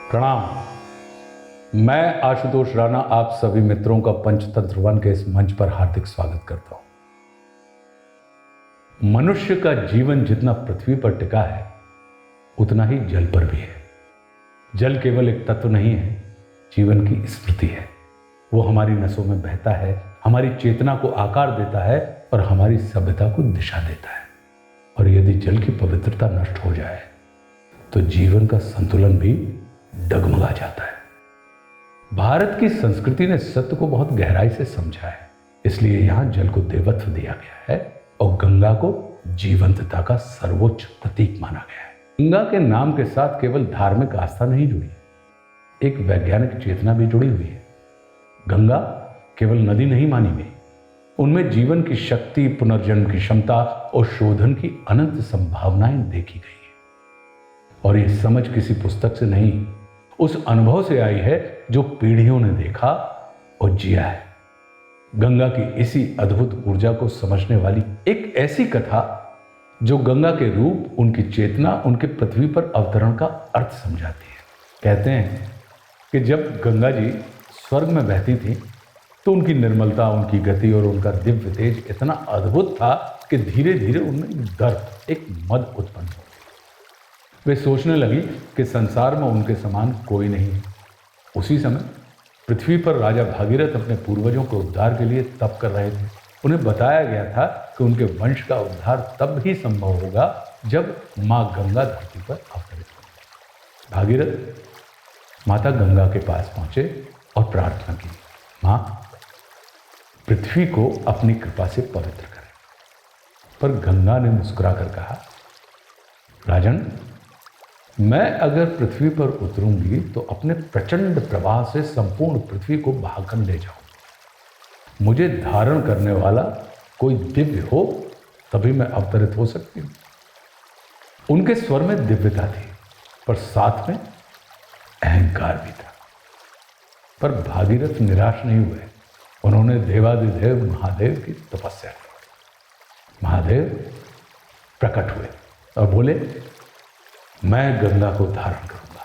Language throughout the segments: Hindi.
प्रणाम। मैं आशुतोष राणा आप सभी मित्रों का पंचतंत्र वन के इस मंच पर हार्दिक स्वागत करता हूं। मनुष्य का जीवन जितना पृथ्वी पर टिका है उतना ही जल पर भी है। जल केवल एक तत्व नहीं है, जीवन की स्मृति है। वो हमारी नसों में बहता है, हमारी चेतना को आकार देता है और हमारी सभ्यता को दिशा देता है। और यदि जल की पवित्रता नष्ट हो जाए तो जीवन का संतुलन भी डगमगा जाता है। भारत की संस्कृति ने सत्य को बहुत गहराई से समझा है, इसलिए यहां जल को देवत्व दिया गया है और गंगा को जीवंतता का सर्वोच्च प्रतीक माना गया है। गंगा के नाम के साथ केवल धार्मिक आस्था नहीं जुड़ी, एक वैज्ञानिक चेतना भी जुड़ी हुई है। गंगा केवल नदी नहीं मानी गई, उनमें जीवन की शक्ति, पुनर्जन्म की क्षमता और शोधन की अनंत संभावनाएं देखी गई है। और यह समझ किसी पुस्तक से नहीं, उस अनुभव से आई है जो पीढ़ियों ने देखा और जिया है। गंगा की इसी अद्भुत ऊर्जा को समझने वाली एक ऐसी कथा जो गंगा के रूप, उनकी चेतना, उनके पृथ्वी पर अवतरण का अर्थ समझाती है। कहते हैं कि जब गंगा जी स्वर्ग में बहती थी तो उनकी निर्मलता, उनकी गति और उनका दिव्य तेज इतना अद्भुत था कि धीरे धीरे उनमें दर्द, एक मद उत्पन्न हो। वे सोचने लगी कि संसार में उनके समान कोई नहीं है। उसी समय पृथ्वी पर राजा भागीरथ अपने पूर्वजों के उद्धार के लिए तप कर रहे थे। उन्हें बताया गया था कि उनके वंश का उद्धार तब ही संभव होगा जब माँ गंगा धरती पर अवतरित होगी। भागीरथ माता गंगा के पास पहुंचे और प्रार्थना की, माँ पृथ्वी को अपनी कृपा से पवित्र करें। पर गंगा ने मुस्कुराकर कहा, राजन, मैं अगर पृथ्वी पर उतरूंगी तो अपने प्रचंड प्रवाह से संपूर्ण पृथ्वी को बहाकर ले जाऊंगी। मुझे धारण करने वाला कोई दिव्य हो तभी मैं अवतरित हो सकती हूं। उनके स्वर में दिव्यता थी पर साथ में अहंकार भी था। पर भागीरथ निराश नहीं हुए। उन्होंने देवादिदेव महादेव की तपस्या की। महादेव प्रकट हुए और बोले, मैं गंगा को धारण करूंगा।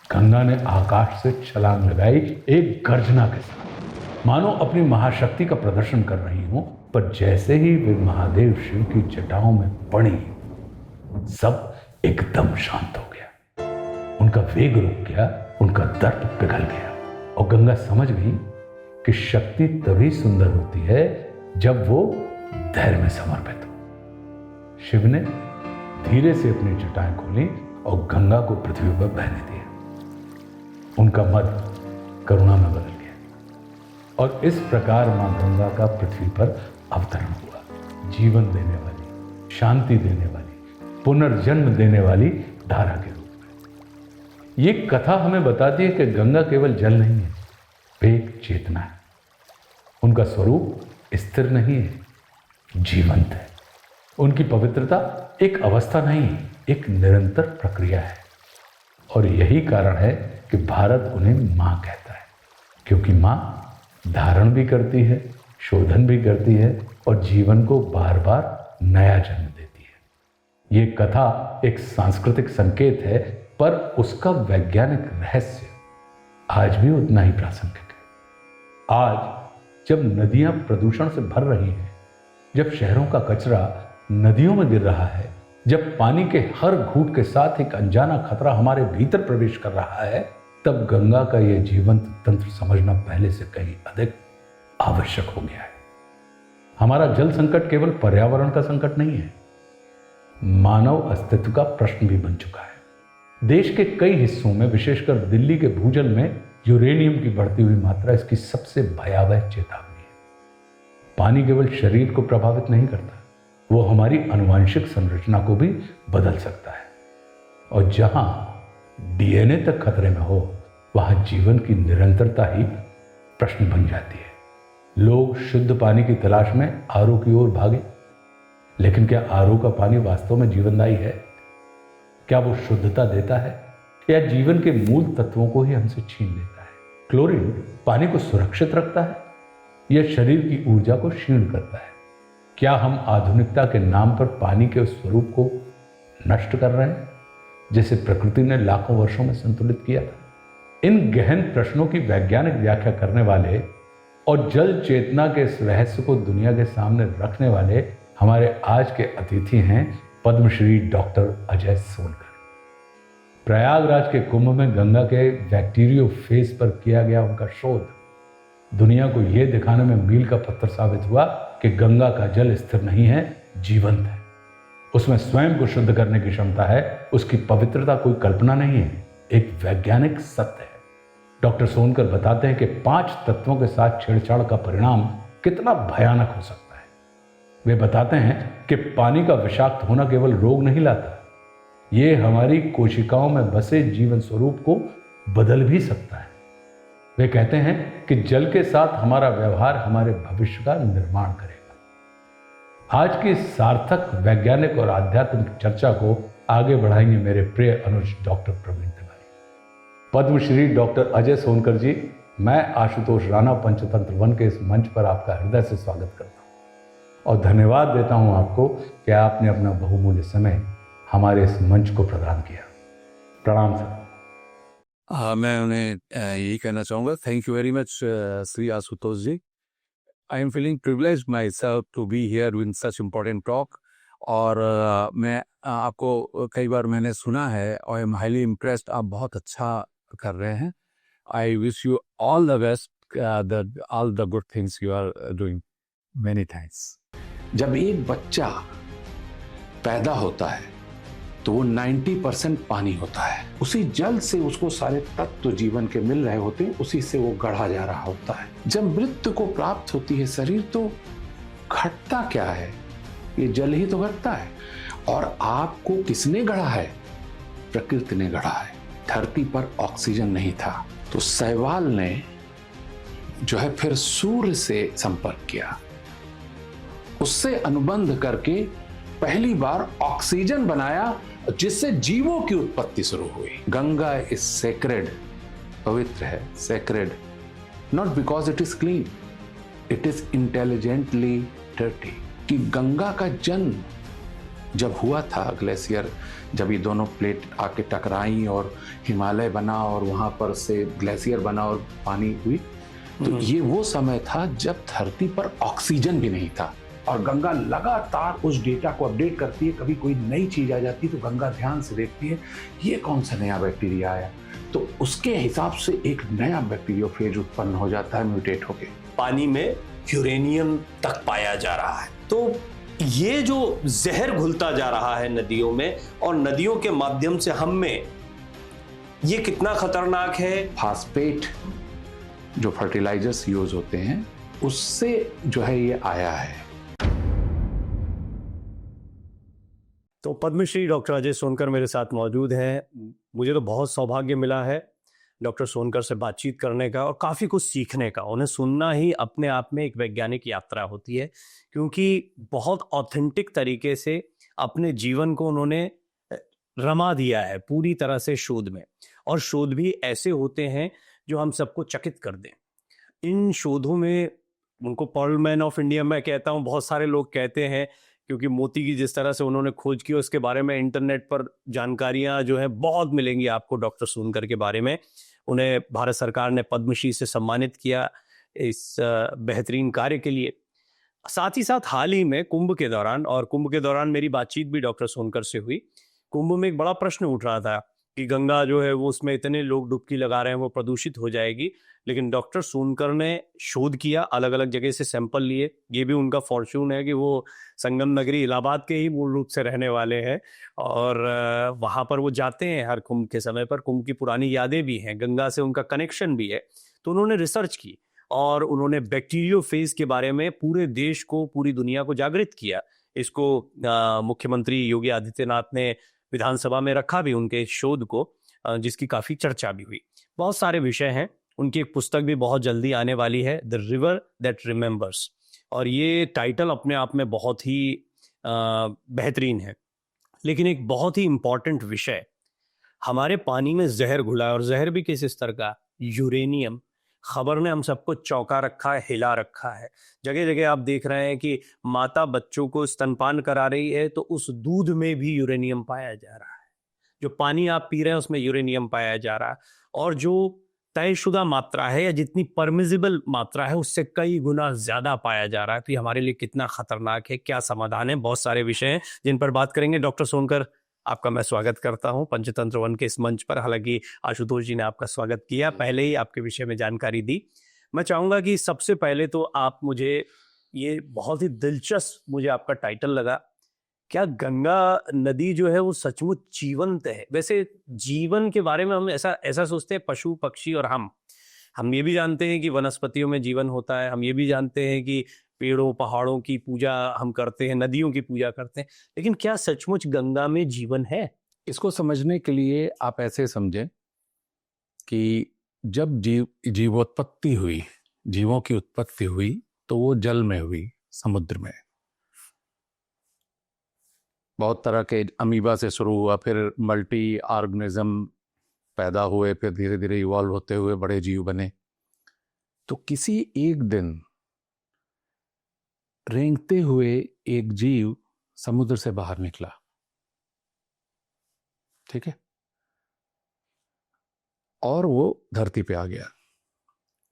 गंगा ने आकाश से छलांग लगाई, एक गर्जना के साथ, मानो अपनी महाशक्ति का प्रदर्शन कर रही हूं। पर जैसे ही वे महादेव शिव की जटाओं में पड़ी, सब एकदम शांत हो गया। उनका वेग रुक गया, उनका दर्प पिघल गया और गंगा समझ गई कि शक्ति तभी सुंदर होती है जब वो धैर्य में समर्पित हो। शिव ने धीरे से अपनी जटाएं खोली और गंगा को पृथ्वी पर बहने दिया। उनका मद करुणा में बदल गया और इस प्रकार मां गंगा का पृथ्वी पर अवतरण हुआ। जीवन देने वाली, शांति देने वाली, पुनर्जन्म देने वाली धारा के रूप में। ये कथा हमें बताती है कि गंगा केवल जल नहीं है, वे एक चेतना है। उनका स्वरूप स्थिर नहीं है, जीवंत है। उनकी पवित्रता एक अवस्था नहीं, एक निरंतर प्रक्रिया है। और यही कारण है कि भारत उन्हें मां कहता है, क्योंकि मां धारण भी करती है, शोधन भी करती है और जीवन को बार बार नया जन्म देती है। ये कथा एक सांस्कृतिक संकेत है, पर उसका वैज्ञानिक रहस्य आज भी उतना ही प्रासंगिक है। आज जब नदियां प्रदूषण से भर रही हैं, जब शहरों का कचरा नदियों में गिर रहा है, जब पानी के हर घूंट के साथ एक अनजाना खतरा हमारे भीतर प्रवेश कर रहा है, तब गंगा का यह जीवंत तंत्र समझना पहले से कहीं अधिक आवश्यक हो गया है। हमारा जल संकट केवल पर्यावरण का संकट नहीं है, मानव अस्तित्व का प्रश्न भी बन चुका है। देश के कई हिस्सों में, विशेषकर दिल्ली के भूजल में यूरेनियम की बढ़ती हुई मात्रा इसकी सबसे भयावह चेतावनी है। पानी केवल शरीर को प्रभावित नहीं करता, वो हमारी आनुवंशिक संरचना को भी बदल सकता है। और जहां डीएनए तक खतरे में हो, वहां जीवन की निरंतरता ही प्रश्न बन जाती है। लोग शुद्ध पानी की तलाश में आरओ की ओर भागे, लेकिन क्या आरओ का पानी वास्तव में जीवनदायी है? क्या वो शुद्धता देता है या जीवन के मूल तत्वों को ही हमसे छीन लेता है? क्लोरीन पानी को सुरक्षित रखता है या शरीर की ऊर्जा को क्षीण करता है? क्या हम आधुनिकता के नाम पर पानी के उस स्वरूप को नष्ट कर रहे हैं जिसे प्रकृति ने लाखों वर्षों में संतुलित किया था? इन गहन प्रश्नों की वैज्ञानिक व्याख्या करने वाले और जल चेतना के इस रहस्य को दुनिया के सामने रखने वाले हमारे आज के अतिथि हैं पद्मश्री डॉक्टर अजय सोनकर। प्रयागराज के कुंभ में गंगा के बैक्टीरियोफेज पर किया गया उनका शोध दुनिया को यह दिखाने में मील का पत्थर साबित हुआ कि गंगा का जल स्थिर नहीं है, जीवंत है। उसमें स्वयं को शुद्ध करने की क्षमता है। उसकी पवित्रता कोई कल्पना नहीं है, एक वैज्ञानिक सत्य है। डॉक्टर सोनकर बताते हैं कि 5 तत्वों के साथ छेड़छाड़ का परिणाम कितना भयानक हो सकता है। वे बताते हैं कि पानी का विषाक्त होना केवल रोग नहीं लाता, ये हमारी कोशिकाओं में बसे जीवन स्वरूप को बदल भी सकता है। वे कहते हैं कि जल के साथ हमारा व्यवहार हमारे भविष्य का निर्माण करेगा। आज की सार्थक वैज्ञानिक और आध्यात्मिक चर्चा को आगे बढ़ाएंगे मेरे प्रिय अनुज डॉक्टर प्रवीण तिवारी। पद्मश्री डॉक्टर अजय सोनकर जी, मैं आशुतोष राणा पंचतंत्र वन के इस मंच पर आपका हृदय से स्वागत करता हूं और धन्यवाद देता हूं आपको कि आपने अपना बहुमूल्य समय हमारे इस मंच को प्रदान किया। प्रणाम सर। मैं उन्हें यही कहना चाहूँगा, thank you very much Shri Ashutosh ji. I am feeling privilege myself to be here with such important talk. और मैं आपको कई बार मैंने सुना है और आई एम हाईली इम्प्रेस्ड, आप बहुत अच्छा कर रहे हैं। I wish you all the best, all the good things you are doing. Many thanks. जब एक बच्चा पैदा होता है तो वो 90% पानी होता है। उसी जल से उसको सारे तत्व जीवन के मिल रहे होते हैं, उसी से वो गढ़ा जा रहा होता है। जब मृत्यु को प्राप्त होती है शरीर, तो घटता क्या है? ये जल ही तो घटता है। और आपको किसने गढ़ा है? प्रकृति ने गढ़ा है। धरती पर ऑक्सीजन नहीं था, तो शैवाल ने जो है फिर सूर्य से संपर्क किया, उससे अनुबंध करके पहली बार ऑक्सीजन बनाया, जिससे जीवों की उत्पत्ति शुरू हुई। गंगा इज सेक्रेड, पवित्र है, sacred not because it is clean, it is intelligently dirty. कि गंगा का जन्म जब हुआ था, ग्लेशियर जब ये दोनों प्लेट आके टकराई और हिमालय बना और वहां पर से ग्लेशियर बना और पानी हुई, तो ये वो समय था जब धरती पर ऑक्सीजन भी नहीं था। और गंगा लगातार उस डेटा को अपडेट करती है। कभी कोई नई चीज आ जाती है तो गंगा ध्यान से देखती है, ये कौन सा नया बैक्टीरिया आया, तो उसके हिसाब से एक नया बैक्टीरियोफेज उत्पन्न हो जाता है, म्यूटेट होके। पानी में यूरेनियम तक पाया जा रहा है। तो ये जो जहर घुलता जा रहा है नदियों में और नदियों के माध्यम से हम में, ये कितना खतरनाक है। फास्फेट जो फर्टिलाइजर्स यूज होते हैं, उससे जो है ये आया है। तो पद्मश्री डॉक्टर अजय सोनकर मेरे साथ मौजूद हैं। मुझे तो बहुत सौभाग्य मिला है डॉक्टर सोनकर से बातचीत करने का और काफ़ी कुछ सीखने का। उन्हें सुनना ही अपने आप में एक वैज्ञानिक यात्रा होती है, क्योंकि बहुत ऑथेंटिक तरीके से अपने जीवन को उन्होंने रमा दिया है पूरी तरह से शोध में। और शोध भी ऐसे होते हैं जो हम सबको चकित कर दें। इन शोधों में उनको पर्ल मैन ऑफ इंडिया मैं कहता हूँ, बहुत सारे लोग कहते हैं, क्योंकि मोती की जिस तरह से उन्होंने खोज की उसके बारे में इंटरनेट पर जानकारियां जो है बहुत मिलेंगी आपको डॉक्टर सोनकर के बारे में। उन्हें भारत सरकार ने पद्मश्री से सम्मानित किया इस बेहतरीन कार्य के लिए। साथ ही साथ हाल ही में कुंभ के दौरान मेरी बातचीत भी डॉक्टर सोनकर से हुई। कुंभ में एक बड़ा प्रश्न उठ रहा था कि गंगा जो है वो, उसमें इतने लोग डुबकी लगा रहे हैं, वो प्रदूषित हो जाएगी। लेकिन डॉक्टर सोनकर ने शोध किया, अलग अलग जगह से सैंपल लिए। ये भी उनका फॉर्च्यून है कि वो संगम नगरी इलाहाबाद के ही मूल रूप से रहने वाले हैं और वहाँ पर वो जाते हैं हर कुंभ के समय पर। कुंभ की पुरानी यादें भी हैं, गंगा से उनका कनेक्शन भी है। तो उन्होंने रिसर्च की और उन्होंने बैक्टीरियोफेज के बारे में पूरे देश को, पूरी दुनिया को जागृत किया। इसको मुख्यमंत्री योगी आदित्यनाथ ने विधानसभा में रखा भी उनके शोध को, जिसकी काफ़ी चर्चा भी हुई। बहुत सारे विषय हैं। उनकी एक पुस्तक भी बहुत जल्दी आने वाली है, द रिवर दैट रिमेंबर्स, और ये टाइटल अपने आप में बहुत ही बेहतरीन है। लेकिन एक बहुत ही इम्पॉर्टेंट विषय, हमारे पानी में जहर घुला है, और जहर भी किस स्तर का, यूरेनियम। खबर ने हम सबको चौंका रखा है, हिला रखा है। जगह जगह आप देख रहे हैं कि माता बच्चों को स्तनपान करा रही है तो उस दूध में भी यूरेनियम पाया जा रहा है। जो पानी आप पी रहे हैं उसमें यूरेनियम पाया जा रहा है, और जो तयशुदा मात्रा है या जितनी परमिजिबल मात्रा है उससे कई गुना ज्यादा पाया जा रहा है। तो ये हमारे लिए कितना खतरनाक है, क्या समाधान है, बहुत सारे विषय हैं जिन पर बात करेंगे। डॉक्टर सोनकर, आपका मैं स्वागत करता हूं पंचतंत्र वन के इस मंच पर। हालांकि आशुतोष जी ने आपका स्वागत किया, पहले ही आपके विषय में जानकारी दी। मैं चाहूंगा कि सबसे पहले तो आप मुझे, ये बहुत ही दिलचस्प मुझे आपका टाइटल लगा, क्या गंगा नदी जो है वो सचमुच जीवंत है? वैसे जीवन के बारे में हम ऐसा ऐसा सोचते हैं, पशु पक्षी और हम ये भी जानते हैं कि वनस्पतियों में जीवन होता है, हम ये भी जानते हैं कि पेड़ों पहाड़ों की पूजा हम करते हैं, नदियों की पूजा करते हैं, लेकिन क्या सचमुच गंगा में जीवन है? इसको समझने के लिए आप ऐसे समझें कि जब जीवोत्पत्ति हुई, जीवों की उत्पत्ति हुई, तो वो जल में हुई, समुद्र में। बहुत तरह के अमीबा से शुरू हुआ, फिर मल्टी ऑर्गेनिज्म पैदा हुए, फिर धीरे धीरे इवॉल्व होते हुए बड़े जीव बने। तो किसी एक दिन रेंगते हुए एक जीव समुद्र से बाहर निकला, ठीक है, और वो धरती पे आ गया।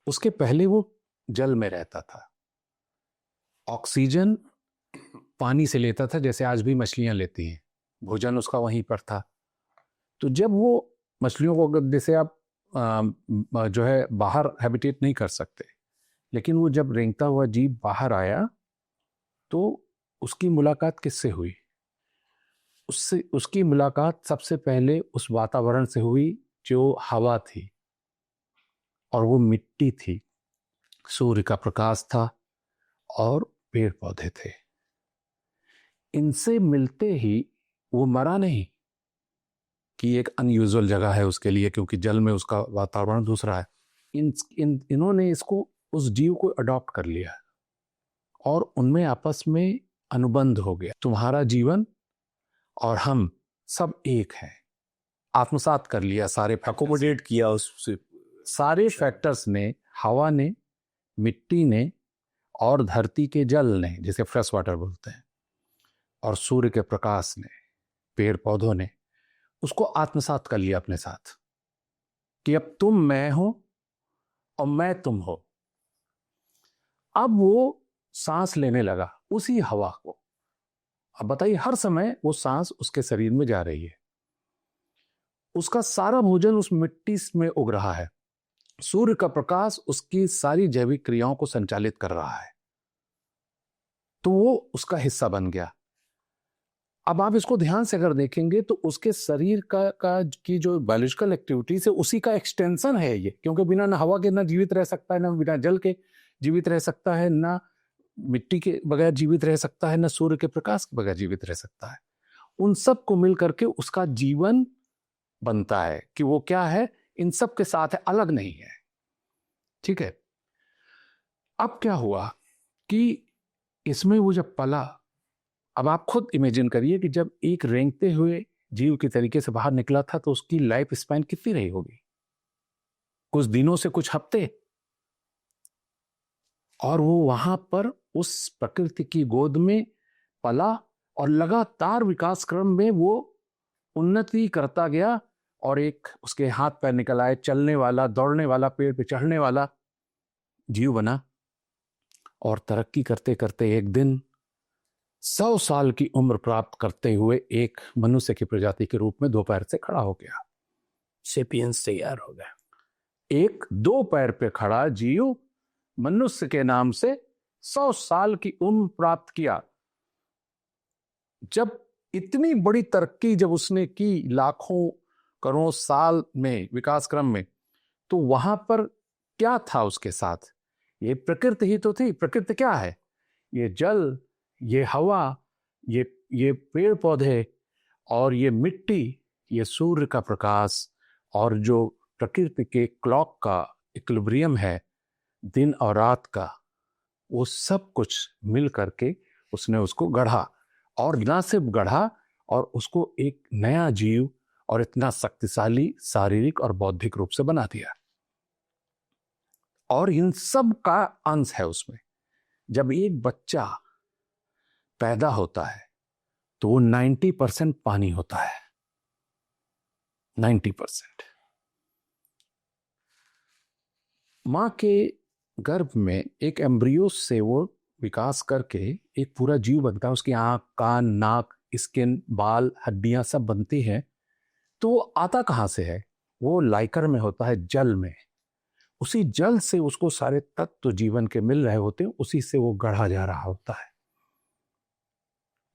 उसके पहले वो जल में रहता था, ऑक्सीजन पानी से लेता था, जैसे आज भी मछलियां लेती हैं, भोजन उसका वहीं पर था। तो जब वो मछलियों को, जैसे आप जो है बाहर हैबिटेट नहीं कर सकते, लेकिन वो जब रेंगता हुआ जीव बाहर आया तो उसकी मुलाकात किससे हुई? उसकी मुलाकात सबसे पहले उस वातावरण से हुई जो हवा थी, और वो मिट्टी थी, सूर्य का प्रकाश था, और पेड़ पौधे थे। इनसे मिलते ही वो मरा नहीं कि एक अनयूजुअल जगह है उसके लिए, क्योंकि जल में उसका वातावरण दूसरा है। इन्होंने इसको, उस जीव को अडॉप्ट कर लिया, और उनमें आपस में अनुबंध हो गया। तुम्हारा जीवन और हम सब एक हैं, आत्मसात कर लिया। सारे अकोमोडेट किया उससे, सारे फैक्टर्स ने, हवा ने, मिट्टी ने, और धरती के जल ने, जिसे फ्रेश वाटर बोलते हैं, और सूर्य के प्रकाश ने, पेड़ पौधों ने उसको आत्मसात कर लिया अपने साथ, कि अब तुम मैं हो और मैं तुम हो। अब वो सांस लेने लगा उसी हवा को। अब बताइए, हर समय वो सांस उसके शरीर में जा रही है, उसका सारा भोजन उस मिट्टी में उग रहा है, सूर्य का प्रकाश उसकी सारी जैविक क्रियाओं को संचालित कर रहा है, तो वो उसका हिस्सा बन गया। अब आप इसको ध्यान से अगर देखेंगे तो उसके शरीर की जो बायोलॉजिकल एक्टिविटीज है उसी का एक्सटेंशन है ये, क्योंकि बिना ना हवा के ना जीवित रह सकता है, ना बिना जल के जीवित रह सकता है, ना मिट्टी के बगैर जीवित रह सकता है, ना सूर्य के प्रकाश के बगैर जीवित रह सकता है। उन सब को मिल करके उसका जीवन बनता है, कि वो क्या है, इन सब के साथ है, अलग नहीं है, ठीक है। अब क्या हुआ कि इसमें वो जब पला, अब आप खुद इमेजिन करिए कि जब एक रेंगते हुए जीव के तरीके से बाहर निकला था तो उसकी लाइफ स्पैन कितनी रही होगी? कुछ दिनों से कुछ हफ्ते। और वो वहां पर उस प्रकृति की गोद में पला, और लगातार विकास क्रम में वो उन्नति करता गया, और एक उसके हाथ पैर निकल आए, चलने वाला, दौड़ने वाला, पेड़ पे चढ़ने वाला जीव बना। और तरक्की करते करते एक दिन 100 साल की उम्र प्राप्त करते हुए एक मनुष्य की प्रजाति के रूप में 2 पैर से खड़ा हो गया। सेपियंस तैयार हो गया। एक 2 पैर पे खड़ा जीव मनुष्य के नाम से 100 साल की उम्र प्राप्त किया। जब इतनी बड़ी तरक्की जब उसने की, लाखों करोड़ों साल में विकास क्रम में, तो वहां पर क्या था उसके साथ? ये प्रकृति ही तो थी। प्रकृति क्या है? ये जल, ये हवा, ये पेड़ पौधे, और ये मिट्टी, ये सूर्य का प्रकाश, और जो प्रकृति के क्लॉक का इक्विलिब्रियम है, दिन और रात का, वो सब कुछ मिल करके उसने उसको गढ़ा। और ना सिर्फ गढ़ा, और उसको एक नया जीव और इतना शक्तिशाली शारीरिक और बौद्धिक रूप से बना दिया। और इन सब का अंश है उसमें। जब एक बच्चा पैदा होता है तो वो 90% पानी होता है, 90%। मां के गर्भ में एक एम्ब्रियो से वो विकास करके एक पूरा जीव बनता है। उसकी आंख, कान, नाक, स्किन, बाल, हड्डियां सब बनती हैं। तो वो आता कहां से है? वो लाइकर में होता है, जल में। उसी जल से उसको सारे तत्व जीवन के मिल रहे होते हैं, उसी से वो गढ़ा जा रहा होता है।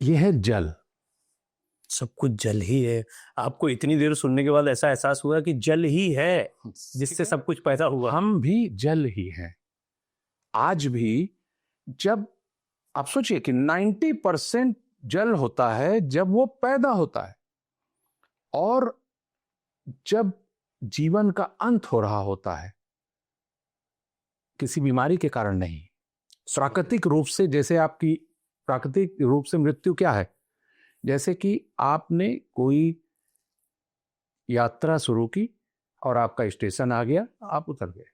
यह है जल। सब कुछ जल ही है। आपको इतनी देर सुनने के बाद ऐसा एहसास हुआ कि जल ही है जिससे सब कुछ पैदा हुआ। हम भी जल ही हैं। आज भी जब आप सोचिए कि 90% जल होता है जब वो पैदा होता है, और जब जीवन का अंत हो रहा होता है किसी बीमारी के कारण नहीं, प्राकृतिक रूप से। जैसे आपकी प्राकृतिक रूप से मृत्यु क्या है? जैसे कि आपने कोई यात्रा शुरू की और आपका स्टेशन आ गया, आप उतर गए,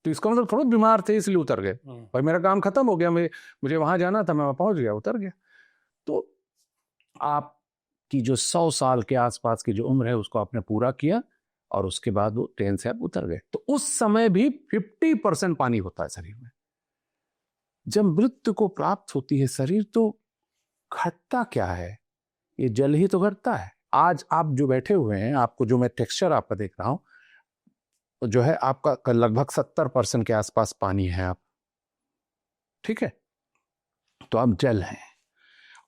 तो इसका मतलब थोड़ा बीमार थे इसलिए उतर गए। भाई मेरा काम खत्म हो गया, मुझे वहां जाना था, मैं वहां पहुंच गया, उतर गया। तो आपकी जो 100 साल के आसपास की जो उम्र है उसको आपने पूरा किया, और उसके बाद वो ट्रेन से आप उतर गए। तो उस समय भी 50% पानी होता है शरीर में। जब मृत्यु को प्राप्त होती है शरीर, तो घटता क्या है? ये जल ही तो घटता है। आज आप जो बैठे हुए हैं, आपको जो मैं टेक्सचर आपका देख रहा हूं, जो है आपका लगभग 70% के आसपास पानी है आप, ठीक है? तो आप जल हैं।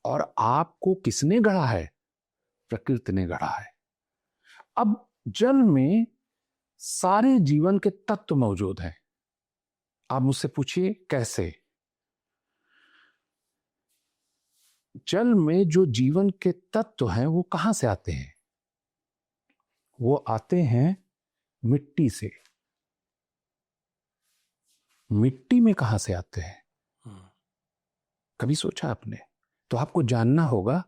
और आपको किसने गढ़ा है? प्रकृति ने गढ़ा है। अब जल में सारे जीवन के तत्व मौजूद हैं। आप मुझसे पूछिए कैसे? जल में जो जीवन के तत्व हैं वो कहां से आते हैं? वो आते हैं मिट्टी से। मिट्टी में कहां से आते हैं? कभी सोचा आपने? तो आपको जानना होगा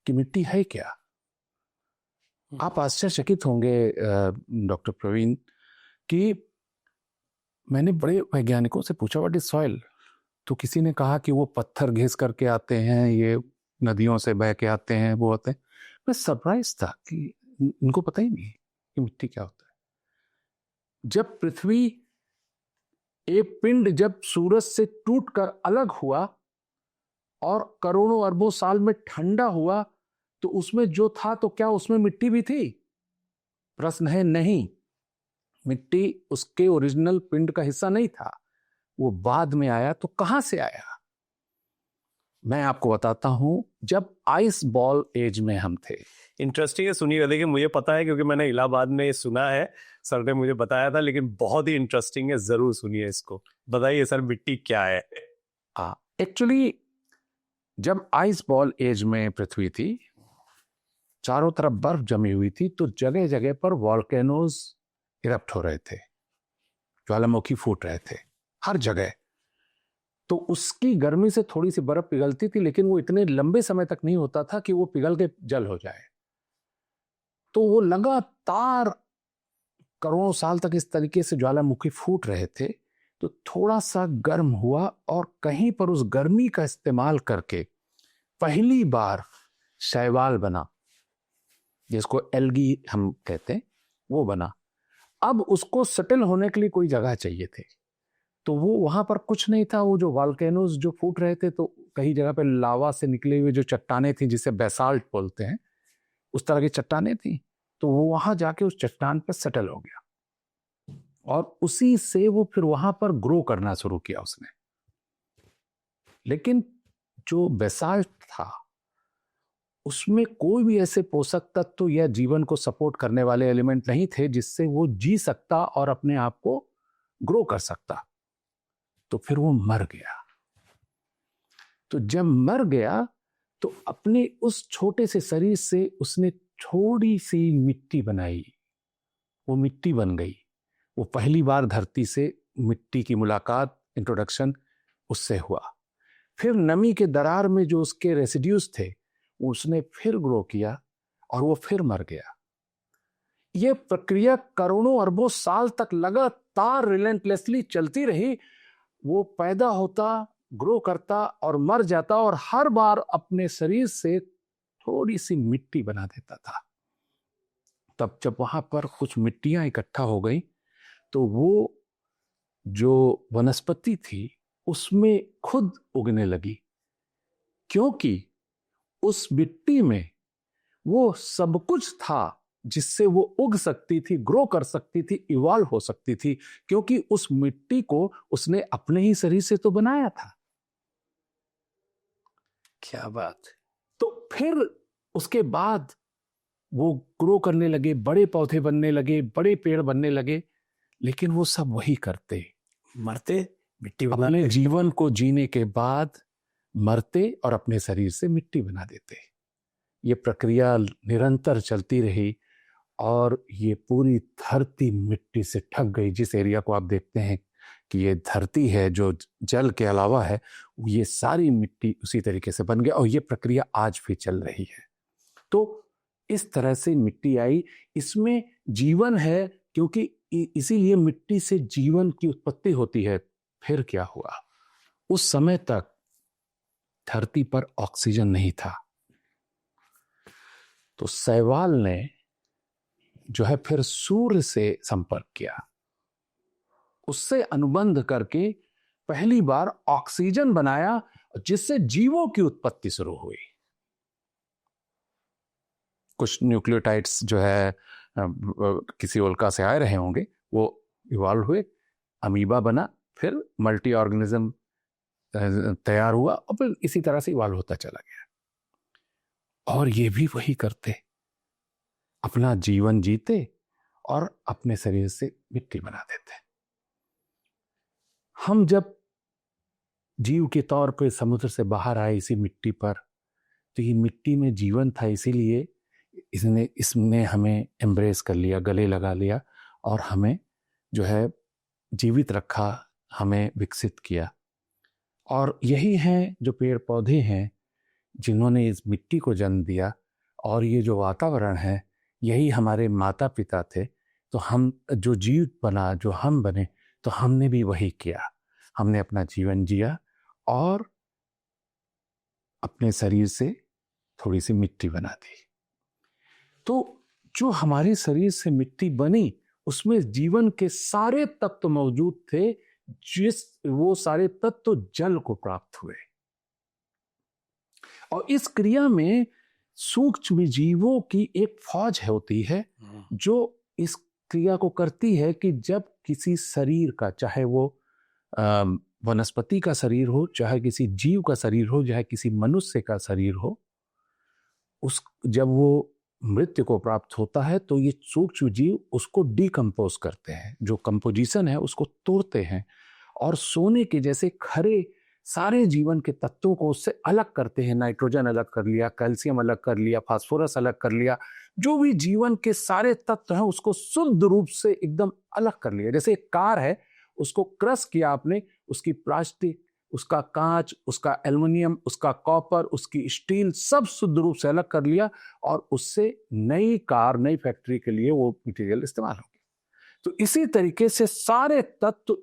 कि मिट्टी है क्या। आप आश्चर्यचकित होंगे डॉक्टर प्रवीण कि मैंने बड़े वैज्ञानिकों से पूछा व्हाट इज सॉइल, तो किसी ने कहा कि वो पत्थर घिस करके आते हैं, ये नदियों से बह के आते हैं, वो होते हैं। मैं सरप्राइज था कि इनको पता ही नहीं कि मिट्टी क्या होता है। जब पृथ्वी एक पिंड जब सूरज से टूटकर अलग हुआ और करोड़ों अरबों साल में ठंडा हुआ, तो उसमें जो था, तो क्या उसमें मिट्टी भी थी? प्रश्न है नहीं। मिट्टी उसके ओरिजिनल पिंड का हिस्सा नहीं था, वो बाद में आया। तो कहां से आया? मैं आपको बताता हूं। जब आइस बॉल एज में हम थे। इंटरेस्टिंग है, सुनिएगा। देखिए मुझे पता है क्योंकि मैंने इलाहाबाद में सुना है, सर ने मुझे बताया था, लेकिन बहुत ही इंटरेस्टिंग है। जरूर सुनिए इसको। बताइए सर, मिट्टी क्या है? एक्चुअली जब आइस बॉल एज में पृथ्वी थी, चारों तरफ बर्फ जमी हुई थी, तो जगह जगह पर वॉल्केनोज इरप्ट हो रहे थे, ज्वालामुखी फूट रहे थे हर जगह। तो उसकी गर्मी से थोड़ी सी बर्फ पिघलती थी, लेकिन वो इतने लंबे समय तक नहीं होता था कि वो पिघल के जल हो जाए। तो वो लगातार करोड़ों साल तक इस तरीके से ज्वालामुखी फूट रहे थे। तो थोड़ा सा गर्म हुआ, और कहीं पर उस गर्मी का इस्तेमाल करके पहली बार शैवाल बना, जिसको एल्गी हम कहते हैं, वो बना। अब उसको सेटल होने के लिए कोई जगह चाहिए थी, तो वो वहां पर कुछ नहीं था। वो जो वॉल्केनोज जो फूट रहे थे, तो कई जगह पे लावा से निकले हुए जो चट्टाने थी, जिसे बेसाल्ट बोलते हैं, उस तरह की चट्टाने थी। तो वो वहां जाके उस चट्टान पर सेटल हो गया, और उसी से वो फिर वहां पर ग्रो करना शुरू किया उसने। लेकिन जो बेसाल्ट था, उसमें कोई भी ऐसे पोषक तत्व या जीवन को सपोर्ट करने वाले एलिमेंट नहीं थे जिससे वो जी सकता और अपने आप को ग्रो कर सकता। तो फिर वो मर गया। तो जब मर गया, तो अपने उस छोटे से शरीर से उसने थोड़ी सी मिट्टी बनाई। वो मिट्टी बन गई। वो पहली बार धरती से मिट्टी की मुलाकात, इंट्रोडक्शन उससे हुआ। फिर नमी के दरार में जो उसके रेसिड्यूज थे, उसने फिर ग्रो किया, और वो फिर मर गया। यह प्रक्रिया करोड़ों अरबों साल तक लगातार रिलेंटलेसली चलती रही। वो पैदा होता, ग्रो करता और मर जाता, और हर बार अपने शरीर से थोड़ी सी मिट्टी बना देता था। तब जब वहां पर कुछ मिट्टियां इकट्ठा हो गई तो वो जो वनस्पति थी उसमें खुद उगने लगी, क्योंकि उस मिट्टी में वो सब कुछ था जिससे वो उग सकती थी, ग्रो कर सकती थी, इवॉल्व हो सकती थी, क्योंकि उस मिट्टी को उसने अपने ही शरीर से तो बनाया था। क्या बात है। तो फिर उसके बाद वो ग्रो करने लगे, बड़े पौधे बनने लगे, बड़े पेड़ बनने लगे, लेकिन वो सब वही करते, मरते, मिट्टी अपने बनाते। जीवन को जीने के बाद मरते और अपने शरीर से मिट्टी बना देते। ये प्रक्रिया निरंतर चलती रही और ये पूरी धरती मिट्टी से ढक गई। जिस एरिया को आप देखते हैं कि ये धरती है जो जल के अलावा है, ये सारी मिट्टी उसी तरीके से बन गई और ये प्रक्रिया आज भी चल रही है। तो इस तरह से मिट्टी आई, इसमें जीवन है, क्योंकि इसीलिए मिट्टी से जीवन की उत्पत्ति होती है। फिर क्या हुआ, उस समय तक धरती पर ऑक्सीजन नहीं था, तो शैवाल ने जो है फिर सूर्य से संपर्क किया, उससे अनुबंध करके पहली बार ऑक्सीजन बनाया, जिससे जीवों की उत्पत्ति शुरू हुई। कुछ न्यूक्लियोटाइड्स जो है किसी उल्का से आए रहे होंगे, वो इवॉल्व हुए, अमीबा बना, फिर मल्टी ऑर्गेनिज्म तैयार हुआ और फिर इसी तरह से इवॉल्व होता चला गया। और ये भी वही करते, अपना जीवन जीते और अपने शरीर से मिट्टी बना देते। हम जब जीव के तौर पे समुद्र से बाहर आए इसी मिट्टी पर, तो ये मिट्टी में जीवन था, इसीलिए इसने हमें एम्ब्रेस कर लिया, गले लगा लिया और हमें जो है जीवित रखा, हमें विकसित किया। और यही हैं जो पेड़ पौधे हैं जिन्होंने इस मिट्टी को जन्म दिया, और ये जो वातावरण है यही हमारे माता पिता थे। तो हम जो जीव बना, जो हम बने, तो हमने भी वही किया, हमने अपना जीवन जिया और अपने शरीर से थोड़ी सी मिट्टी बना दी। तो जो हमारे शरीर से मिट्टी बनी उसमें जीवन के सारे तत्व मौजूद थे, वो सारे तत्व जल को प्राप्त हुए। और इस क्रिया में सूक्ष्म जीवों की एक फौज होती है जो इस क्रिया को करती है कि जब किसी शरीर का, चाहे वो वनस्पति का शरीर हो, चाहे किसी जीव का शरीर हो, चाहे किसी मनुष्य का शरीर हो, जब वो मृत्यु को प्राप्त होता है तो ये सूक्ष्म जीव उसको डिकम्पोज करते हैं, जो कंपोजिशन है उसको तोड़ते हैं और सोने के जैसे खरे सारे जीवन के तत्वों को उससे अलग करते हैं। नाइट्रोजन अलग कर लिया, कैल्शियम अलग कर लिया, फास्फोरस अलग कर लिया, जो भी जीवन के सारे तत्व हैं उसको शुद्ध रूप से एकदम अलग कर लिया। जैसे एक कार है, उसको क्रश किया आपने, उसकी प्लास्टिक, उसका कांच, उसका एल्युमिनियम, उसका कॉपर, उसकी स्टील सब शुद्ध रूप से अलग कर लिया और उससे नई कार, नई फैक्ट्री के लिए वो मटेरियल इस्तेमाल होगी। तो इसी तरीके से सारे तत्व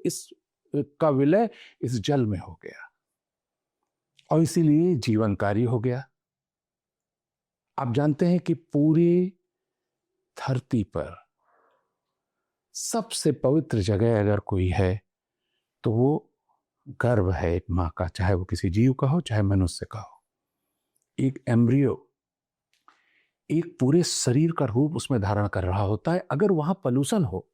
का विलय इस जल में हो गया और इसीलिए जीवनकारी हो गया। आप जानते हैं कि पूरी धरती पर सबसे पवित्र जगह अगर कोई है तो वो गर्भ है एक माँ का, चाहे वो किसी जीव का हो, चाहे मनुष्य का हो। एक एम्ब्रियो एक पूरे शरीर का रूप उसमें धारण कर रहा होता है। अगर वहां पोल्यूशन हो,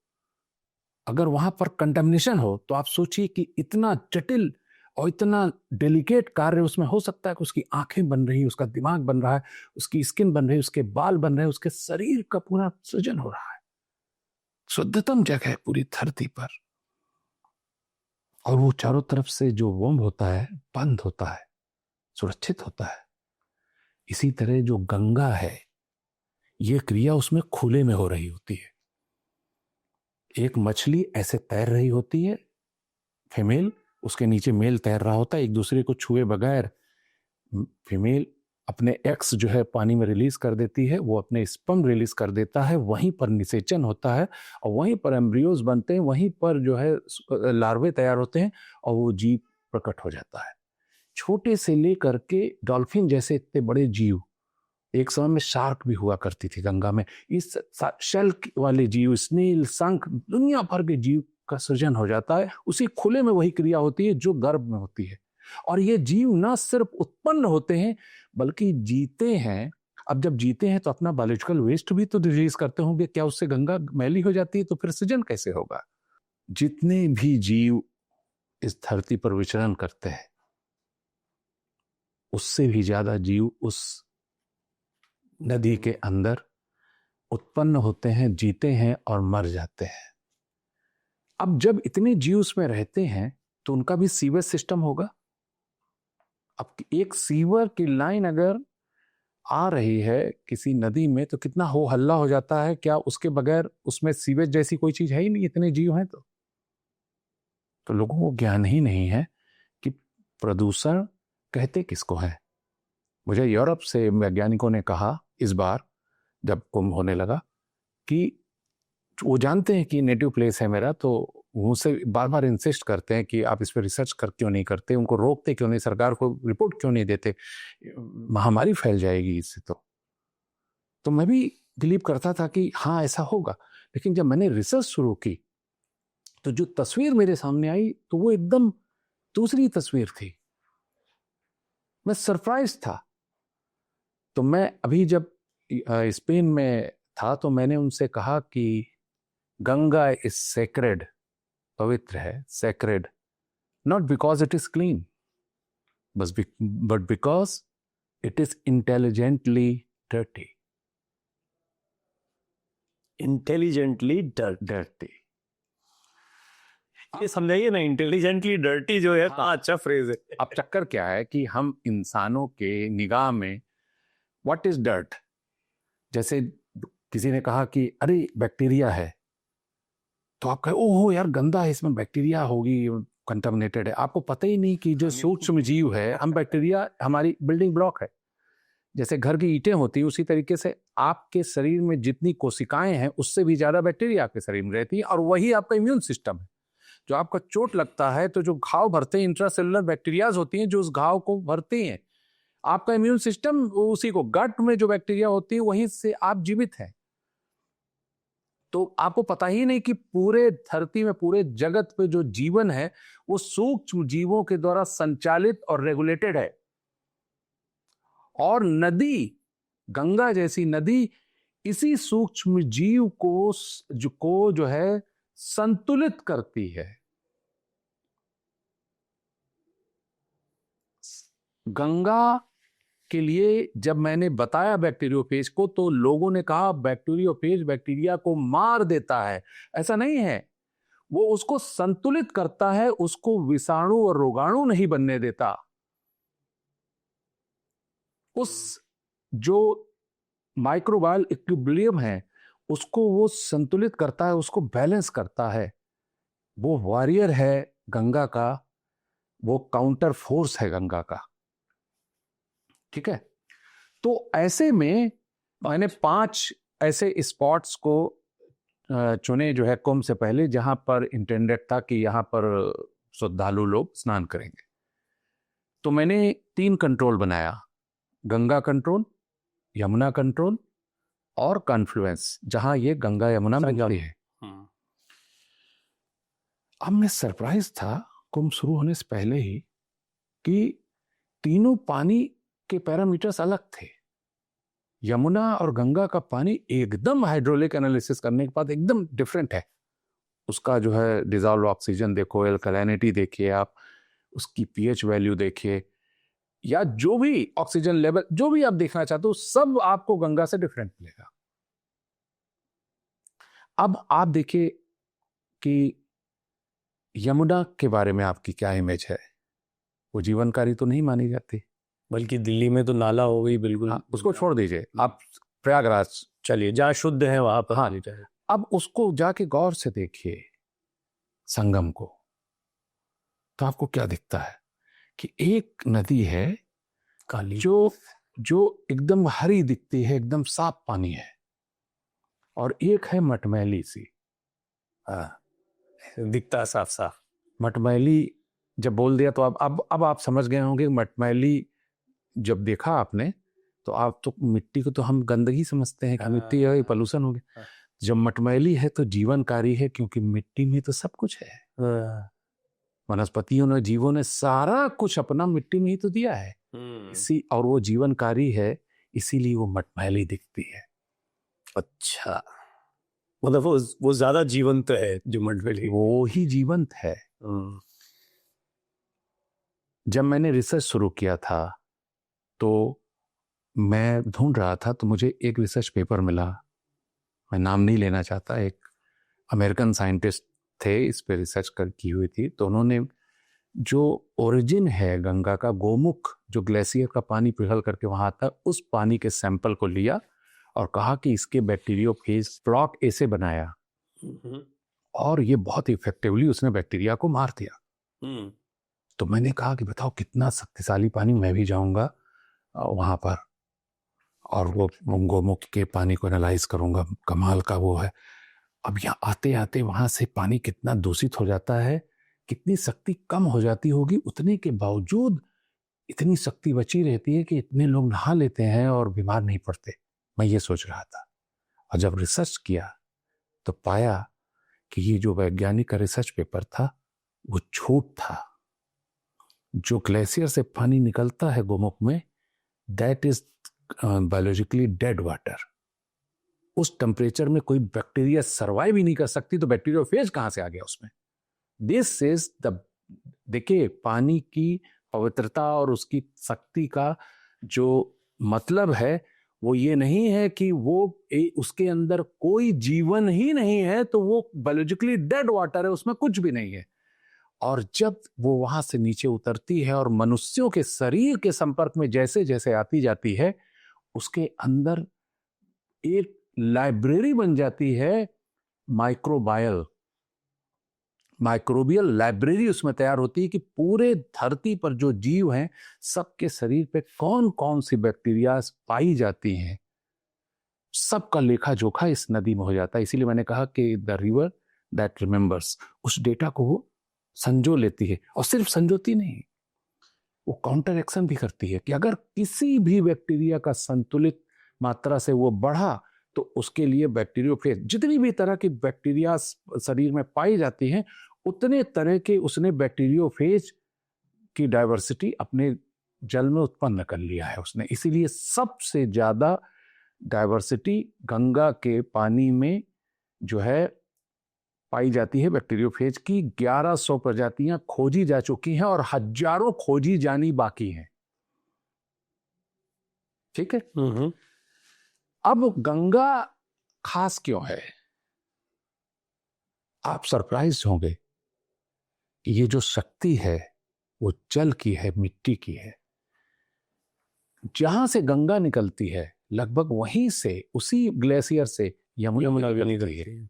अगर वहां पर कंटामिनेशन हो, तो आप सोचिए कि इतना जटिल और इतना डेलिकेट कार्य उसमें हो सकता है कि उसकी आंखें बन रही, उसका दिमाग बन रहा है, उसकी स्किन बन रही है, उसके बाल बन रहे हैं, उसके शरीर का पूरा सृजन हो रहा है। शुद्धतम जगह है पूरी धरती पर, और वो चारों तरफ से जो वोम होता है बंद होता है, सुरक्षित होता है। इसी तरह जो गंगा है, ये क्रिया उसमें खुले में हो रही होती है। एक मछली ऐसे तैर रही होती है, फीमेल, उसके नीचे मेल तैर रहा होता है, एक दूसरे को छुए बगैर फीमेल अपने एक्स जो है पानी में रिलीज कर देती है, वो अपने स्पर्म रिलीज कर देता है, वहीं पर निषेचन होता है और वहीं पर एम्ब्रियोज बनते हैं, वहीं पर जो है लार्वे तैयार होते हैं और वो जीव प्रकट हो जाता है। छोटे से लेकर के डॉल्फिन जैसे इतने बड़े जीव एक समय में शार्क भी हुआ करती थी गंगा में। इस शेल वाले जीव, स्नेल, शंख, दुनिया भर के जीव का सृजन हो जाता है। उसी खुले में वही क्रिया होती है जो गर्भ में होती है। और ये जीव ना सिर्फ उत्पन्न होते हैं बल्कि जीते हैं। अब जब जीते हैं तो अपना बायोलॉजिकल वेस्ट भी तो रिलीज करते होंगे। क्या उससे गंगा मैली हो जाती है? तो फिर सृजन कैसे होगा? जितने भी जीव इस धरती पर विचरण करते हैं उससे भी ज्यादा जीव उस नदी के अंदर उत्पन्न होते हैं, जीते हैं और मर जाते हैं। अब जब इतने जीव उसमें रहते हैं तो उनका भी सीवर सिस्टम होगा। अब एक सीवर की लाइन अगर आ रही है किसी नदी में तो कितना हो हल्ला हो जाता है। क्या उसके बगैर उसमें सीवेज जैसी कोई चीज है ही नहीं, इतने जीव हैं तो लोगों को ज्ञान ही नहीं है कि प्रदूषण कहते किसको है। मुझे यूरोप से वैज्ञानिकों ने कहा इस बार जब कुंभ होने लगा कि वो जानते हैं कि नेटिव प्लेस है मेरा, तो मुझसे बार बार इंसिस्ट करते हैं कि आप इस पर रिसर्च कर क्यों नहीं करते, उनको रोकते क्यों नहीं, सरकार को रिपोर्ट क्यों नहीं देते, महामारी फैल जाएगी इससे। तो मैं भी बिलीव करता था कि हाँ ऐसा होगा। लेकिन जब मैंने रिसर्च शुरू की तो जो तस्वीर मेरे सामने आई तो वो एकदम दूसरी तस्वीर थी। मैं सरप्राइज था। तो मैं अभी जब स्पेन में था तो मैंने उनसे कहा कि गंगा इज सेक्रेड, पवित्र है, sacred, not because it is clean but because it is intelligently dirty. Intelligently dirty. ये समझाइए ना, इंटेलिजेंटली डर्टी जो है, हाँ अच्छा फ्रेज है। अब चक्कर क्या है कि हम इंसानों के निगाह में व्हाट इज डर्ट, जैसे किसी ने कहा कि अरे बैक्टीरिया है तो आप कहे ओहो यार गंदा है, इसमें बैक्टीरिया होगी, कंटामिनेटेड है। आपको पता ही नहीं कि जो सूक्ष्म जीव है, हम बैक्टीरिया हमारी बिल्डिंग ब्लॉक है। जैसे घर की ईंटें होती है उसी तरीके से आपके शरीर में जितनी कोशिकाएं हैं उससे भी ज्यादा बैक्टीरिया आपके शरीर में रहती है और वही आपका इम्यून सिस्टम है। जो आपका चोट लगता है तो जो घाव भरते हैं इंट्रासेलुलर बैक्टीरियाज होती हैं जो उस घाव को भरती हैं। आपका इम्यून सिस्टम उसी को, गट में जो बैक्टीरिया होती है वहीं से आप जीवित हैं। तो आपको पता ही नहीं कि पूरे धरती में, पूरे जगत पे जो जीवन है वो सूक्ष्म जीवों के द्वारा संचालित और रेगुलेटेड है। और नदी, गंगा जैसी नदी इसी सूक्ष्म जीव को जो है संतुलित करती है। गंगा के लिए जब मैंने बताया बैक्टीरियोफेज को तो लोगों ने कहा बैक्टीरियोफेज बैक्टीरिया को मार देता है। ऐसा नहीं है, वो उसको संतुलित करता है, उसको विषाणु और रोगाणु नहीं बनने देता। उस जो माइक्रोबायल इक्विलिब्रियम है उसको वो संतुलित करता है, उसको बैलेंस करता है। वो वॉरियर है गंगा का, वो काउंटर फोर्स है गंगा का। ठीक है, तो ऐसे में मैंने 5 ऐसे स्पॉट्स को चुने जो है कुंभ से पहले, जहां पर इंटेंडेड था कि यहां पर श्रद्धालु लोग स्नान करेंगे। तो मैंने 3 कंट्रोल बनाया, गंगा कंट्रोल, यमुना कंट्रोल और कॉन्फ्लुएंस, जहां ये गंगा यमुना मिलती है। अब मैं सरप्राइज था कुंभ शुरू होने से पहले ही कि तीनों पानी के पैरामीटर्स अलग थे। यमुना और गंगा का पानी एकदम हाइड्रोलिक एनालिसिस करने के बाद एकदम डिफरेंट है। उसका जो है डिजॉल्व ऑक्सीजन देखो, एल्कलाइनिटी देखिए आप, उसकी पीएच वैल्यू देखिए, या जो भी ऑक्सीजन लेवल जो भी आप देखना चाहते हो सब आपको गंगा से डिफरेंट मिलेगा। अब आप देखिए कि यमुना के बारे में आपकी क्या इमेज है। वो जीवनकारी तो नहीं मानी जाती, बल्कि दिल्ली में तो नाला हो गई बिल्कुल। उसको छोड़ दीजिए, आप प्रयागराज चलिए, जहाँ शुद्ध है वहां पर। हाँ, अब उसको जाके गौर से देखिए संगम को, तो आपको क्या दिखता है कि एक नदी है काली, जो एकदम हरी दिखती है, एकदम साफ पानी है, और एक है मटमैली सी। दिखता साफ साफ। मटमैली जब बोल दिया तो अब आप समझ गए होंगे। मटमैली जब देखा आपने तो आप तो मिट्टी को तो हम गंदगी समझते हैं कि मिट्टी है, पॉल्यूशन हो गया। हाँ। जब मटमैली है तो जीवनकारी है, क्योंकि मिट्टी में तो सब कुछ है। वनस्पतियों ने, जीवों ने सारा कुछ अपना मिट्टी में ही तो दिया है। इसी, और वो जीवनकारी है, इसीलिए वो मटमैली दिखती है। अच्छा, मतलब वो ज्यादा जीवंत है जो मटमैली। वो ही जीवंत है। जब मैंने रिसर्च शुरू किया था तो मैं ढूंढ रहा था, तो मुझे एक रिसर्च पेपर मिला, मैं नाम नहीं लेना चाहता, एक अमेरिकन साइंटिस्ट थे, इस पे रिसर्च की हुई थी। तो उन्होंने जो ओरिजिन है गंगा का, गोमुख, जो ग्लेशियर का पानी पिघल करके वहां आता है, उस पानी के सैंपल को लिया और कहा कि इसके बैक्टीरियोफेज फ्लॉक ऐसे बनाया, और ये बहुत इफेक्टिवली उसने बैक्टीरिया को मार दिया। तो मैंने कहा कि बताओ कितना शक्तिशाली पानी, मैं भी जाऊंगा वहां पर और वो गोमुख के पानी को एनालाइज करूंगा, कमाल का वो है। अब यहाँ आते आते वहां से पानी कितना दूषित हो जाता है, कितनी शक्ति कम हो जाती होगी, उतने के बावजूद इतनी शक्ति बची रहती है कि इतने लोग नहा लेते हैं और बीमार नहीं पड़ते। मैं ये सोच रहा था, और जब रिसर्च किया तो पाया कि ये जो वैज्ञानिक का रिसर्च पेपर था वो झूठ था। जो ग्लेशियर से पानी निकलता है गोमुख में, that is biologically dead water. उस टेम्परेचर में कोई बैक्टीरिया सर्वाइव ही नहीं कर सकती, तो बैक्टीरियोफेज कहां से आ गया उसमें? दिस इज द, देखिए, पानी की पवित्रता और उसकी शक्ति का जो मतलब है वो ये नहीं है कि वो उसके अंदर कोई जीवन ही नहीं है, तो वो बायोलॉजिकली डेड वाटर है, उसमें कुछ भी नहीं है। और जब वो वहां से नीचे उतरती है और मनुष्यों के शरीर के संपर्क में जैसे जैसे आती जाती है, उसके अंदर एक लाइब्रेरी बन जाती है, माइक्रोबियल लाइब्रेरी उसमें तैयार होती है कि पूरे धरती पर जो जीव हैं, सबके शरीर पे कौन कौन सी बैक्टीरिया पाई जाती हैं, सबका लेखा जोखा इस नदी में हो जाता है। इसीलिए मैंने कहा कि द रिवर दैट रिमेंबर्स, उस डेटा को वो संजो लेती है, और सिर्फ संजोती नहीं, वो काउंटर एक्शन भी करती है कि अगर किसी भी बैक्टीरिया का संतुलित मात्रा से वो बढ़ा तो उसके लिए बैक्टीरियोफेज, जितनी भी तरह की बैक्टीरिया शरीर में पाई जाती हैं, उतने तरह के उसने बैक्टीरियोफेज की डाइवर्सिटी अपने जल में उत्पन्न कर लिया है उसने। इसीलिए सबसे ज्यादा डाइवर्सिटी गंगा के पानी में जो है पाई जाती है बैक्टीरियोफेज की। 1100 प्रजातियां खोजी जा चुकी हैं और हजारों खोजी जानी बाकी हैं। ठीक है। अब गंगा खास क्यों है? आप सरप्राइज होंगे कि ये जो शक्ति है वो जल की है, मिट्टी की है। जहां से गंगा निकलती है लगभग वहीं से, उसी ग्लेशियर से यमुना निकलती है।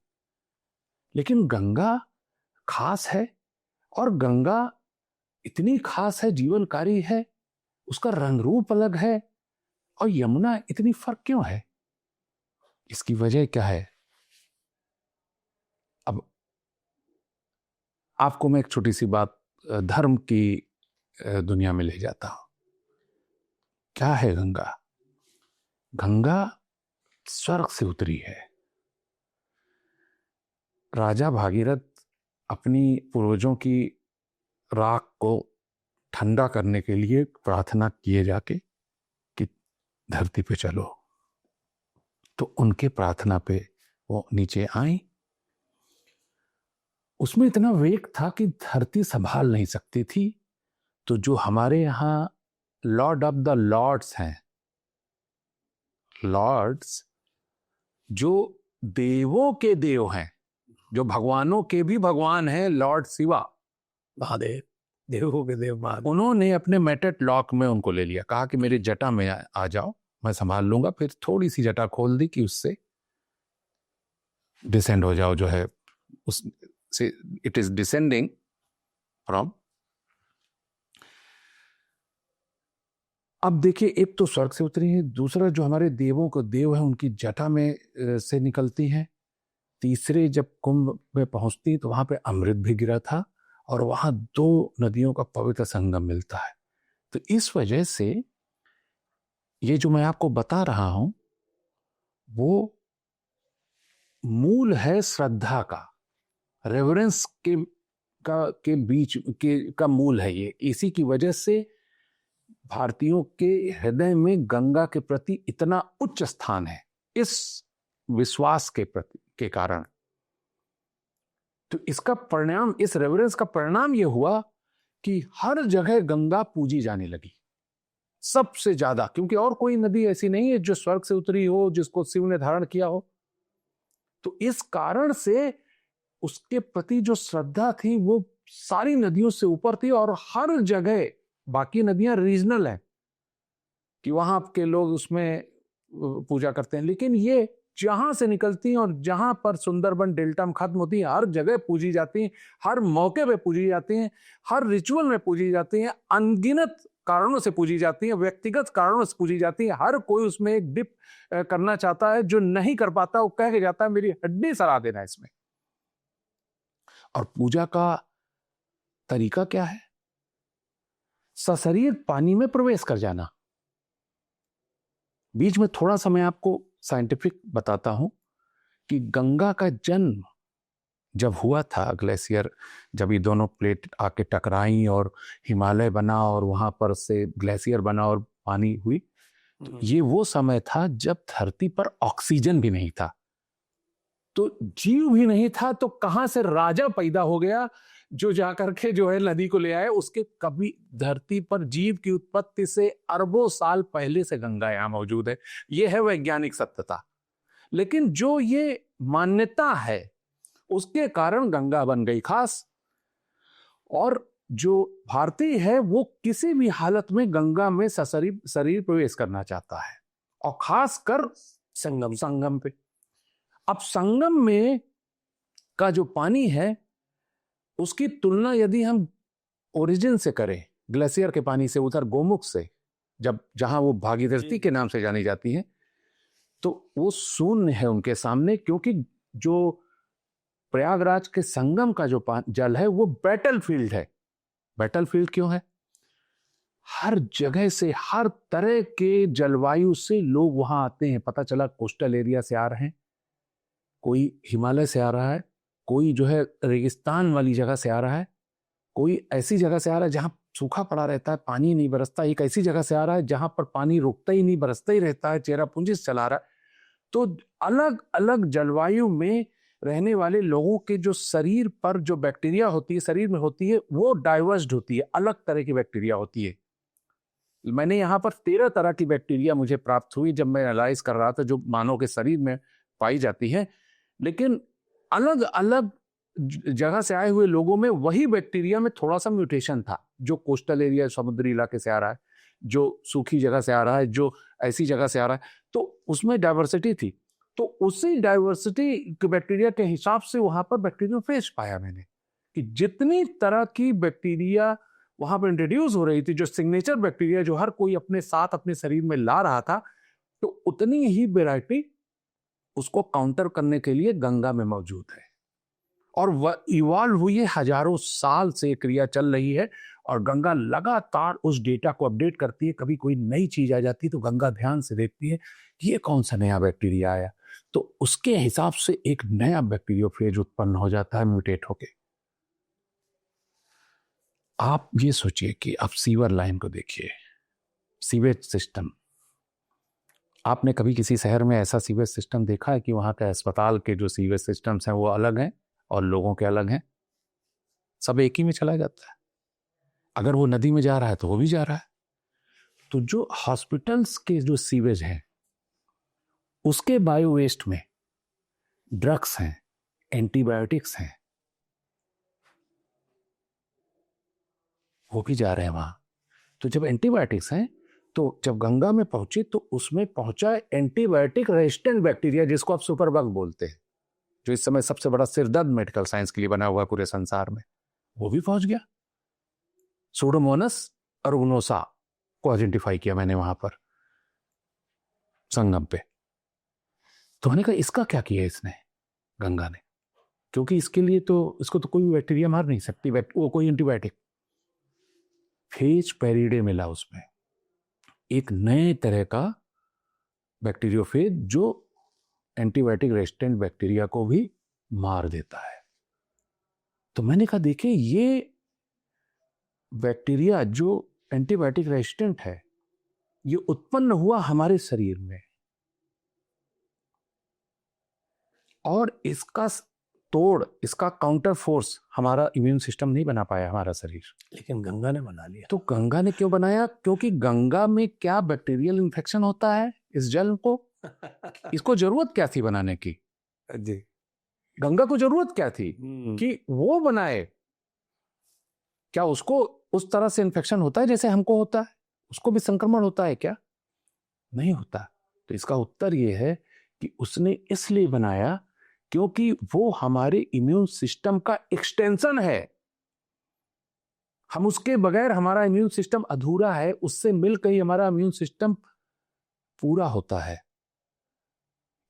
लेकिन गंगा खास है, और गंगा इतनी खास है, जीवनकारी है, उसका रंग रूप अलग है, और यमुना इतनी फर्क क्यों है? इसकी वजह क्या है? अब आपको मैं एक छोटी सी बात धर्म की दुनिया में ले जाता हूं। क्या है गंगा? गंगा स्वर्ग से उतरी है। राजा भागीरथ अपनी पूर्वजों की राख को ठंडा करने के लिए प्रार्थना किए जाके कि धरती पे चलो, तो उनके प्रार्थना पे वो नीचे आई। उसमें इतना वेग था कि धरती संभाल नहीं सकती थी। तो जो हमारे यहां लॉर्ड ऑफ द लॉर्ड्स हैं, लॉर्ड्स जो देवों के देव हैं, जो भगवानों के भी भगवान हैं, लॉर्ड शिवा, महादेव, देवों के देव महादेव, उन्होंने अपने मेटेट लॉक में उनको ले लिया, कहा कि मेरी जटा में आ जाओ, मैं संभाल लूंगा। फिर थोड़ी सी जटा खोल दी कि उससे डिसेंड हो जाओ, जो है उस से इट इज डिसेंडिंग फ्रॉम। अब देखिए, एक तो स्वर्ग से उतरी है, दूसरा जो हमारे देवों को देव है उनकी जटा में से निकलती हैं, तीसरे जब कुंभ में पहुंचती तो वहां पे अमृत भी गिरा था, और वहां 2 नदियों का पवित्र संगम मिलता है। तो इस वजह से ये जो मैं आपको बता रहा हूं वो मूल है श्रद्धा का, रेवरेंस के बीच का मूल है ये। इसी की वजह से भारतीयों के हृदय में गंगा के प्रति इतना उच्च स्थान है, इस विश्वास के कारण। तो इसका परिणाम, इस रेवरेंस का परिणाम यह हुआ कि हर जगह गंगा पूजी जाने लगी, सबसे ज्यादा, क्योंकि और कोई नदी ऐसी नहीं है जो स्वर्ग से उतरी हो, जिसको शिव ने धारण किया हो। तो इस कारण से उसके प्रति जो श्रद्धा थी वो सारी नदियों से ऊपर थी। और हर जगह, बाकी नदियां रीजनल है कि वहां के लोग उसमें पूजा करते हैं, लेकिन ये जहां से निकलती हैं और जहां पर सुंदरबन डेल्टा में खत्म होती हैं, हर जगह पूजी जाती हैं, हर मौके पे पूजी जाती हैं, हर रिचुअल में पूजी जाती हैं, अनगिनत कारणों से पूजी जाती हैं, व्यक्तिगत कारणों से पूजी जाती हैं। हर कोई उसमें एक डिप करना चाहता है, जो नहीं कर पाता वो कह के जाता है मेरी हड्डी सरा देना इसमें। और पूजा का तरीका क्या है? सशरीर पानी में प्रवेश कर जाना। बीच में थोड़ा सा मैं आपको साइंटिफिक बताता हूं कि गंगा का जन्म जब हुआ था, ग्लेशियर जब ये दोनों प्लेट आके टकराई और हिमालय बना और वहां पर से ग्लेशियर बना और पानी हुई, तो ये वो समय था जब धरती पर ऑक्सीजन भी नहीं था, तो जीव भी नहीं था। तो कहां से राजा पैदा हो गया जो जाकर के जो है नदी को ले आए? उसके कभी धरती पर जीव की उत्पत्ति से अरबों साल पहले से गंगा यहां मौजूद है। यह है वैज्ञानिक सत्यता। लेकिन जो ये मान्यता है उसके कारण गंगा बन गई खास। और जो भारतीय है वो किसी भी हालत में गंगा में शरीर प्रवेश करना चाहता है, और खासकर संगम पे। अब संगम में का जो पानी है उसकी तुलना यदि हम ओरिजिन से करें, ग्लेशियर के पानी से, उधर गोमुख से, जहां वो भागीरथी के नाम से जानी जाती है, तो वो शून्य है उनके सामने। क्योंकि जो प्रयागराज के संगम का जो जल है वो बैटलफील्ड है। बैटलफील्ड क्यों है? हर जगह से, हर तरह के जलवायु से लोग वहां आते हैं। पता चला कोस्टल एरिया से आ रहे हैं, कोई हिमालय से आ रहा है, कोई जो है रेगिस्तान वाली जगह से आ रहा है, कोई ऐसी जगह से आ रहा है जहां सूखा पड़ा रहता है, पानी नहीं बरसता, एक ऐसी जगह से आ रहा है जहां पर पानी रुकता ही नहीं, बरसता ही रहता है, चेरापूंजी से चला रहा है। तो अलग अलग जलवायु में रहने वाले लोगों के जो शरीर पर जो बैक्टीरिया होती है, शरीर में होती है, वो डाइवर्स्ड होती है, अलग तरह की बैक्टीरिया होती है। मैंने यहाँ पर 13 तरह की बैक्टीरिया मुझे प्राप्त हुई जब मैं एनालाइज कर रहा था, जो मानव के शरीर में पाई जाती है। लेकिन अलग अलग जगह से आए हुए लोगों में वही बैक्टीरिया में थोड़ा सा म्यूटेशन था। जो कोस्टल एरिया, समुद्री इलाके से आ रहा है, जो सूखी जगह से आ रहा है, जो ऐसी जगह से आ रहा है, तो उसमें डाइवर्सिटी थी। तो उसी डाइवर्सिटी के बैक्टीरिया के हिसाब से वहां पर बैक्टीरियोफेज पाया मैंने कि जितनी तरह की बैक्टीरिया वहां पर इंट्रोड्यूस हो रही थी, जो सिग्नेचर बैक्टीरिया जो हर कोई अपने साथ अपने शरीर में ला रहा था, तो उतनी ही वैरायटी उसको काउंटर करने के लिए गंगा में मौजूद है। और वह इवॉल्व हुई है, हजारों साल से क्रिया चल रही है, और गंगा लगातार उस डेटा को अपडेट करती है। कभी कोई नई चीज आ जाती है तो गंगा ध्यान से देखती है ये कौन सा नया बैक्टीरिया आया, तो उसके हिसाब से एक नया बैक्टीरियोफेज उत्पन्न हो जाता है, म्यूटेट होके। आप ये सोचिए कि आप सीवर लाइन को देखिए, सीवेज सिस्टम। आपने कभी किसी शहर में ऐसा सीवेज सिस्टम देखा है कि वहां के अस्पताल के जो सीवेज सिस्टम्स हैं वो अलग हैं और लोगों के अलग हैं? सब एक ही में चला जाता है। अगर वो नदी में जा रहा है तो वो भी जा रहा है। तो जो हॉस्पिटल्स के जो सीवेज हैं उसके बायो वेस्ट में ड्रग्स हैं, एंटीबायोटिक्स हैं, वो भी जा रहे हैं वहां। तो जब एंटीबायोटिक्स हैं तो जब गंगा में पहुंची तो उसमें पहुंचा एंटीबायोटिक रेजिस्टेंट बैक्टीरिया, जिसको आप सुपरबग बोलते हैं, जो इस समय सबसे बड़ा सिरदर्द मेडिकल साइंस के लिए बना हुआ है पूरे संसार में, वो भी पहुंच गया। सूडोमोनास अरुगोनोसा को आइडेंटिफाई किया मैंने वहां पर संगम पे। तो मैंने कहा इसका क्या किया इसने, गंगा ने, क्योंकि इसके लिए तो इसको तो कोई भी बैक्टीरिया मार नहीं सकती, वो कोई एंटीबायोटिक। फेज पेरिडे मिला उसमें, एक नए तरह का बैक्टीरियोफेज जो एंटीबायोटिक रेजिस्टेंट बैक्टीरिया को भी मार देता है। तो मैंने कहा देखिए ये बैक्टीरिया जो एंटीबायोटिक रेजिस्टेंट है ये उत्पन्न हुआ हमारे शरीर में, और इसका तोड़, इसका काउंटर फोर्स हमारा इम्यून सिस्टम नहीं बना पाया, हमारा शरीर। लेकिन गंगा ने बना लिया। तो गंगा ने क्यों बनाया? क्योंकि गंगा में क्या बैक्टीरियल इन्फेक्शन होता है इस जल को, इसको जरूरत क्या थी बनाने की? जी। गंगा को जरूरत क्या थी कि वो बनाए? क्या उसको उस तरह से इन्फेक्शन होता है जैसे हमको होता है? उसको भी संक्रमण होता है क्या? नहीं होता। तो इसका उत्तर ये है कि उसने इसलिए बनाया क्योंकि वो हमारे इम्यून सिस्टम का एक्सटेंशन है। हम उसके बगैर, हमारा इम्यून सिस्टम अधूरा है, उससे मिलकर ही हमारा इम्यून सिस्टम पूरा होता है,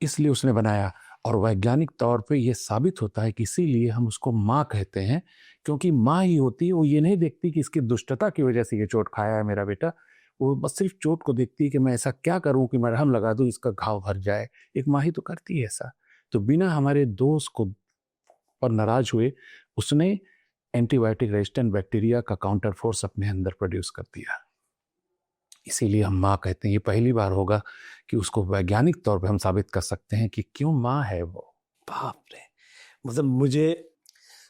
इसलिए उसने बनाया। और वैज्ञानिक तौर पे ये साबित होता है कि इसीलिए हम उसको माँ कहते हैं, क्योंकि माँ ही होती है, वो ये नहीं देखती कि इसकी दुष्टता की वजह से ये चोट खाया है मेरा बेटा, वो बस सिर्फ चोट को देखती है कि मैं ऐसा क्या करूं कि मरहम लगा दूं इसका घाव भर जाए। एक माँ ही तो करती है ऐसा। तो बिना हमारे दोस्त को पर नाराज हुए उसने एंटीबायोटिक रेजिस्टेंट बैक्टीरिया का काउंटर फोर्स अपने अंदर प्रोड्यूस कर दिया, इसीलिए हम माँ कहते हैं। ये पहली बार होगा कि उसको वैज्ञानिक तौर पे हम साबित कर सकते हैं कि क्यों माँ है वो। बाप रे, मतलब मुझे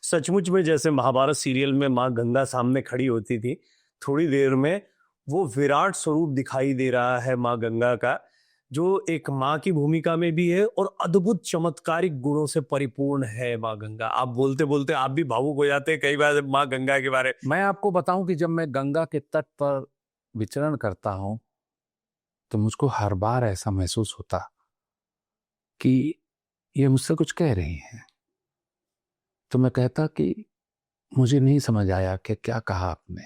सचमुच में जैसे महाभारत सीरियल में माँ गंगा सामने खड़ी होती थी, थोड़ी देर में वो विराट स्वरूप दिखाई दे रहा है माँ गंगा का, जो एक माँ की भूमिका में भी है और अद्भुत चमत्कारिक गुणों से परिपूर्ण है माँ गंगा। आप बोलते बोलते आप भी भावुक हो जाते हैं कई बार माँ गंगा के बारे। मैं आपको बताऊं कि जब मैं गंगा के तट पर विचरण करता हूं तो मुझको हर बार ऐसा महसूस होता कि ये मुझसे कुछ कह रही हैं। तो मैं कहता कि मुझे नहीं समझ आया कि क्या कहा आपने,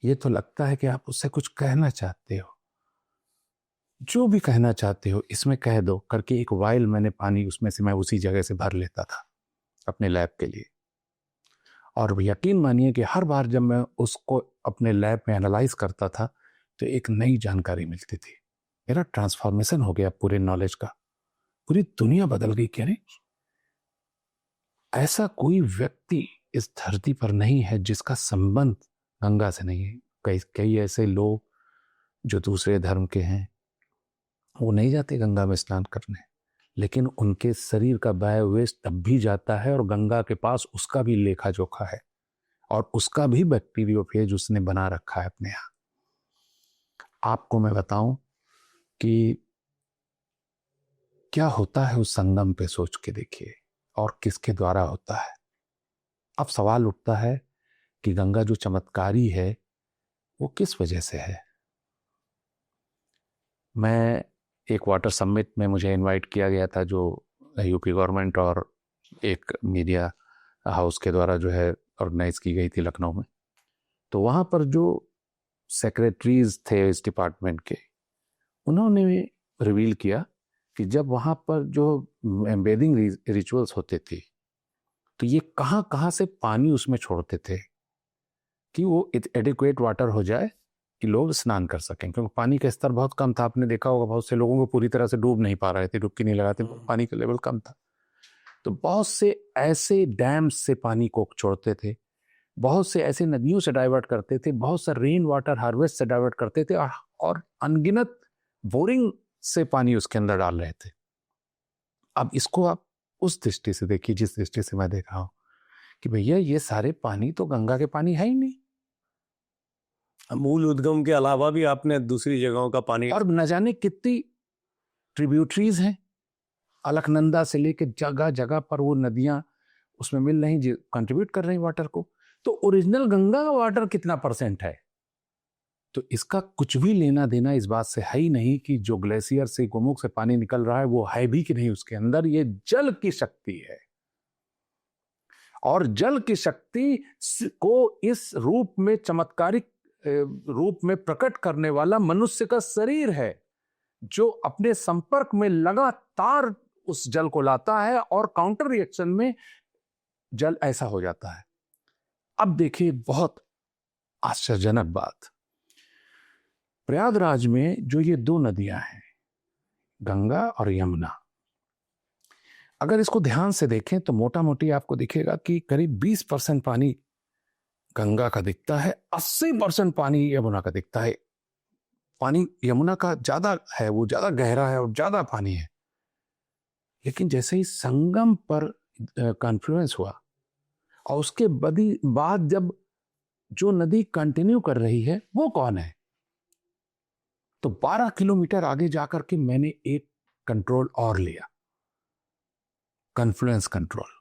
ये तो लगता है कि आप उससे कुछ कहना चाहते हो, जो भी कहना चाहते हो इसमें कह दो करके एक वाइल मैंने पानी उसमें से मैं उसी जगह से भर लेता था अपने लैब के लिए। और यकीन मानिए कि हर बार जब मैं उसको अपने लैब में एनालाइज करता था तो एक नई जानकारी मिलती थी। मेरा ट्रांसफॉर्मेशन हो गया पूरे नॉलेज का, पूरी दुनिया बदल गई। क्या नहीं, ऐसा कोई व्यक्ति इस धरती पर नहीं है जिसका संबंध गंगा से नहीं है। कई कई ऐसे लोग जो दूसरे धर्म के हैं वो नहीं जाते गंगा में स्नान करने, लेकिन उनके शरीर का बायो वेस्ट तब भी जाता है और गंगा के पास उसका भी लेखा जोखा है और उसका भी बैक्टीरियोफेज उसने बना रखा है अपने यहाँ। आपको मैं बताऊं कि क्या होता है उस संगम पे, सोच के देखिए, और किसके द्वारा होता है। अब सवाल उठता है कि गंगा जो चमत्कारी है वो किस वजह से है। मैं एक वाटर समिट में मुझे इनवाइट किया गया था जो यूपी गवर्नमेंट और एक मीडिया हाउस के द्वारा जो है ऑर्गेनाइज की गई थी लखनऊ में। तो वहाँ पर जो सेक्रेटरीज थे इस डिपार्टमेंट के, उन्होंने रिवील किया कि जब वहाँ पर जो बेदिंग रिचुअल्स होते थे तो ये कहाँ कहाँ से पानी उसमें छोड़ते थे कि वो एडिक्वेट वाटर हो जाए कि लोग स्नान कर सकें, क्योंकि पानी का स्तर बहुत कम था। आपने देखा होगा बहुत से लोगों को पूरी तरह से डूब नहीं पा रहे थे, डुबकी नहीं लगाते, पानी का लेवल कम था। तो बहुत से ऐसे डैम्स से पानी को छोड़ते थे, बहुत से ऐसे नदियों से डाइवर्ट करते थे, बहुत सा रेन वाटर हार्वेस्ट से डाइवर्ट करते थे और अनगिनत बोरिंग से पानी उसके अंदर डाल रहे थे। अब इसको आप उस दृष्टि से देखिए जिस दृष्टि से मैं देख रहा हूं कि भैया ये सारे पानी तो गंगा के पानी है ही नहीं। मूल उद्गम के अलावा भी आपने दूसरी जगहों का पानी, और न जाने कितनी ट्रिब्यूटरीज हैं, अलकनंदा से लेके जगह जगह पर वो नदियां उसमें मिल रही, कंट्रीब्यूट कर रही वाटर को। तो ओरिजिनल गंगा का वाटर कितना % है? तो इसका कुछ भी लेना देना इस बात से है ही नहीं कि जो ग्लेशियर से गोमुख से पानी निकल रहा है वो है भी कि नहीं उसके अंदर। ये जल की शक्ति है और जल की शक्ति को इस रूप में, चमत्कारिक रूप में प्रकट करने वाला मनुष्य का शरीर है जो अपने संपर्क में लगातार उस जल को लाता है और काउंटर रिएक्शन में जल ऐसा हो जाता है। अब देखिए बहुत आश्चर्यजनक बात प्रयागराज में जो ये दो नदियां हैं, गंगा और यमुना, अगर इसको ध्यान से देखें तो मोटा मोटी आपको दिखेगा कि करीब 20% पानी गंगा का दिखता है, 80% पानी यमुना का दिखता है। पानी यमुना का ज्यादा है, वो ज्यादा गहरा है और ज्यादा पानी है। लेकिन जैसे ही संगम पर कॉन्फ्लुएंस हुआ और उसके बाद जब जो नदी कंटिन्यू कर रही है वो कौन है, तो 12 किलोमीटर आगे जाकर के मैंने एक कंट्रोल और लिया, कॉन्फ्लुएंस कंट्रोल।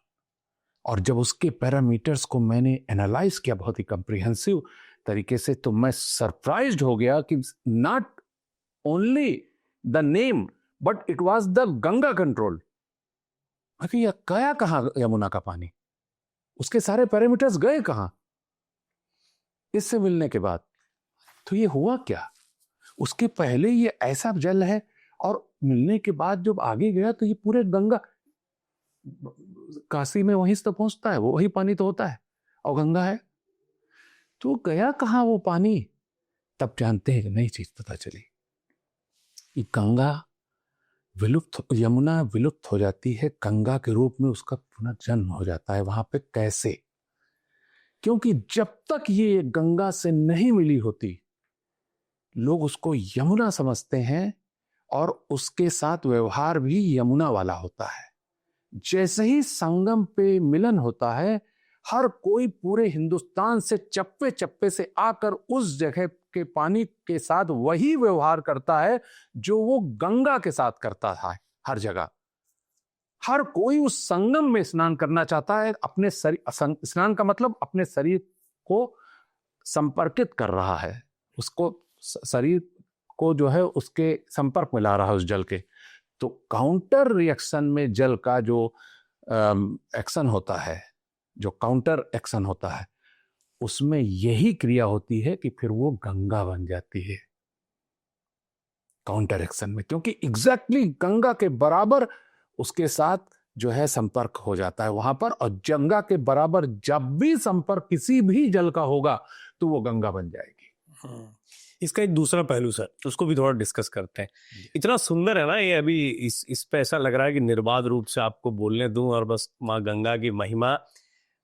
और जब उसके पैरामीटर्स को मैंने एनालाइज किया बहुत ही कॉम्प्रिहेंसिव तरीके से, तो मैं सरप्राइज्ड हो गया कि not only the name but it was the Ganga control. यह गया कहां यमुना का पानी, उसके सारे पैरामीटर्स गए कहां इससे मिलने के बाद? तो ये हुआ क्या, उसके पहले ये ऐसा जल है और मिलने के बाद जब आगे गया तो ये पूरे गंगा, काशी में वहीं से तो पहुंचता है, वो वही पानी तो होता है और गंगा है, तो गया कहां वो पानी? तब जानते हैं कि नई चीज पता चली कि गंगा विलुप्त, यमुना विलुप्त हो जाती है, गंगा के रूप में उसका पुनर्जन्म हो जाता है वहां पे। कैसे? क्योंकि जब तक ये गंगा से नहीं मिली होती, लोग उसको यमुना समझते हैं और उसके साथ व्यवहार भी यमुना वाला होता है। जैसे ही संगम पे मिलन होता है, हर कोई पूरे हिंदुस्तान से चप्पे चप्पे से आकर उस जगह के पानी के साथ वही व्यवहार करता है जो वो गंगा के साथ करता है। हर जगह हर कोई उस संगम में स्नान करना चाहता है, अपने शरीर, स्नान का मतलब अपने शरीर को संपर्कित कर रहा है, उसको शरीर को जो है उसके संपर्क में ला रहा है उस जल के। तो काउंटर रिएक्शन में जल का जो एक्शन होता है, जो काउंटर एक्शन होता है, उसमें यही क्रिया होती है कि फिर वो गंगा बन जाती है काउंटर एक्शन में, क्योंकि एग्जैक्टली गंगा के बराबर उसके साथ जो है संपर्क हो जाता है वहां पर। और गंगा के बराबर जब भी संपर्क किसी भी जल का होगा तो वो गंगा बन जाएगी। इसका एक दूसरा पहलू सर, उसको भी थोड़ा डिस्कस करते हैं। इतना सुंदर है ना ये, अभी इस पे ऐसा लग रहा है कि निर्बाध रूप से आपको बोलने दूं और बस माँ गंगा की महिमा।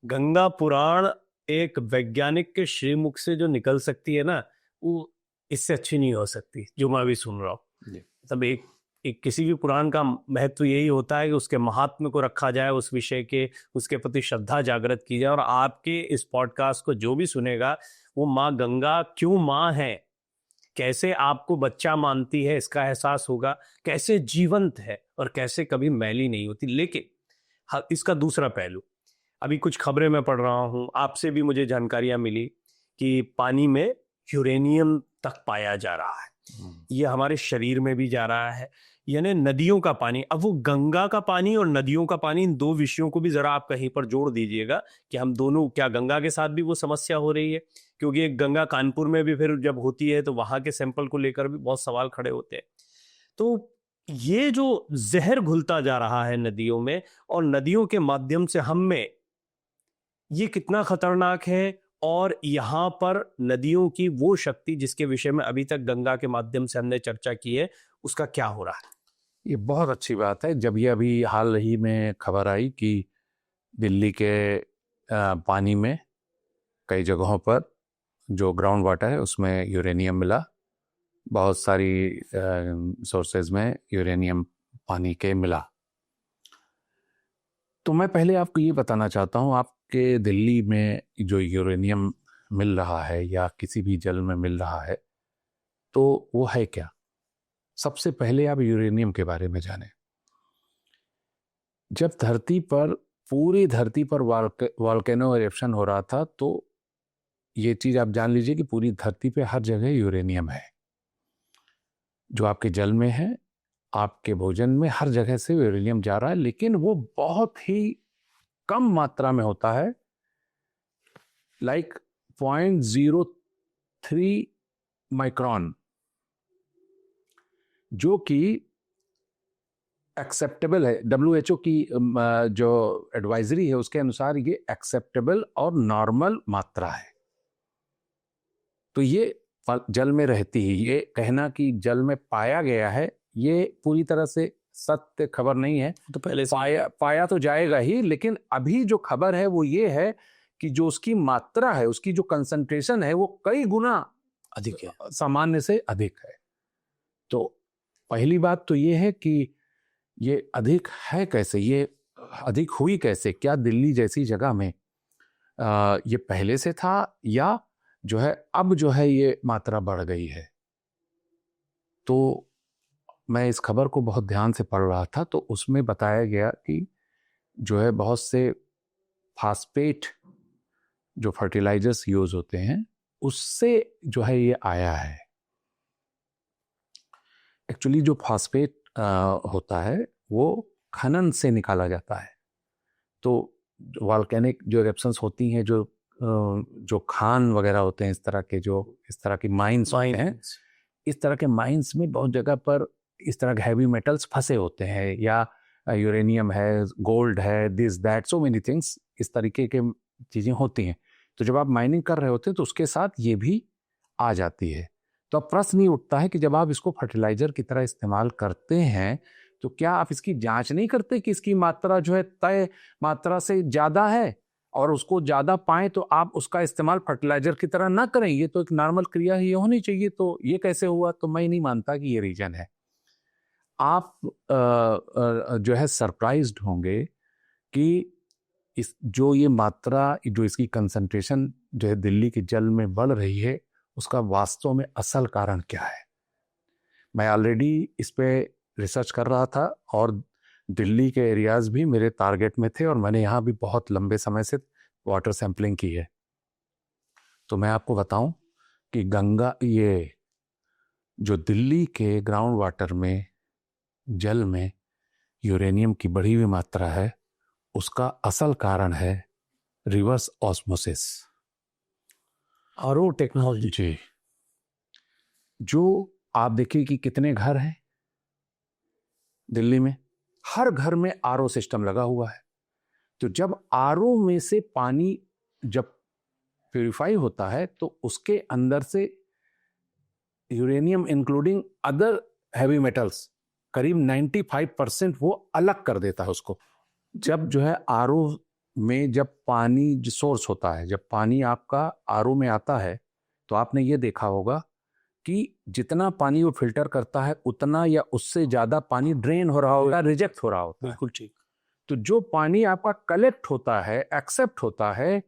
गंगा पुराण एक वैज्ञानिक के श्रीमुख से जो निकल सकती है ना, वो इससे अच्छी नहीं हो सकती जो मैं अभी सुन रहा हूँ। तब एक किसी भी पुराण का महत्व यही होता है कि उसके महात्म्य को रखा जाए, उस विषय के, उसके प्रति श्रद्धा जागृत की जाए। और आपके इस पॉडकास्ट को जो भी सुनेगा वो माँ गंगा क्यों माँ है, कैसे आपको बच्चा मानती है इसका एहसास होगा, कैसे जीवंत है और कैसे कभी मैली नहीं होती। लेकिन इसका दूसरा पहलू, अभी कुछ खबरें मैं पढ़ रहा हूँ, आपसे भी मुझे जानकारियां मिली कि पानी में यूरेनियम तक पाया जा रहा है। ये हमारे शरीर में भी जा रहा है, यानी नदियों का पानी। अब वो गंगा का पानी और नदियों का पानी, इन दो विषयों को भी जरा आप कहीं पर जोड़ दीजिएगा कि हम दोनों, क्या गंगा के साथ भी वो समस्या हो रही है? क्योंकि एक गंगा कानपुर में भी फिर जब होती है तो वहां के सैंपल को लेकर भी बहुत सवाल खड़े होते हैं। तो ये जो जहर घुलता जा रहा है नदियों में और नदियों के माध्यम से हम में, ये कितना खतरनाक है? और यहाँ पर नदियों की वो शक्ति जिसके विषय में अभी तक गंगा के माध्यम से हमने चर्चा की है, उसका क्या हो रहा है? ये बहुत अच्छी बात है। जब ये अभी हाल ही में खबर आई कि दिल्ली के पानी में कई जगहों पर जो ग्राउंड वाटर है उसमें यूरेनियम मिला, बहुत सारी सोर्सेज में यूरेनियम पानी के मिला, तो मैं पहले आपको ये बताना चाहता हूँ, आपके दिल्ली में जो यूरेनियम मिल रहा है या किसी भी जल में मिल रहा है तो वो है क्या? सबसे पहले आप यूरेनियम के बारे में जानें। जब धरती पर, पूरी धरती पर वॉल्केनो इरप्शन हो रहा था, तो ये चीज आप जान लीजिए कि पूरी धरती पे हर जगह यूरेनियम है, जो आपके जल में है, आपके भोजन में, हर जगह से यूरेनियम जा रहा है। लेकिन वो बहुत ही कम मात्रा में होता है, लाइक 0.03 माइक्रोन, जो कि एक्सेप्टेबल है। WHO की जो एडवाइजरी है उसके अनुसार ये एक्सेप्टेबल और नॉर्मल मात्रा है। तो ये जल में रहती है। ये कहना कि जल में पाया गया है, ये पूरी तरह से सत्य खबर नहीं है। तो पहले से पाया तो जाएगा ही, लेकिन अभी जो खबर है वो ये है कि जो उसकी मात्रा है, उसकी जो कंसंट्रेशन है, वो कई गुना अधिक है। सामान्य से अधिक है। तो पहली बात तो ये है कि ये अधिक है कैसे, ये अधिक हुई कैसे? क्या दिल्ली जैसी जगह में ये पहले से था, या जो है अब जो है ये मात्रा बढ़ गई है? तो मैं इस खबर को बहुत ध्यान से पढ़ रहा था, तो उसमें बताया गया कि जो है बहुत से फास्फेट जो फर्टिलाइजर्स यूज होते हैं, उससे जो है ये आया है। एक्चुअली जो फास्फेट होता है वो खनन से निकाला जाता है। तो वॉल्केनिक जो इरप्शंस होती हैं, जो खान वगैरह होते हैं, इस तरह की माइंस होते हैं, इस तरह के माइंस में बहुत जगह पर इस तरह के हैवी मेटल्स फंसे होते हैं, या यूरेनियम है, गोल्ड है, this that, so many things, इस तरीके के चीज़ें होती हैं। तो जब आप माइनिंग कर रहे होते हैं तो उसके साथ ये भी आ जाती है। तो अब प्रश्न ये उठता है कि जब आप इसको फर्टिलाइजर की तरह इस्तेमाल करते हैं तो क्या आप इसकी जांच नहीं करते कि इसकी मात्रा जो है तय मात्रा से ज़्यादा है, और उसको ज़्यादा पाएं तो आप उसका इस्तेमाल फर्टिलाइजर की तरह ना करें? ये तो एक नॉर्मल क्रिया ही होनी चाहिए। तो ये कैसे हुआ? तो मैं नहीं मानता कि ये रीजन है। आप जो है सरप्राइज्ड होंगे कि इस जो ये मात्रा, जो इसकी कंसंट्रेशन जो है दिल्ली के जल में बढ़ रही है, उसका वास्तव में असल कारण क्या है। मैं ऑलरेडी इस पे रिसर्च कर रहा था, और दिल्ली के एरियाज भी मेरे टारगेट में थे, और मैंने यहाँ भी बहुत लंबे समय से वाटर सैंपलिंग की है। तो मैं आपको बताऊं कि ये जो दिल्ली के ग्राउंड वाटर में, जल में यूरेनियम की बढ़ी हुई मात्रा है, उसका असल कारण है रिवर्स ऑस्मोसिस, आरओ टेक्नोलॉजी। जी। जो आप देखिए कि कितने घर हैं दिल्ली में, हर घर में आरओ सिस्टम लगा हुआ है। तो जब आरओ में से पानी जब प्यूरिफाई होता है तो उसके अंदर से uranium including other heavy metals करीब 95% वो अलग कर देता है उसको। जब जो है आरओ में जब पानी जो सोर्स होता है, जब पानी आपका आरओ में आता है, तो आपने ये देखा होगा कि जितना पानी वो फिल्टर करता है उतना या उससे ज्यादा पानी ड्रेन हो रहा होगा, रिजेक्ट हो रहा होता है। बिल्कुल ठीक। तो जो पानी आपका कलेक्ट होता है, एक्सेप्ट होता है,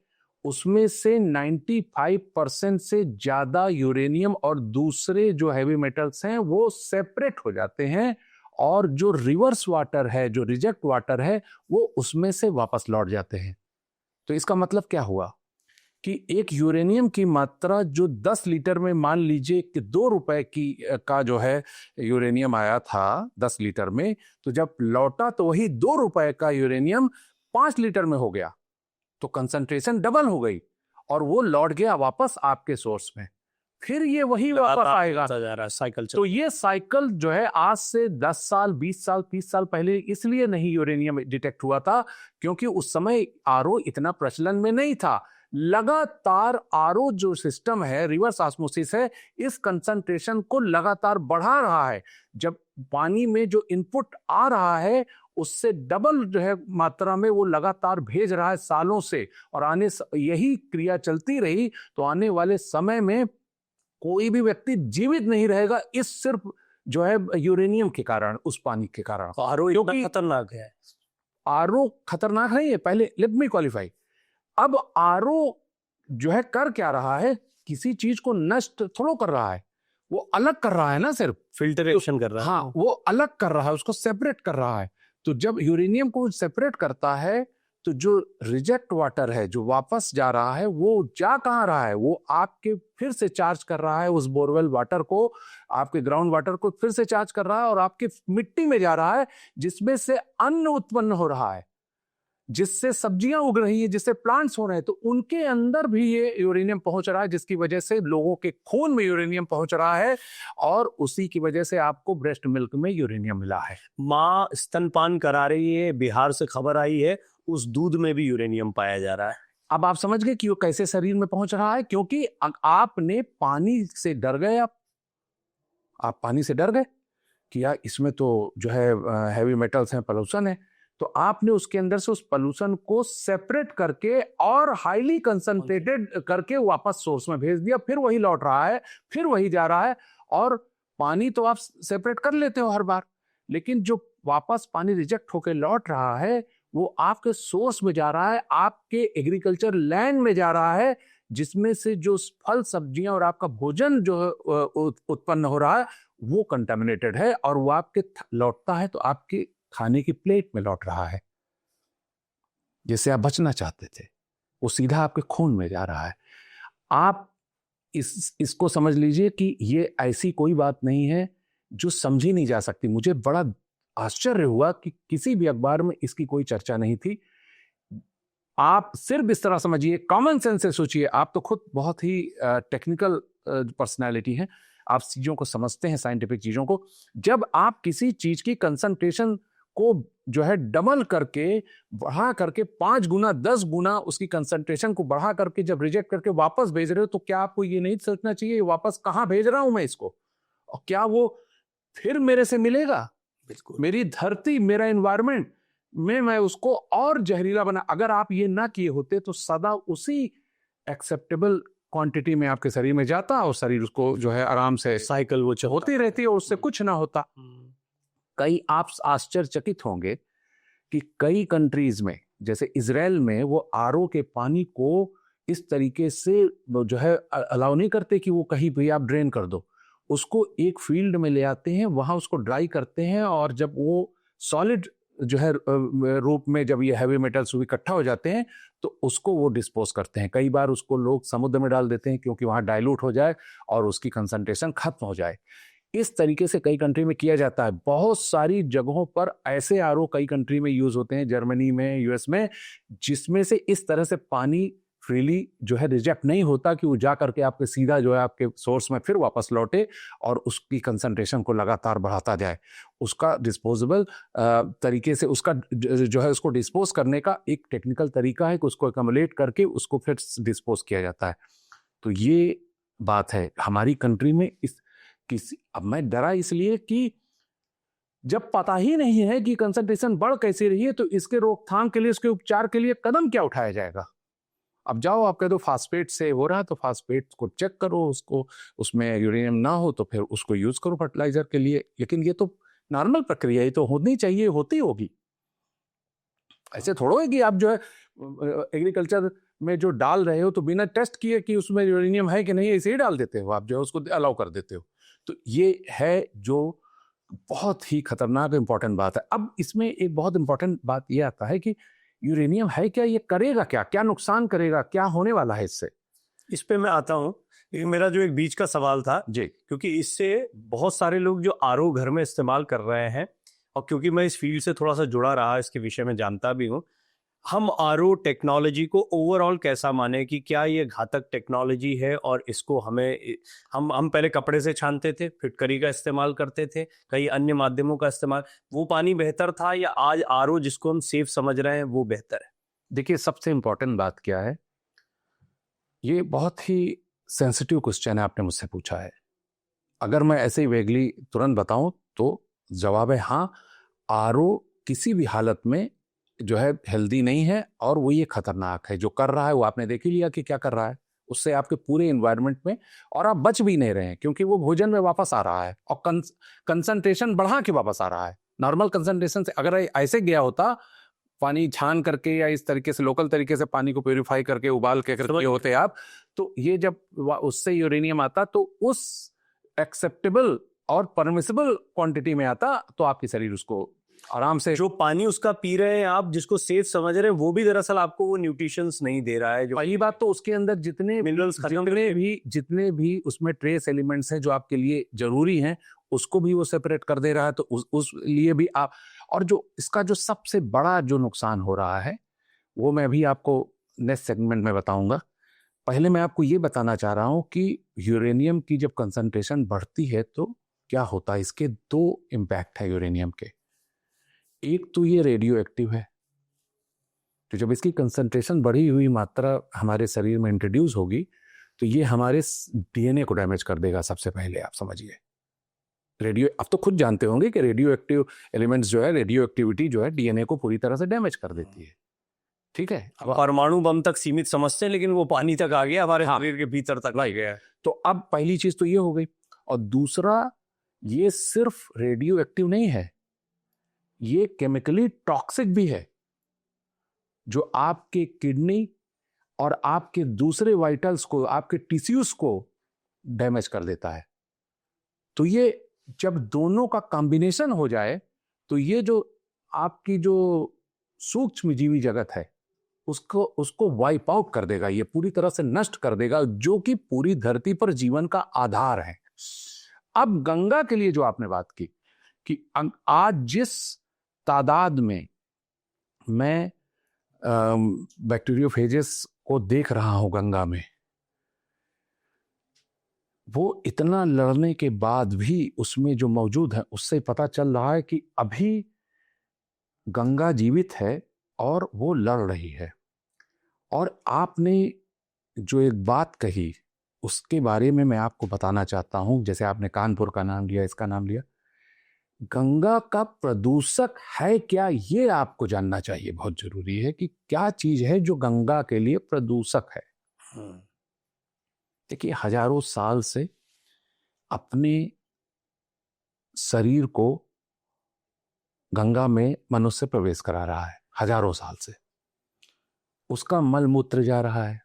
उसमें से 95% से ज्यादा यूरेनियम और दूसरे जो हैवी मेटल्स हैं वो सेपरेट हो जाते हैं, और जो रिवर्स वाटर है, जो रिजेक्ट वाटर है, वो उसमें से वापस लौट जाते हैं। तो इसका मतलब क्या हुआ कि एक यूरेनियम की मात्रा जो 10 लीटर में, मान लीजिए कि 2 रुपए का जो है यूरेनियम आया था 10 लीटर में, तो जब लौटा तो वही 2 रुपए का यूरेनियम 5 लीटर में हो गया। तो कंसंट्रेशन डबल हो गई, और वो लौट गया वापस आपके सोर्स में। फिर ये वही वापस आएगा, जा रहा है साइकिल। तो ये साइकिल जो है आज से 10 साल, 20 साल, 30 साल पहले इसलिए नहीं यूरेनियम डिटेक्ट हुआ था क्योंकि उस समय आरओ इतना प्रचलन में नहीं था। लगातार आरओ जो सिस्टम है, रिवर्स ऑस्मोसिस है, इस कंसंट्रेशन को लगातार बढ़ा रहा है। जब पानी में जो इनपुट आ रहा है उससे डबल जो है मात्रा में वो लगातार भेज रहा है सालों से, और यही क्रिया चलती रही तो आने वाले समय में कोई भी व्यक्ति जीवित नहीं रहेगा, इस सिर्फ जो है यूरेनियम के कारण, उस पानी के कारण। आरओ इतना खतरनाक है। आरओ खतरनाक नहीं है, पहले लेट मी क्वालिफाई। अब आरओ जो है कर क्या रहा है, किसी चीज को नष्ट थोड़ा कर रहा है, वो अलग कर रहा है ना, सिर्फ फिल्टरेशन कर रहा है। हाँ, वो अलग कर रहा है, उसको सेपरेट कर रहा है। तो जब यूरेनियम को सेपरेट करता है तो जो रिजेक्ट वाटर है जो वापस जा रहा है, वो जा कहाँ रहा है, वो आपके फिर से चार्ज कर रहा है, उस बोरवेल वाटर को, आपके ग्राउंड वाटर को फिर से चार्ज कर रहा है, और आपकी मिट्टी में जा रहा है, जिसमें से अन्न उत्पन्न हो रहा है, जिससे सब्जियां उग रही है, जिससे प्लांट्स हो रहे हैं। तो उनके अंदर भी ये यूरेनियम पहुंच रहा है, जिसकी वजह से लोगों के खून में यूरेनियम पहुंच रहा है, और उसी की वजह से आपको ब्रेस्ट मिल्क में यूरेनियम मिला है। माँ स्तनपान करा रही है, बिहार से खबर आई है, उस दूध में भी यूरेनियम पाया जा रहा है। अब आप समझ गए कि वो कैसे शरीर में पहुंच रहा है, क्योंकि आपने पानी से डर गए। आप पानी से डर गए कि यार इसमें तो जो है हैवी मेटल्स हैं, पोल्यूशन है, तो आपने उसके अंदर से उस पोल्यूशन को सेपरेट करके और हाईली कंसंट्रेटेड करके वापस सोर्स में भेज दिया। फिर वही लौट रहा है, फिर वही जा रहा है। और पानी तो आप सेपरेट कर लेते हो हर बार, लेकिन जो वापस पानी रिजेक्ट होकर लौट रहा है वो आपके सोर्स में जा रहा है, आपके एग्रीकल्चर लैंड में जा रहा है, जिसमें से जो फल सब्जियां और आपका भोजन जो है उत्पन्न हो रहा है वो कंटामिनेटेड है, और वो आपके लौटता है तो आपके खाने की प्लेट में लौट रहा है। जिससे आप बचना चाहते थे वो सीधा आपके खून में जा रहा है। आप इसको समझ लीजिए कि ये ऐसी कोई बात नहीं है जो समझी नहीं जा सकती। मुझे बड़ा आश्चर्य हुआ कि किसी भी अखबार में इसकी कोई चर्चा नहीं थी। आप सिर्फ इस तरह समझिए, कॉमन सेंस से सोचिए। आप तो खुद बहुत ही टेक्निकल पर्सनालिटी हैं, आप चीजों को समझते हैं, साइंटिफिक चीजों को। जब आप किसी चीज की कंसंट्रेशन को जो है डबल करके, बढ़ा करके 5 गुना 10 गुना उसकी कंसंट्रेशन को बढ़ा करके जब रिजेक्ट करके वापस भेज रहे हो, तो क्या आपको ये नहीं सोचना चाहिए वापस कहां भेज रहा हूं मैं इसको, और क्या वो फिर मेरे से मिलेगा? बिल्कुल। मेरी धरती, मेरा एनवायरमेंट में मैं उसको और जहरीला बना। अगर आप ये ना किए होते तो सदा उसी एक्सेप्टेबल क्वांटिटी में आपके शरीर में जाता और शरीर उसको जो है आराम से साइकिल वो होती रहती है और उससे कुछ ना होता। कई आप आश्चर्यचकित होंगे कि कई कंट्रीज में, जैसे इजराइल में, वो आरओ के पानी को इस तरीके से जो है अलाउ नहीं करते कि वो कहीं भी आप ड्रेन कर दो। उसको एक फील्ड में ले आते हैं, वहां उसको ड्राई करते हैं, और जब वो सॉलिड जो है रूप में जब ये हैवी मेटल्स इकट्ठा हो जाते हैं तो उसको वो डिस्पोज करते हैं। कई बार उसको लोग समुद्र में डाल देते हैं क्योंकि वहां डाइल्यूट हो जाए और उसकी कंसंट्रेशन खत्म हो जाए। इस तरीके से कई कंट्री में किया जाता है। बहुत सारी जगहों पर ऐसे आरओ कई कंट्री में यूज होते हैं, जर्मनी में, यूएस में, जिसमें से इस तरह से पानी फ्रीली जो है रिजेक्ट नहीं होता कि वो जा करके आपके सीधा जो है आपके सोर्स में फिर वापस लौटे और उसकी कंसंट्रेशन को लगातार बढ़ाता जाए। उसका डिस्पोजेबल तरीके से उसका जो है उसको डिस्पोज करने का एक टेक्निकल तरीका है कि उसको एकमुलेट करके उसको फिर डिस्पोज किया जाता है। तो ये बात है हमारी कंट्री में। अब मैं डरा इसलिए कि जब पता ही नहीं है कि कंसंट्रेशन बढ़ कैसे रही है, तो इसके रोकथाम के लिए, इसके उपचार के लिए कदम क्या उठाया जाएगा। अब जाओ आप कह दो फास्फेट से हो रहा है तो फास्फेट को चेक करो, उसको उसमें यूरेनियम ना हो तो फिर उसको यूज करो फर्टिलाइजर के लिए। लेकिन ये तो नॉर्मल प्रक्रिया, ये तो होनी चाहिए, होती होगी। ऐसे थोड़ा है कि आप जो है एग्रीकल्चर में जो डाल रहे हो तो बिना टेस्ट किए कि उसमें यूरेनियम है कि नहीं, ऐसे ही डाल देते हो आप, जो है उसको अलाउ कर देते हो। तो ये है जो बहुत ही खतरनाक इंपॉर्टेंट बात है। अब इसमें एक बहुत इंपॉर्टेंट बात ये आता है कि यूरेनियम है क्या, ये करेगा क्या, क्या नुकसान करेगा, क्या होने वाला है इससे। इस पे मैं आता हूँ। मेरा जो एक बीच का सवाल था जी, क्योंकि इससे बहुत सारे लोग जो आरओ घर में इस्तेमाल कर रहे हैं, और क्योंकि मैं इस फील्ड से थोड़ा सा जुड़ा रहा, इसके विषय में जानता भी हूँ, हम आरओ टेक्नोलॉजी को ओवरऑल कैसा माने कि क्या ये घातक टेक्नोलॉजी है, और इसको हमें हम पहले कपड़े से छानते थे, फिटकरी का इस्तेमाल करते थे, कई अन्य माध्यमों का इस्तेमाल, वो पानी बेहतर था, या आज आरओ जिसको हम सेफ समझ रहे हैं वो बेहतर है? देखिए सबसे इंपॉर्टेंट बात क्या है, ये बहुत ही सेंसिटिव क्वेश्चन है आपने मुझसे पूछा है। अगर मैं ऐसे ही वेगली तुरंत बताऊं तो जवाब है हाँ, आरओ किसी भी हालत में जो है हेल्दी नहीं है, और वो ये खतरनाक है। जो कर रहा है वो आपने देख ही लिया कि क्या कर रहा है, उससे आपके पूरे एनवायरनमेंट में, और आप बच भी नहीं रहे हैं क्योंकि वो भोजन में वापस आ रहा है और कंसंट्रेशन बढ़ा के वापस आ रहा है। नॉर्मल कंसंट्रेशन से अगर ऐसे गया होता, पानी छान करके या इस तरीके से लोकल तरीके से पानी को प्योरीफाई करके उबाल के करके होते आप, तो ये जब उससे यूरेनियम आता तो उस एक्सेप्टेबल और परमिसिबल क्वांटिटी में आता तो आपके शरीर उसको आराम से, जो पानी उसका पी रहे हैं आप, जिसको सेफ समझ रहे हैं, वो भी दरअसल आपको वो न्यूट्रिशंस नहीं दे रहा है। जो पहली बात तो उसके अंदर जितने मिनरल्स जितने भी उसमें ट्रेस एलिमेंट्स हैं जो आपके लिए जरूरी हैं, उसको भी वो सेपरेट कर दे रहा है। तो उस लिए भी आप, और जो इसका जो सबसे बड़ा जो नुकसान हो रहा है वो मैं अभी आपको नेक्स्ट सेगमेंट में बताऊंगा। पहले मैं आपको ये बताना चाह रहा हूं कि यूरेनियम की जब कंसंट्रेशन बढ़ती है तो क्या होता है। इसके 2 इम्पैक्ट है यूरेनियम के। एक तो ये रेडियो एक्टिव है, तो जब इसकी कंसंट्रेशन बढ़ी हुई मात्रा हमारे शरीर में इंट्रोड्यूस होगी तो ये हमारे डीएनए को डैमेज कर देगा सबसे पहले, आप समझिए। रेडियो, आप तो खुद जानते होंगे कि रेडियो एक्टिव एलिमेंट्स जो है, रेडियो एक्टिविटी जो है डीएनए को पूरी तरह से डैमेज कर देती है। ठीक है, अब परमाणु बम तक सीमित समझते हैं, लेकिन वो पानी तक आ गया, हमारे शरीर के भीतर तक आ गया है। तो अब पहली चीज तो ये हो गई, और दूसरा, ये सिर्फ रेडियो एक्टिव नहीं है, ये केमिकली टॉक्सिक भी है, जो आपके किडनी और आपके दूसरे वाइटल्स को, आपके टिश्यूज को डैमेज कर देता है। तो ये जब दोनों का कॉम्बिनेशन हो जाए तो ये जो आपकी जो सूक्ष्म जीवी जगत है उसको वाइप आउट कर देगा, ये पूरी तरह से नष्ट कर देगा, जो कि पूरी धरती पर जीवन का आधार है। अब गंगा के लिए जो आपने बात की कि आज जिस तादाद में मैं बैक्टीरियोफेजेस को देख रहा हूं गंगा में, वो इतना लड़ने के बाद भी उसमें जो मौजूद है, उससे पता चल रहा है कि अभी गंगा जीवित है और वो लड़ रही है। और आपने जो एक बात कही उसके बारे में मैं आपको बताना चाहता हूं। जैसे आपने कानपुर का नाम लिया, इसका नाम लिया, गंगा का प्रदूषक है क्या, ये आपको जानना चाहिए। बहुत जरूरी है कि क्या चीज है जो गंगा के लिए प्रदूषक है। देखिए, हजारों साल से अपने शरीर को गंगा में मनुष्य प्रवेश करा रहा है, हजारों साल से। उसका मल मूत्र जा रहा है,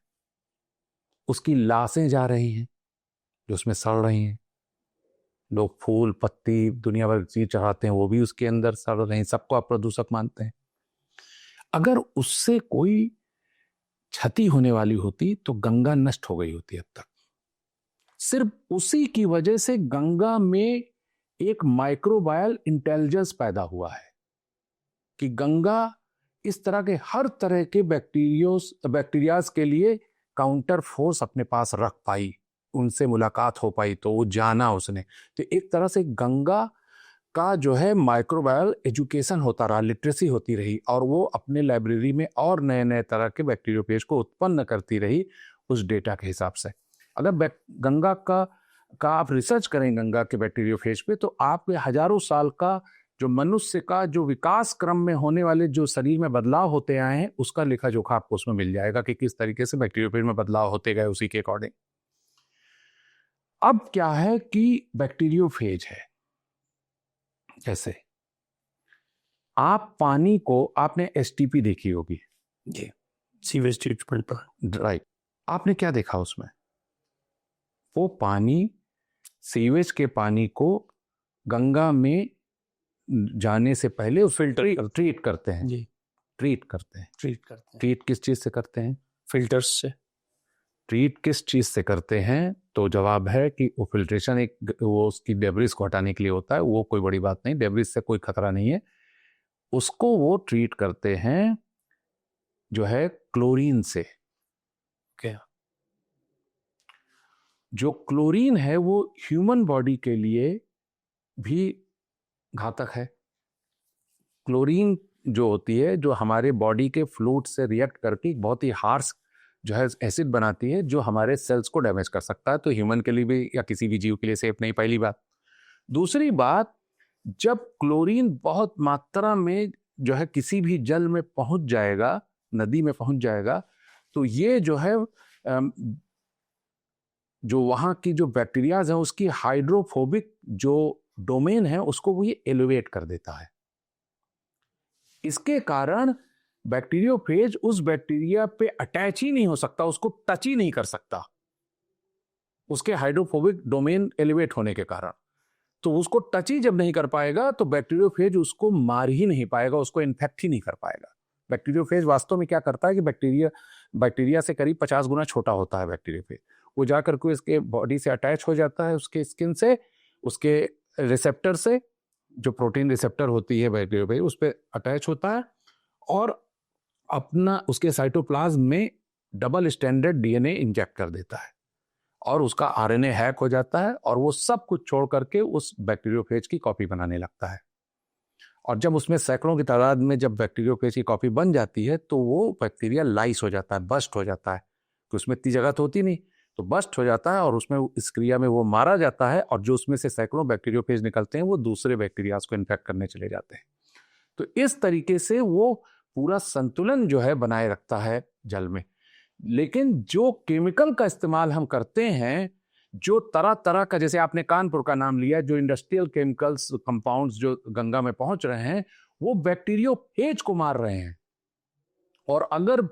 उसकी लाशें जा रही हैं जो उसमें सड़ रही हैं। लोग फूल पत्ती दुनिया भर की चीज चढ़ाते हैं, वो भी उसके अंदर सड़ रहे हैं। सबको आप प्रदूषक मानते हैं। अगर उससे कोई क्षति होने वाली होती तो गंगा नष्ट हो गई होती अब तक। सिर्फ उसी की वजह से गंगा में एक माइक्रोबायल इंटेलिजेंस पैदा हुआ है कि गंगा इस तरह के हर तरह के बैक्टीरियाज के लिए काउंटर फोर्स अपने पास रख पाई, उनसे मुलाकात हो पाई, तो वो जाना उसने। तो एक तरह से गंगा का जो है माइक्रोबायल एजुकेशन होता रहा, लिटरेसी होती रही, और वो अपने लाइब्रेरी में और नए नए तरह के बैक्टीरियोफेज को उत्पन्न करती रही उस डेटा के हिसाब से। अगर गंगा का आप रिसर्च करें गंगा के बैक्टीरियोफेज पे, तो आप हजारों साल का जो मनुष्य का जो विकास क्रम में होने वाले जो शरीर में बदलाव होते आए हैं, उसका लेखा जोखा आपको उसमें मिल जाएगा कि किस तरीके से बैक्टीरियोफेज में बदलाव होते गए उसी के अकॉर्डिंग। अब क्या है कि बैक्टीरियोफेज है, जैसे आप पानी को, आपने एसटीपी देखी होगी, जी, सीवेज ट्रीटमेंट प्लांट, राइट। आपने क्या देखा उसमें? वो पानी, सीवेज के पानी को गंगा में जाने से पहले उस फिल्टर ट्रीट करते हैं। जी, ट्रीट करते हैं। ट्रीट किस चीज से करते हैं? फिल्टर्स से। ट्रीट किस चीज से करते हैं? तो जवाब है कि वो फिल्ट्रेशन एक, वो उसकी डेब्रिस को हटाने के लिए होता है। वो कोई बड़ी बात नहीं, डेब्रिस से कोई खतरा नहीं है। उसको वो ट्रीट करते हैं जो है क्लोरीन से। क्या? जो क्लोरीन है वो ह्यूमन बॉडी के लिए भी घातक है। क्लोरीन जो होती है, जो हमारे बॉडी के फ्लूइड से रिएक्ट करके बहुत ही हार्श जो है एसिड बनाती है, जो हमारे सेल्स को डैमेज कर सकता है। तो ह्यूमन के लिए भी या किसी भी जीव के लिए सेफ नहीं, पहली बात। दूसरी बात, जब क्लोरीन बहुत मात्रा में जो है किसी भी जल में पहुंच जाएगा, नदी में पहुंच जाएगा, तो ये जो है जो वहाँ की जो बैक्टीरियाज हैं उसकी हाइड्रोफोबिक जो डोमेन है उसको वो ये एलिवेट कर देता है। इसके कारण बैक्टीरियोफेज उस बैक्टीरिया पे अटैच ही नहीं हो सकता, उसको टच ही नहीं कर सकता, उसके हाइड्रोफोबिक डोमेन एलिवेट होने के कारण। तो उसको टच ही जब नहीं कर पाएगा तो बैक्टीरियोफेज उसको मार ही नहीं पाएगा, उसको इन्फेक्ट ही नहीं कर पाएगा। बैक्टीरियोफेज वास्तव में क्या करता है कि बैक्टीरिया से करीब 50 गुना छोटा होता है बैक्टीरियोफेज। वो जाकर के इसके बॉडी से अटैच हो जाता है, उसके स्किन से, उसके रिसेप्टर से, जो प्रोटीन रिसेप्टर होती है बैक्टीरियोफेज, उस पर अटैच होता है और अपना उसके साइटोप्लाज्म में डबल स्टैंडर्ड डीएनए इंजेक्ट कर देता है और उसका आरएनए हैक हो जाता है और वो सब कुछ छोड़ करके उस बैक्टीरियोफेज की कॉपी बनाने लगता है। और जब उसमें सैकड़ों की तादाद में जब बैक्टीरियोफेज की कॉपी बन जाती है तो वो बैक्टीरिया लाइस हो जाता है, बस्ट हो जाता है, तो उसमें इतनी जगह तो होती नहीं, तो बस्ट हो जाता है और उसमें इस क्रिया में वो मारा जाता है, और जो उसमें से सैकड़ों बैक्टीरियोफेज निकलते हैं वो दूसरे बैक्टीरियाज को इन्फेक्ट करने चले जाते हैं। तो इस तरीके से वो पूरा संतुलन जो है बनाए रखता है जल में। लेकिन जो केमिकल का इस्तेमाल हम करते हैं, जो तरह तरह का, जैसे आपने कानपुर का नाम लिया, जो इंडस्ट्रियल केमिकल्स कंपाउंड्स जो गंगा में पहुंच रहे हैं वो बैक्टीरियोफेज को मार रहे हैं। और अगर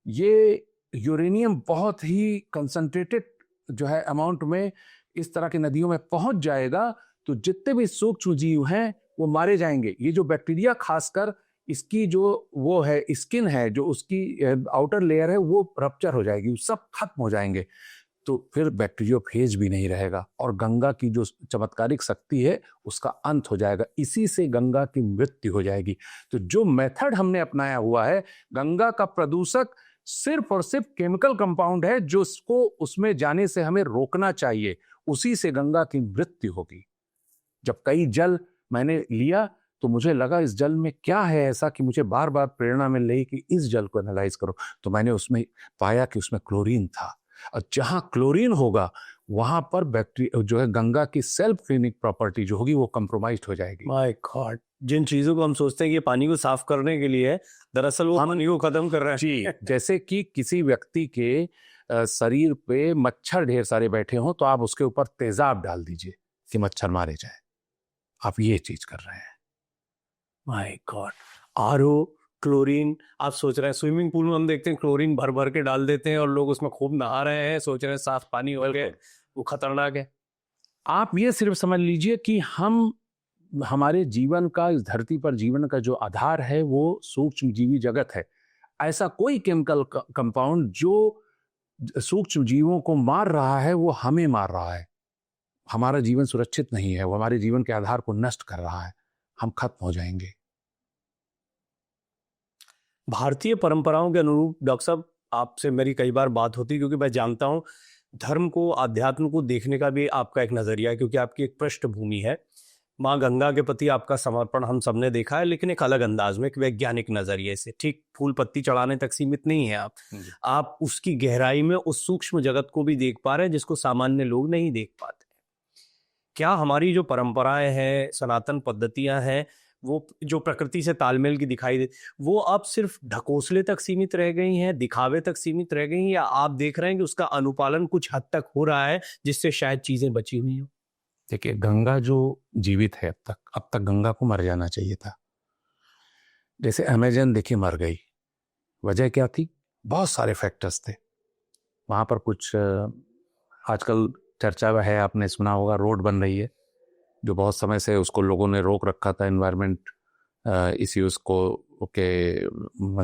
ये यूरेनियम बहुत ही कंसंट्रेटेड जो है अमाउंट में इस तरह की नदियों में पहुंच जाएगा तो जितने भी सूक्ष्म जीव हैं वो मारे जाएंगे। ये जो बैक्टीरिया, खासकर इसकी जो वो है स्किन है, जो उसकी आउटर लेयर है, वो रप्चर हो जाएगी, वो सब खत्म हो जाएंगे, तो फिर बैक्टीरियोफेज भी नहीं रहेगा और गंगा की जो चमत्कारिक शक्ति है उसका अंत हो जाएगा। इसी से गंगा की मृत्यु हो जाएगी। तो जो मेथड हमने अपनाया हुआ है, गंगा का प्रदूषक सिर्फ और सिर्फ केमिकल कंपाउंड है जो उसको उसमें जाने से हमें रोकना चाहिए, उसी से गंगा की मृत्यु होगी। जब कई जल मैंने लिया तो मुझे लगा इस जल में क्या है ऐसा कि मुझे बार बार प्रेरणा मिल रही कि इस जल को एनालाइज करो, तो मैंने उसमें पाया कि उसमें क्लोरीन था, और जहां क्लोरीन होगा वहां पर बैक्टीरिया जो है गंगा की सेल्फ क्लीनिंग प्रॉपर्टी जो होगी वो कंप्रोमाइज हो जाएगी। माय गॉड, जिन चीजों को हम सोचते हैं कि पानी को साफ करने के लिए है, दरअसल वो पानी को खत्म कर रहा है। जी, जैसे कि किसी व्यक्ति के शरीर पे मच्छर ढेर सारे बैठे हों तो आप उसके ऊपर तेजाब डाल दीजिए कि मच्छर मारे जाए, आप ये चीज कर रहे हैं। माय गॉड, आरओ, क्लोरीन, आप सोच रहे हैं स्विमिंग पूल में हम देखते हैं क्लोरीन भर भर के डाल देते हैं और लोग उसमें खूब नहा रहे हैं, सोच रहे हैं साफ पानी हो गया, वो खतरनाक है। आप ये सिर्फ समझ लीजिए कि हमारे जीवन का, इस धरती पर जीवन का जो आधार है वो सूक्ष्म जीवी जगत है। ऐसा कोई केमिकल कंपाउंड जो सूक्ष्म जीवों को मार रहा है वो हमें मार रहा है। हमारा जीवन सुरक्षित नहीं है, वो हमारे जीवन के आधार को नष्ट कर रहा है, हम खत्म हो जाएंगे। भारतीय परंपराओं के अनुरूप डॉक्टर साहब आपसे मेरी कई बार बात होती है, क्योंकि मैं जानता हूं धर्म को, आध्यात्म को देखने का भी आपका एक नजरिया है, क्योंकि आपकी एक पृष्ठभूमि है। माँ गंगा के प्रति आपका समर्पण हम सबने देखा है, लेकिन एक अलग अंदाज में, एक वैज्ञानिक नजरिए से। ठीक फूल पत्ती चढ़ाने तक सीमित नहीं है आप उसकी गहराई में उस सूक्ष्म जगत को भी देख पा रहे हैं जिसको सामान्य लोग नहीं देख पाते। क्या हमारी जो परंपराएं हैं, सनातन पद्धतियां हैं, वो जो प्रकृति से तालमेल की दिखाई दे, वो अब सिर्फ ढकोसले तक सीमित रह गई हैं, दिखावे तक सीमित रह गई हैं, या आप देख रहे हैं कि उसका अनुपालन कुछ हद तक हो रहा है जिससे शायद चीजें बची हुई हो? देखिए, गंगा जो जीवित है अब तक गंगा को मर जाना चाहिए था। जैसे अमेजन देखिए मर गई, वजह क्या थी? बहुत सारे फैक्टर्स थे वहां पर। कुछ आजकल चर्चा है, आपने सुना होगा, रोड बन रही है जो बहुत समय से उसको लोगों ने रोक रखा था एनवायरनमेंट इश्यूज को के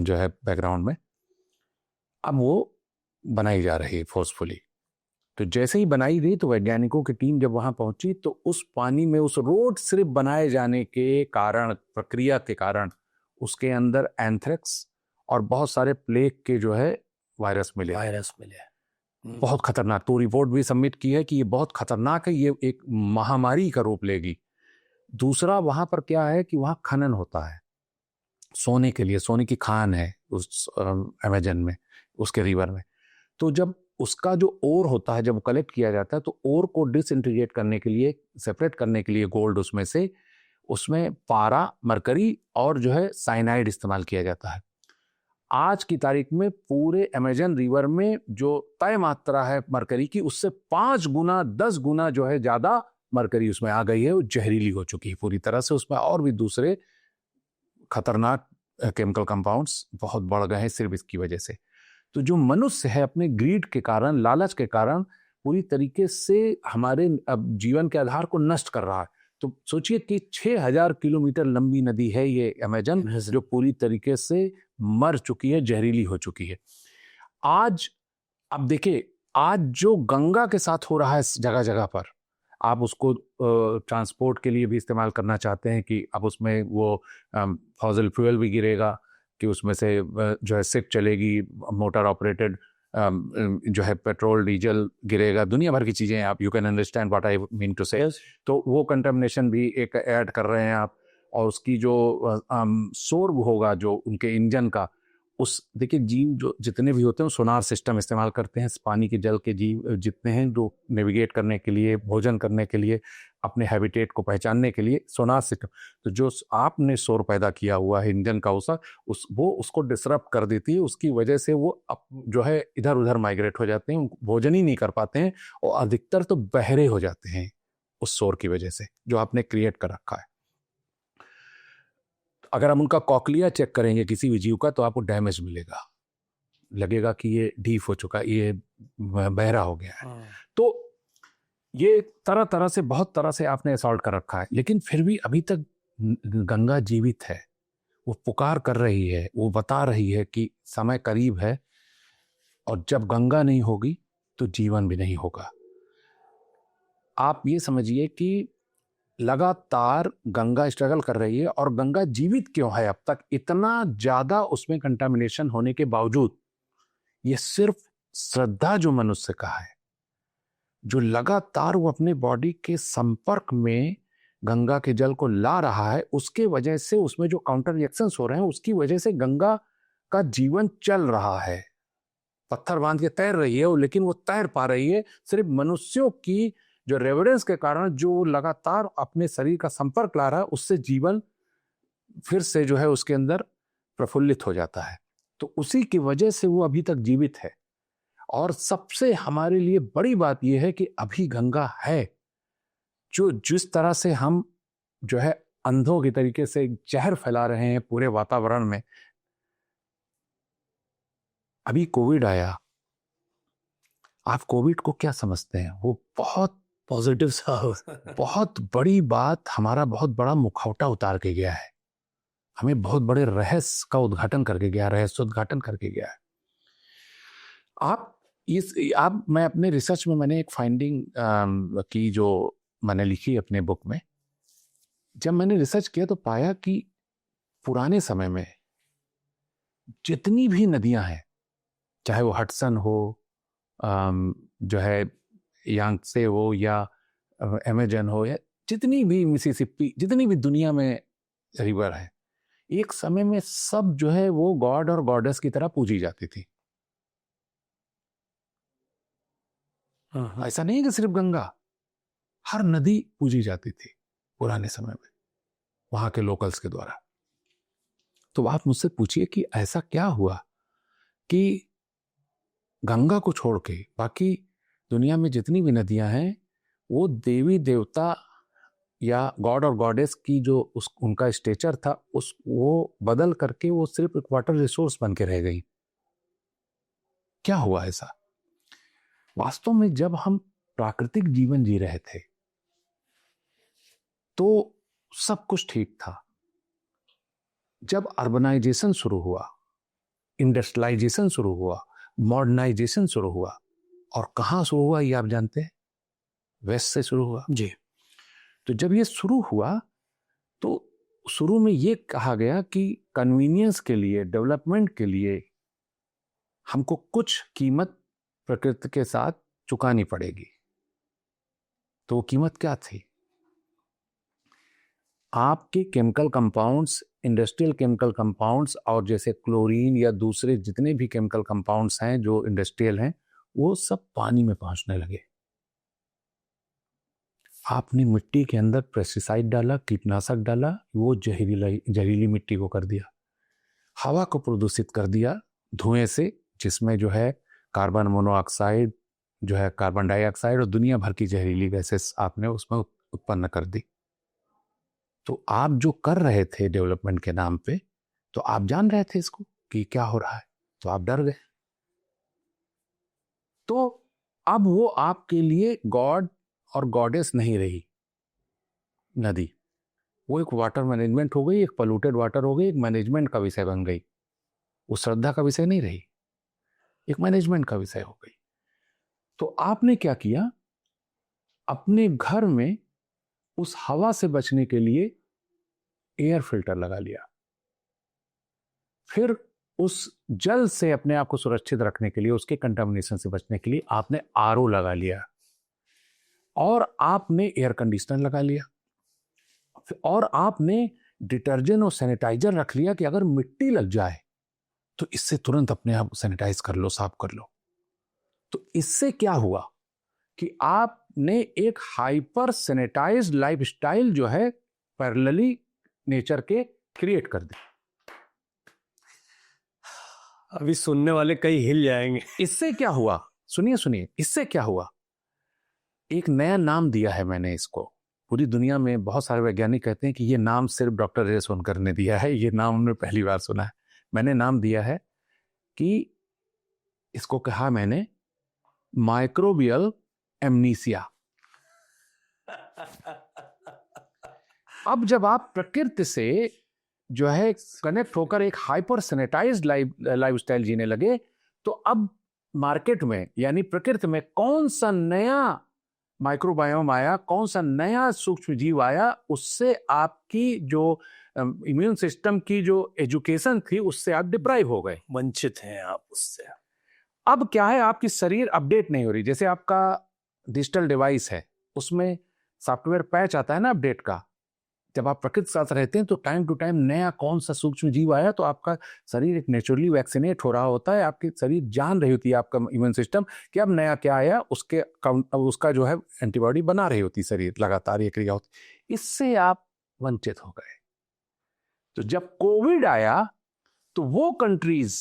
जो है बैकग्राउंड में, अब वो बनाई जा रही है फोर्सफुली। तो जैसे ही बनाई गई तो वैज्ञानिकों की टीम जब वहां पहुंची तो उस पानी में, उस रोड सिर्फ बनाए जाने के कारण, प्रक्रिया के कारण, उसके अंदर एंथ्रेक्स और बहुत सारे प्लेग के जो है वायरस मिले। बहुत खतरनाक। तो रिपोर्ट भी सबमिट की है कि ये बहुत खतरनाक है, ये एक महामारी का रूप लेगी। दूसरा, वहां पर क्या है कि वहां खनन होता है सोने के लिए, सोने की खान है उस अमेजन में, उसके रिवर में। तो जब उसका जो ओर होता है, जब कलेक्ट किया जाता है, तो ओर को डिसइंटीग्रेट करने के लिए, सेपरेट करने के लिए गोल्ड उसमें से, उसमें पारा, मरकरी और जो है साइनाइड इस्तेमाल किया जाता है। आज की तारीख में पूरे अमेजन रिवर में जो तय मात्रा है मरकरी की, उससे 5 गुना 10 गुना जो है ज्यादा मरकरी उसमें आ गई है, वो जहरीली हो चुकी है पूरी तरह से। उसमें और भी दूसरे खतरनाक केमिकल कंपाउंड्स बहुत बढ़ गए हैं सिर्फ इसकी वजह से। तो जो मनुष्य है अपने ग्रीड के कारण, लालच के कारण पूरी तरीके से हमारे अब जीवन के आधार को नष्ट कर रहा है। तो सोचिए कि 6000 किलोमीटर लंबी नदी है ये अमेजन, जो पूरी तरीके से मर चुकी है, जहरीली हो चुकी है। आज अब देखिए, आज जो गंगा के साथ हो रहा है जगह जगह पर, आप उसको ट्रांसपोर्ट के लिए भी इस्तेमाल करना चाहते हैं कि अब उसमें वो फॉसिल फ्यूल भी गिरेगा, कि उसमें से जो है शिप चलेगी, मोटर ऑपरेटेड जो है पेट्रोल डीजल गिरेगा, दुनिया भर की चीज़ें, आप you can understand what I mean to say. तो वो कंटेमिनेशन भी एक ऐड कर रहे हैं आप। और उसकी जो शोर होगा जो उनके इंजन का, उस देखिए जीव जो जितने भी होते हैं वो सोनार सिस्टम इस्तेमाल करते हैं। पानी के जल के जीव जितने हैं जो नेविगेट करने के लिए, भोजन करने के लिए, अपने हैबिटेट को पहचानने के लिए सोनार सिस्टम। तो जो आपने शोर पैदा किया हुआ है इंजन का वो उसको डिसरप्ट कर देती है। उसकी वजह से वो जो है इधर उधर माइग्रेट हो जाते हैं, भोजन ही नहीं कर पाते हैं और अधिकतर तो बहरे हो जाते हैं उस शोर की वजह से जो आपने क्रिएट कर रखा है। अगर हम उनका कॉकलिया चेक करेंगे किसी भी जीव का तो आपको डैमेज मिलेगा, लगेगा कि ये डीफ हो चुका, ये बहरा हो गया है। तो ये तरह तरह से बहुत तरह से आपने असॉल्ट कर रखा है, लेकिन फिर भी अभी तक गंगा जीवित है। वो पुकार कर रही है, वो बता रही है कि समय करीब है और जब गंगा नहीं होगी तो जीवन भी नहीं होगा। आप ये समझिए कि लगातार गंगा स्ट्रगल कर रही है और गंगा जीवित क्यों है अब तक इतना ज्यादा उसमें कंटामिनेशन होने के बावजूद? ये सिर्फ श्रद्धा जो मनुष्य का है, जो लगातार वो अपने बॉडी के संपर्क में गंगा के जल को ला रहा है, उसके वजह से उसमें जो काउंटर रिएक्शंस हो रहे हैं उसकी वजह से गंगा का जीवन चल रहा है। पत्थर बांध के तैर रही है लेकिन वो तैर पा रही है सिर्फ मनुष्यों की जो रेवरेंस के कारण, जो लगातार अपने शरीर का संपर्क ला रहा है, उससे जीवन फिर से जो है उसके अंदर प्रफुल्लित हो जाता है। तो उसी की वजह से वो अभी तक जीवित है। और सबसे हमारे लिए बड़ी बात यह है कि अभी गंगा है। जो जिस तरह से हम जो है अंधों की तरीके से जहर फैला रहे हैं पूरे वातावरण में, अभी कोविड आया, आप कोविड को क्या समझते हैं? वो बहुत पॉजिटिव सा बहुत बड़ी बात, हमारा बहुत बड़ा मुखौटा उतार के गया है, हमें बहुत बड़े रहस्य का उद्घाटन करके गया, रहस्योद्घाटन करके गया है। मैं अपने रिसर्च में मैंने एक फाइंडिंग की जो मैंने लिखी अपने बुक में। जब मैंने रिसर्च किया तो पाया कि पुराने समय में जितनी भी नदियां हैं, चाहे वो हडसन हो, जो है यांगत्से हो या अमेजन हो या जितनी भी मिसिसिपी, जितनी भी दुनिया में रिवर है, एक समय में सब जो है वो गॉड और गॉडेस की तरह पूजी जाती थी। ऐसा नहीं है कि सिर्फ गंगा, हर नदी पूजी जाती थी पुराने समय में वहां के लोकल्स के द्वारा। तो आप मुझसे पूछिए कि ऐसा क्या हुआ कि गंगा को छोड़ के बाकी दुनिया में जितनी भी नदियां हैं वो देवी देवता या गॉड और गॉडेस की जो उनका स्टेचर था वो बदल करके वो सिर्फ एक वाटर रिसोर्स बन के रह गई। क्या हुआ ऐसा? वास्तव में जब हम प्राकृतिक जीवन जी रहे थे तो सब कुछ ठीक था। जब अर्बनाइजेशन शुरू हुआ, इंडस्ट्रियलाइजेशन शुरू हुआ, मॉडर्नाइजेशन शुरू हुआ, और कहाँ शुरू हुआ ये आप जानते हैं? वेस्ट से शुरू हुआ जी। तो जब ये शुरू हुआ तो शुरू में ये कहा गया कि कन्वीनियंस के लिए, डेवलपमेंट के लिए हमको कुछ कीमत प्रकृति के साथ चुकानी पड़ेगी। तो वो कीमत क्या थी? आपके chemical compounds, industrial chemical compounds और जैसे क्लोरीन या दूसरे जितने भी केमिकल कंपाउंड्स हैं जो इंडस्ट्रियल हैं, वो सब पानी में पहुंचने लगे। आपने मिट्टी के अंदर पेस्टिसाइड डाला, कीटनाशक डाला, वो जहरीली मिट्टी को कर दिया। हवा को प्रदूषित कर दिया धुएं से, जिसमें जो है कार्बन मोनोऑक्साइड, जो है कार्बन डाइऑक्साइड और दुनिया भर की जहरीली गैसेस आपने उसमें उत्पन्न कर दी। तो आप जो कर रहे थे डेवलपमेंट के नाम पे, तो आप जान रहे थे इसको कि क्या हो रहा है, तो आप डर गए। तो अब वो आपके लिए गॉड और गॉडेस नहीं रही नदी, वो एक वाटर मैनेजमेंट हो गई, एक पोल्यूटेड वाटर हो गई, एक मैनेजमेंट का विषय बन गई। वो श्रद्धा का विषय नहीं रही, एक मैनेजमेंट का विषय हो गई। तो आपने क्या किया? अपने घर में उस हवा से बचने के लिए एयर फिल्टर लगा लिया। फिर उस जल से अपने आप को सुरक्षित रखने के लिए, उसके कंटामिनेशन से बचने के लिए आपने आरओ लगा लिया और आपने एयर कंडीशनर लगा लिया और आपने डिटर्जेंट और सैनिटाइजर रख लिया कि अगर मिट्टी लग जाए तो इससे तुरंत अपने आप सैनिटाइज कर लो, साफ कर लो। तो इससे क्या हुआ कि आपने एक हाइपर सैनिटाइज्ड लाइफस्टाइल जो है पैरेलली नेचर के क्रिएट कर दी। अभी सुनने वाले कई हिल जाएंगे। इससे क्या हुआ, सुनिए सुनिए, इससे क्या हुआ, एक नया नाम दिया है मैंने इसको। पूरी दुनिया में बहुत सारे वैज्ञानिक कहते हैं कि ये नाम सिर्फ डॉक्टर ए सोनकर ने दिया है, ये नाम हमने पहली बार सुना है। मैंने नाम दिया है कि इसको कहा मैंने माइक्रोबियल एमनीसिया। अब जब आप प्रकृति से जो है कनेक्ट होकर एक हाइपर सैनिटाइज्ड लाइफस्टाइल जीने लगे, तो अब मार्केट में यानी प्रकृति में कौन सा नया माइक्रोबायोम आया, कौन सा नया सूक्ष्म जीव आया, उससे आपकी जो इम्यून सिस्टम की जो एजुकेशन थी उससे आप डिप्राइव हो गए, वंचित हैं आप उससे। अब क्या है, आपकी शरीर अपडेट नहीं हो रही। जैसे आपका डिजिटल डिवाइस है, उसमें सॉफ्टवेयर पैच आता है ना अपडेट का। जब आप प्रकृति के साथ रहते हैं तो टाइम टू टाइम नया कौन सा सूक्ष्म जीव आया, तो आपका शरीर एक नेचुरली वैक्सीनेट हो रहा होता है, आपकी शरीर जान रही होती है, आपका इम्यून सिस्टम कि अब नया क्या आया, उसका जो है एंटीबॉडी बना रही होती शरीर, लगातार ये क्रिया होती। इससे आप वंचित हो गए। तो जब कोविड आया तो वो कंट्रीज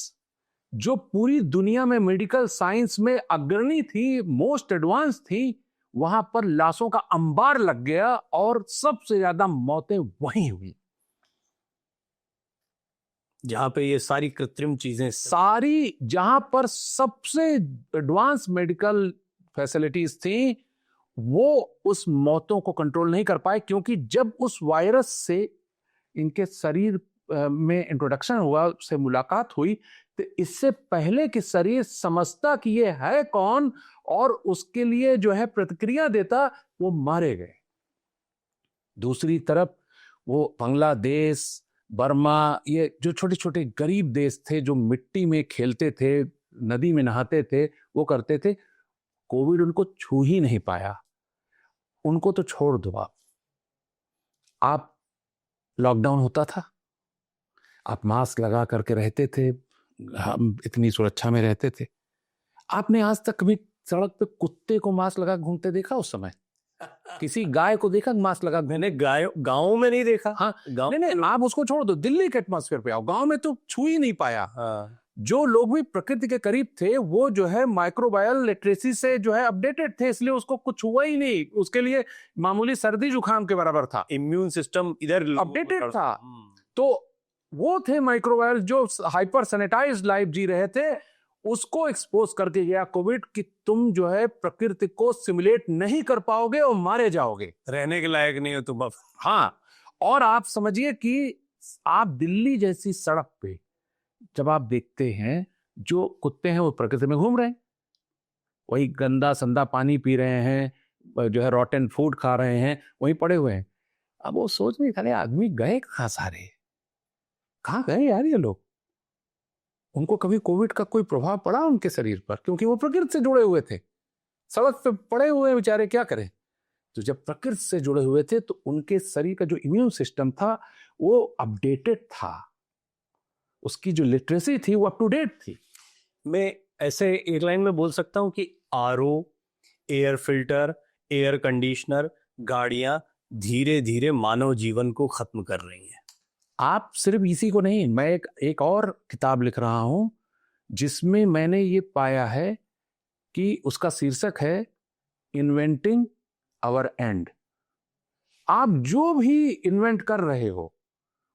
जो पूरी दुनिया में मेडिकल साइंस में अग्रणी थी, मोस्ट एडवांस थी, वहां पर लाशों का अंबार लग गया और सबसे ज्यादा मौतें वहीं हुई जहां पे ये सारी कृत्रिम चीजें सारी, जहां पर सबसे एडवांस मेडिकल फैसिलिटीज थी, वो उस मौतों को कंट्रोल नहीं कर पाए। क्योंकि जब उस वायरस से इनके शरीर में इंट्रोडक्शन हुआ, उससे मुलाकात हुई, तो इससे पहले कि शरीर समझता कि ये है कौन और उसके लिए जो है प्रतिक्रिया देता, वो मारे गए। दूसरी तरफ वो बांग्लादेश, बर्मा, ये जो छोटे छोटे गरीब देश थे जो मिट्टी में खेलते थे, नदी में नहाते थे, वो करते थे, कोविड उनको छू ही नहीं पाया। उनको तो छोड़ दो आप लॉकडाउन होता था, आप मास्क लगा करके रहते थे, हम इतनी सुरक्षा में रहते थे। आपने आज तक कभी सड़क पे कुत्ते को मास्क लगा घूमते देखा? उस समय किसी गाय को देखा मास्क लगा? मैंने गाँव में नहीं देखा। हाँ, गाँव नहीं, आप उसको छोड़ दो, दिल्ली के एटमॉस्फेयर पे आओ, गांव में तो छू ही नहीं पाया। हाँ। जो लोग भी प्रकृति के करीब थे, वो जो है माइक्रोबायल लिटरेसी से जो है अपडेटेड थे, इसलिए उसको कुछ हुआ ही नहीं। उसके लिए मामूली सर्दी जुकाम के बराबर था, इम्यून सिस्टम इधर अपडेटेड था। तो वो थे माइक्रोबायल जो हाइपर सैनिटाइज्ड लाइफ जी रहे थे, उसको एक्सपोज करके गया कोविड कि तुम जो है प्रकृति को सिमुलेट नहीं कर पाओगे और मारे जाओगे, रहने के लायक नहीं हो तुम अब। हाँ। और आप समझिए कि आप दिल्ली जैसी सड़क पे जब आप देखते हैं, जो कुत्ते हैं वो प्रकृति में घूम रहे हैं, वही गंदा संदा पानी पी रहे हैं, जो है रॉटन फूड खा रहे हैं, वहीं पड़े हुए हैं। अब वो सोच नहीं था, आदमी गए कहाँ, सारे कहाँ गए यार ये लोग? उनको कभी कोविड का कोई प्रभाव पड़ा उनके शरीर पर? क्योंकि वो प्रकृति से जुड़े हुए थे, सड़क पे पड़े हुए बेचारे, क्या करें? तो जब प्रकृति से जुड़े हुए थे तो उनके शरीर का जो इम्यून सिस्टम था वो अपडेटेड था, उसकी जो लिटरेसी थी वो अप टू डेट थी। मैं ऐसे एक लाइन में बोल सकता हूँ कि RO, air filter, air conditioner, गाड़ियां धीरे धीरे मानव जीवन को खत्म कर रही हैं। आप सिर्फ इसी को नहीं, मैं एक और किताब लिख रहा हूं जिसमें मैंने ये पाया है कि उसका शीर्षक है इन्वेंटिंग आवर एंड। आप जो भी इन्वेंट कर रहे हो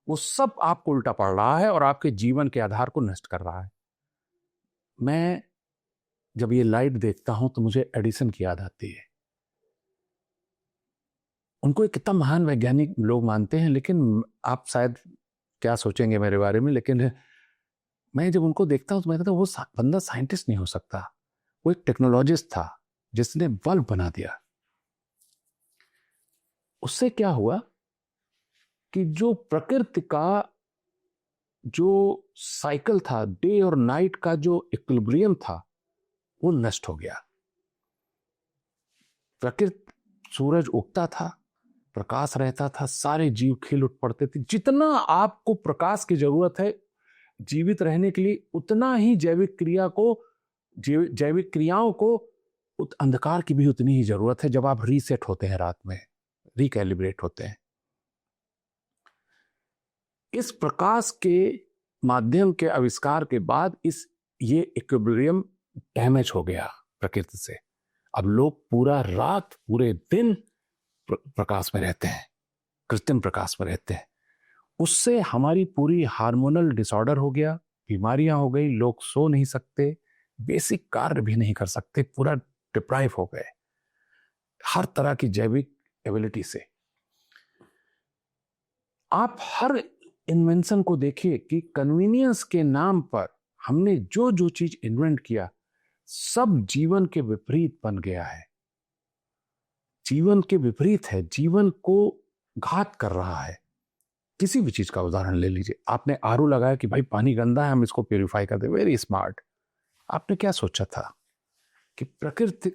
वो सब आपको उल्टा पड़ रहा है और आपके जीवन के आधार को नष्ट कर रहा है। मैं जब ये लाइट देखता हूं तो मुझे एडिसन की याद आती है। उनको एक कितना महान वैज्ञानिक लोग मानते हैं, लेकिन आप शायद क्या सोचेंगे मेरे बारे में, लेकिन मैं जब उनको देखता हूं तो मैं कहता हूं वो बंदा साइंटिस्ट नहीं हो सकता, वो एक टेक्नोलॉजिस्ट था जिसने बल्ब बना दिया। उससे क्या हुआ कि जो प्रकृति का जो साइकिल था, डे और नाइट का जो इक्विलिब्रियम था, वो नष्ट हो गया। प्रकृति, सूरज उगता था, प्रकाश रहता था, सारे जीव खिल उठ पड़ते थे। जितना आपको प्रकाश की जरूरत है जीवित रहने के लिए, उतना ही जैविक क्रियाओं को अंधकार की भी उतनी ही जरूरत है जब आप रीसेट होते हैं, रात में रिकैलिब्रेट होते हैं। इस प्रकाश के माध्यम के आविष्कार के बाद ये इक्विलिब्रियम डैमेज हो गया प्रकृति से। अब लोग पूरा रात पूरे दिन प्रकाश में रहते हैं, कृत्रिम प्रकाश में रहते हैं। उससे हमारी पूरी हार्मोनल डिसऑर्डर हो गया, बीमारियां हो गई, लोग सो नहीं सकते, बेसिक कार्य भी नहीं कर सकते, पूरा डिप्राइव हो गए हर तरह की जैविक एबिलिटी से। आप हर इन्वेंशन को देखिए कि कन्वीनियंस के नाम पर हमने जो जो चीज इन्वेंट किया सब जीवन के विपरीत बन गया है, जीवन के विपरीत है, जीवन को घात कर रहा है। किसी भी चीज का उदाहरण ले लीजिए, आपने आरओ लगाया कि भाई पानी गंदा है, हम इसको प्यूरिफाई कर दे, वेरी स्मार्ट। आपने क्या सोचा था कि प्रकृति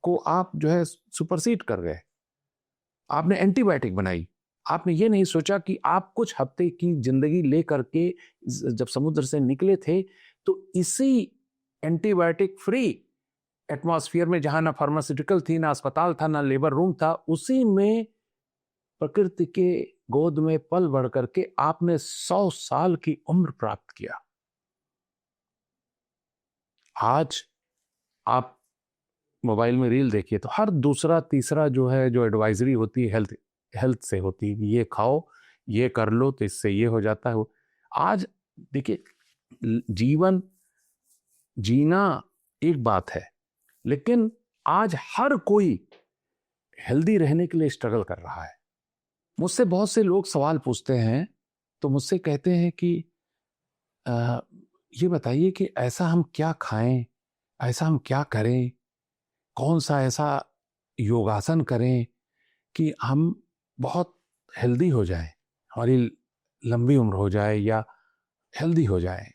को आप जो है सुपरसीड कर गए। आपने एंटीबायोटिक बनाई, आपने ये नहीं सोचा कि आप कुछ हफ्ते की जिंदगी ले करके जब समुद्र से निकले थे तो इसी एंटीबायोटिक फ्री एटमॉस्फेयर में, जहां ना फार्मास्यूटिकल थी, ना अस्पताल था, ना लेबर रूम था, उसी में प्रकृति के गोद में पल बढ़ करके आपने 100 साल की उम्र प्राप्त किया। आज आप मोबाइल में रील देखिए तो हर दूसरा तीसरा जो है, जो एडवाइजरी होती है हेल्थ से होती है, ये खाओ, ये कर लो तो इससे ये हो जाता है। आज देखिए, जीवन जीना एक बात है, लेकिन आज हर कोई हेल्दी रहने के लिए स्ट्रगल कर रहा है। मुझसे बहुत से लोग सवाल पूछते हैं, तो मुझसे कहते हैं कि ये बताइए कि ऐसा हम क्या खाएं, ऐसा हम क्या करें, कौन सा ऐसा योगासन करें कि हम बहुत हेल्दी हो जाएं, हमारी लंबी उम्र हो जाए या हेल्दी हो जाए,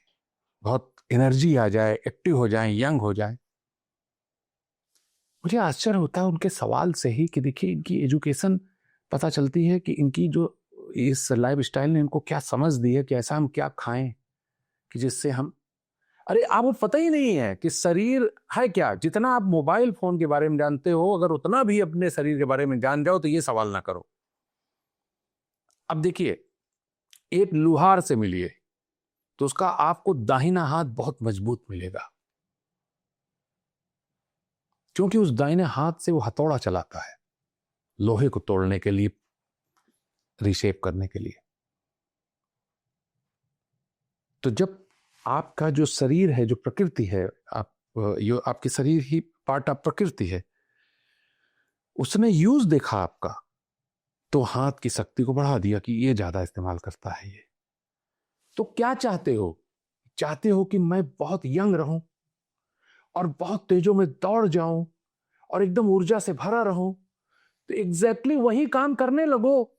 बहुत एनर्जी आ जाए, एक्टिव हो जाए, यंग हो जाए। मुझे आश्चर्य होता है उनके सवाल से ही कि देखिए इनकी एजुकेशन पता चलती है कि इनकी जो इस लाइफ स्टाइल ने इनको क्या समझ दी है कि ऐसा हम क्या खाएं कि जिससे हम, अरे आपको पता ही नहीं है कि शरीर है क्या। जितना आप मोबाइल फोन के बारे में जानते हो, अगर उतना भी अपने शरीर के बारे में जान जाओ तो ये सवाल ना करो। अब देखिए, एक लुहार से मिलिए तो उसका आपको दाहिना हाथ बहुत मजबूत मिलेगा, क्योंकि उस दाहिने हाथ से वो हथौड़ा चलाता है लोहे को तोड़ने के लिए, रीशेप करने के लिए। तो जब आपका जो शरीर है, जो प्रकृति है, आपके शरीर ही पार्ट ऑफ प्रकृति है, उसने यूज देखा आपका तो हाथ की शक्ति को बढ़ा दिया कि ये ज्यादा इस्तेमाल करता है ये। तो क्या चाहते हो? चाहते हो कि मैं बहुत यंग रहूं और बहुत तेजों में दौड़ जाऊं और एकदम ऊर्जा से भरा रहूं, तो एग्जैक्टली वही काम करने लगो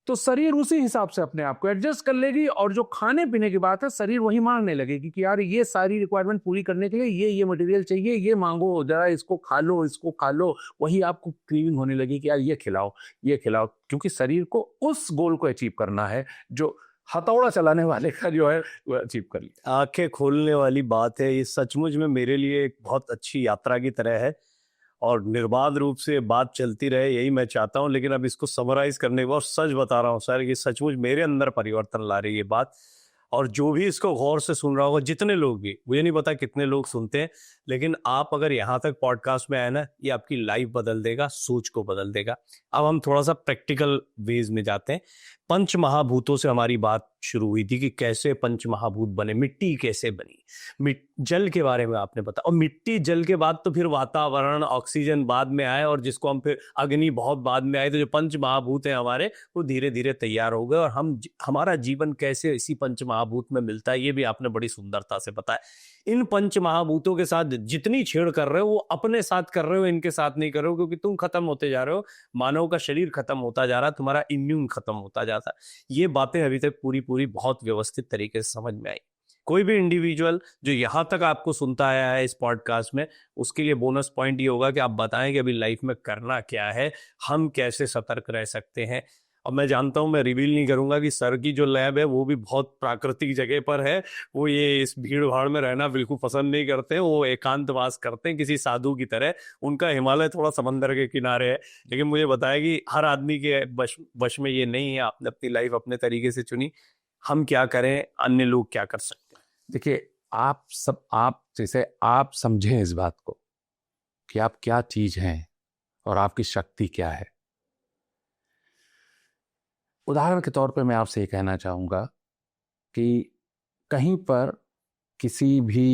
तो शरीर उसी हिसाब से अपने आप को एडजस्ट कर लेगी। और जो खाने पीने की बात है, शरीर वही मांगने लगेगी कि यार ये सारी रिक्वायरमेंट पूरी करने के लिए ये मटेरियल चाहिए, ये मांगो, जरा इसको खा लो, इसको खा लो। वही आपको क्रेविंग होने लगी कि यार ये खिलाओ, ये खिलाओ, क्योंकि शरीर को उस गोल को अचीव करना है जो हथौड़ा चलाने वाले का जो है वो अचीव कर लिया। आंखें खोलने वाली बात है ये, सचमुच में मेरे लिए एक बहुत अच्छी यात्रा की तरह है और निर्बाध रूप से बात चलती रहे, यही मैं चाहता हूं। लेकिन अब इसको समराइज करने के बाद सच बता रहा हूं सर, ये सचमुच मेरे अंदर परिवर्तन ला रही है ये बात। और जो भी इसको गौर से सुन रहा होगा, जितने लोग भी, मुझे नहीं पता कितने लोग सुनते हैं, लेकिन आप अगर यहाँ तक पॉडकास्ट में आए ना, ये आपकी लाइफ बदल देगा, सोच को बदल देगा। अब हम थोड़ा सा प्रैक्टिकल वेज में जाते हैं। पंच महाभूतों से हमारी बात शुरू हुई थी कि कैसे पंच महाभूत बने, मिट्टी कैसे बनी, जल के बारे में आपने बताया। और मिट्टी जल के बाद तो फिर वातावरण, ऑक्सीजन बाद में आए, और जिसको हम फिर अग्नि बहुत बाद में आए। तो जो पंच महाभूत हैं हमारे, वो धीरे धीरे तैयार हो गए। और हमारा जीवन कैसे इसी पंच महाभूत में मिलता है, ये भी आपने बड़ी सुंदरता से बताया। इन पंच महाभूतों के साथ जितनी छेड़ कर रहे हो वो अपने साथ कर रहे हो, इनके साथ नहीं कर रहे हो, क्योंकि तुम खत्म होते जा रहे हो, मानव का शरीर खत्म होता जा रहा है, तुम्हारा इम्यून खत्म होता जाता है। ये बातें अभी तक पूरी बहुत व्यवस्थित तरीके से समझ में आई। कोई भी इंडिविजुअल जो यहाँ तक आपको सुनता आया है इस पॉडकास्ट में, उसके लिए बोनस पॉइंट ये होगा कि आप बताएं कि अभी लाइफ में करना क्या है, हम कैसे सतर्क रह सकते हैं। और मैं जानता हूं, मैं रिवील नहीं करूंगा कि सर की जो लैब है वो भी बहुत प्राकृतिक जगह पर है। वो ये इस भीड़ भाड़ में रहना बिल्कुल पसंद नहीं करते हैं, वो एकांतवास करते हैं किसी साधु की तरह। उनका हिमालय थोड़ा समंदर के किनारे है। लेकिन मुझे बताया कि हर आदमी के वश में ये नहीं है। आपने अपनी लाइफ अपने तरीके से चुनी, हम क्या करें, अन्य लोग क्या कर सकते हैं। देखिए, आप जैसे आप समझें इस बात को कि आप क्या चीज हैं और आपकी शक्ति क्या है। उदाहरण के तौर पे मैं आपसे ये कहना चाहूंगा कि कहीं पर किसी भी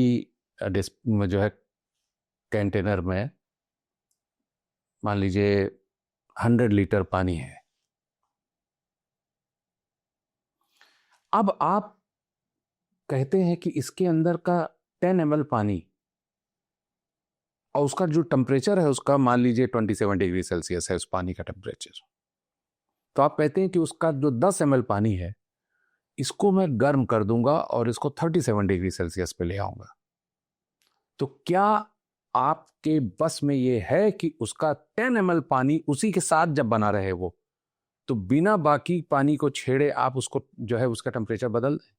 जो है कंटेनर में मान लीजिए 100 लीटर पानी है। अब आप कहते हैं कि इसके अंदर का 10 ml पानी और उसका जो टेम्परेचर है उसका मान लीजिए 27 डिग्री सेल्सियस है उस पानी का टेम्परेचर। तो आप कहते हैं कि उसका जो 10 ml पानी है इसको मैं गर्म कर दूंगा और इसको 37 डिग्री सेल्सियस पे ले आऊंगा। तो क्या आपके बस में ये है कि उसका 10 ml पानी उसी के साथ जब बना रहे वो, तो बिना बाकी पानी को छेड़े आप उसको जो है उसका टेम्परेचर बदल दें?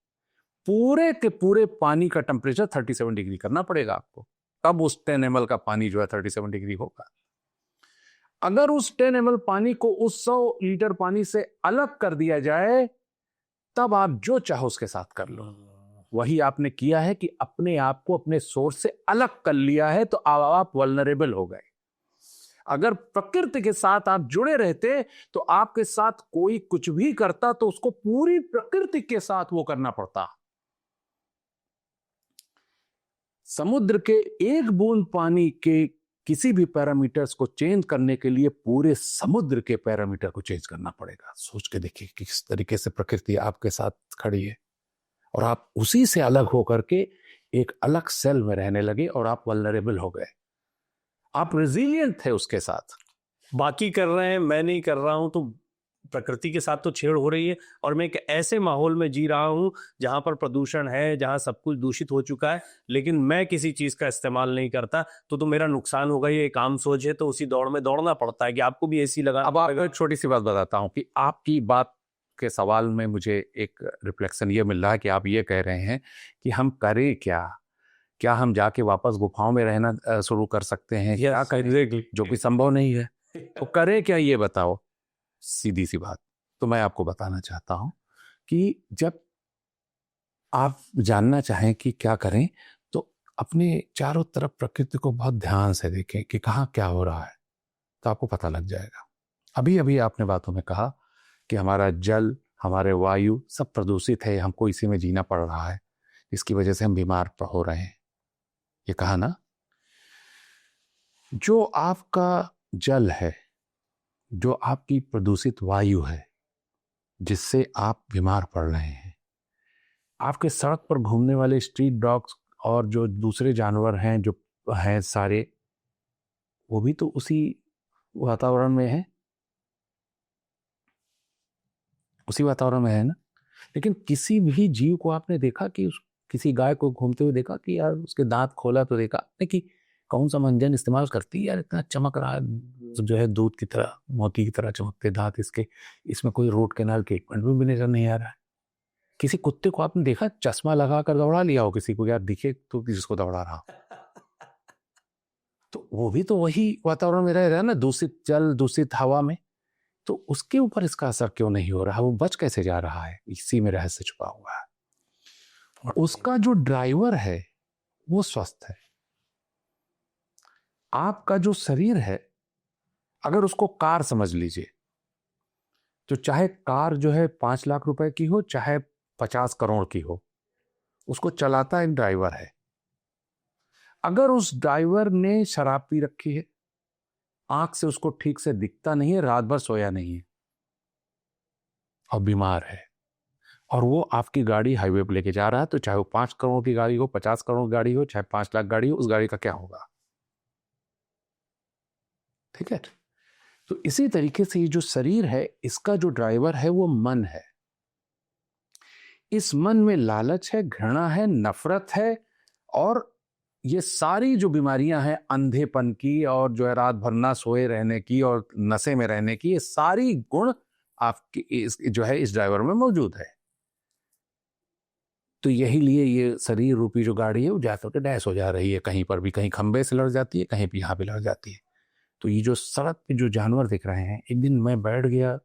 पूरे के पूरे पानी का टेम्परेचर 37 डिग्री करना पड़ेगा आपको, तब उस 10 ml का पानी जो है 37 डिग्री होगा। अगर उस 10 ml पानी को उस 100 लीटर पानी से अलग कर दिया जाए, तब आप जो चाहो उसके साथ कर लो। वही आपने किया है कि अपने आप को अपने सोर्स से अलग कर लिया है, तो आप वल्नरेबल हो गए। अगर प्रकृति के साथ आप जुड़े रहते तो आपके साथ कोई कुछ भी करता तो उसको पूरी प्रकृति के साथ वो करना पड़ता। समुद्र के एक बूंद पानी के किसी भी पैरामीटर्स को चेंज करने के लिए पूरे समुद्र के पैरामीटर को चेंज करना पड़ेगा। सोच के देखिए कि किस तरीके से प्रकृति आपके साथ खड़ी है और आप उसी से अलग होकर के एक अलग सेल में रहने लगे और आप वल्नरेबल हो गए। आप रेजिलिएंट थे उसके साथ। बाकी कर रहे हैं, मैं नहीं कर रहा हूं, तो प्रकृति के साथ तो छेड़ हो रही है। और मैं एक ऐसे माहौल में जी रहा हूं जहां पर प्रदूषण है, जहां सब कुछ दूषित हो चुका है, लेकिन मैं किसी चीज का इस्तेमाल नहीं करता, तो मेरा नुकसान होगा। ये एक आम सोच है, तो उसी दौड़ में दौड़ना पड़ता है कि आपको भी ऐसी लगा। अब आपको एक छोटी सी बात बताता हूं कि आपकी बात के सवाल में मुझे एक रिफ्लेक्शन ये मिल रहा है कि आप ये कह रहे हैं कि हम करें क्या हम जाके वापस गुफाओं में रहना शुरू कर सकते हैं? क्या करें, जो कि संभव नहीं है। तो करें क्या, ये बताओ। सीधी सी बात। तो मैं आपको बताना चाहता हूं कि जब आप जानना चाहें कि क्या करें, तो अपने चारों तरफ प्रकृति को बहुत ध्यान से देखें कि कहाँ क्या हो रहा है, तो आपको पता लग जाएगा। अभी अभी आपने बातों में कहा कि हमारा जल, हमारे वायु सब प्रदूषित है, हमको इसी में जीना पड़ रहा है, इसकी वजह से हम बीमार हो रहे हैं, ये कहा ना। जो आपका जल है, जो आपकी प्रदूषित वायु है, जिससे आप बीमार पड़ रहे हैं, आपके सड़क पर घूमने वाले स्ट्रीट डॉग्स और जो दूसरे जानवर हैं जो हैं सारे, वो भी तो उसी वातावरण में है, उसी वातावरण में है ना। लेकिन किसी भी जीव को आपने देखा कि किसी गाय को घूमते हुए देखा कि यार उसके दांत खोला तो देखा आपने कि कौन सा मंजन इस्तेमाल करती है यार, इतना चमक रहा है, जो है दूध की तरह, मोती की तरह चमकते दांत इसके, इसमें कोई रूट कैनाल ट्रीटमेंट भी नजर नहीं आ रहा है। किसी कुत्ते को आपने देखा चश्मा लगा कर दौड़ा लिया हो किसी को, यार दिखे तो जिसको दौड़ा रहा, तो वो भी तो वही वातावरण में रह रहा है ना, दूषित जल, दूषित हवा में। तो उसके ऊपर इसका असर क्यों नहीं हो रहा, वो बच कैसे जा रहा है? इसी में रहस्य छुपा हुआ है। और उसका जो ड्राइवर है वो स्वस्थ है। आपका जो शरीर है, अगर उसको कार समझ लीजिए, तो चाहे कार जो है 5 लाख रुपए की हो, चाहे 50 करोड़ की हो, उसको चलाता एक ड्राइवर है। अगर उस ड्राइवर ने शराब पी रखी है, आंख से उसको ठीक से दिखता नहीं है, रात भर सोया नहीं है और बीमार है, और वो आपकी गाड़ी हाईवे पे लेके जा रहा है, तो चाहे वो 5 करोड़ की गाड़ी हो, 50 करोड़ की गाड़ी हो, चाहे 5 लाख गाड़ी हो, उस गाड़ी का क्या होगा? ठीक है। तो इसी तरीके से ये जो शरीर है, इसका जो ड्राइवर है वो मन है। इस मन में लालच है, घृणा है, नफरत है, और ये सारी जो बीमारियां हैं अंधेपन की और जो है रात भर ना सोए रहने की और नशे में रहने की, ये सारी गुण आपके जो है इस ड्राइवर में मौजूद है। तो यही लिए ये शरीर रूपी जो गाड़ी है वो जा करके डैश हो जा रही है, कहीं पर भी, कहीं खंबे से लड़ जाती है, कहीं भी यहाँ पे लड़ जाती है। तो ये जो सड़क पे जो जानवर दिख रहे हैं, एक दिन मैं बैठ गया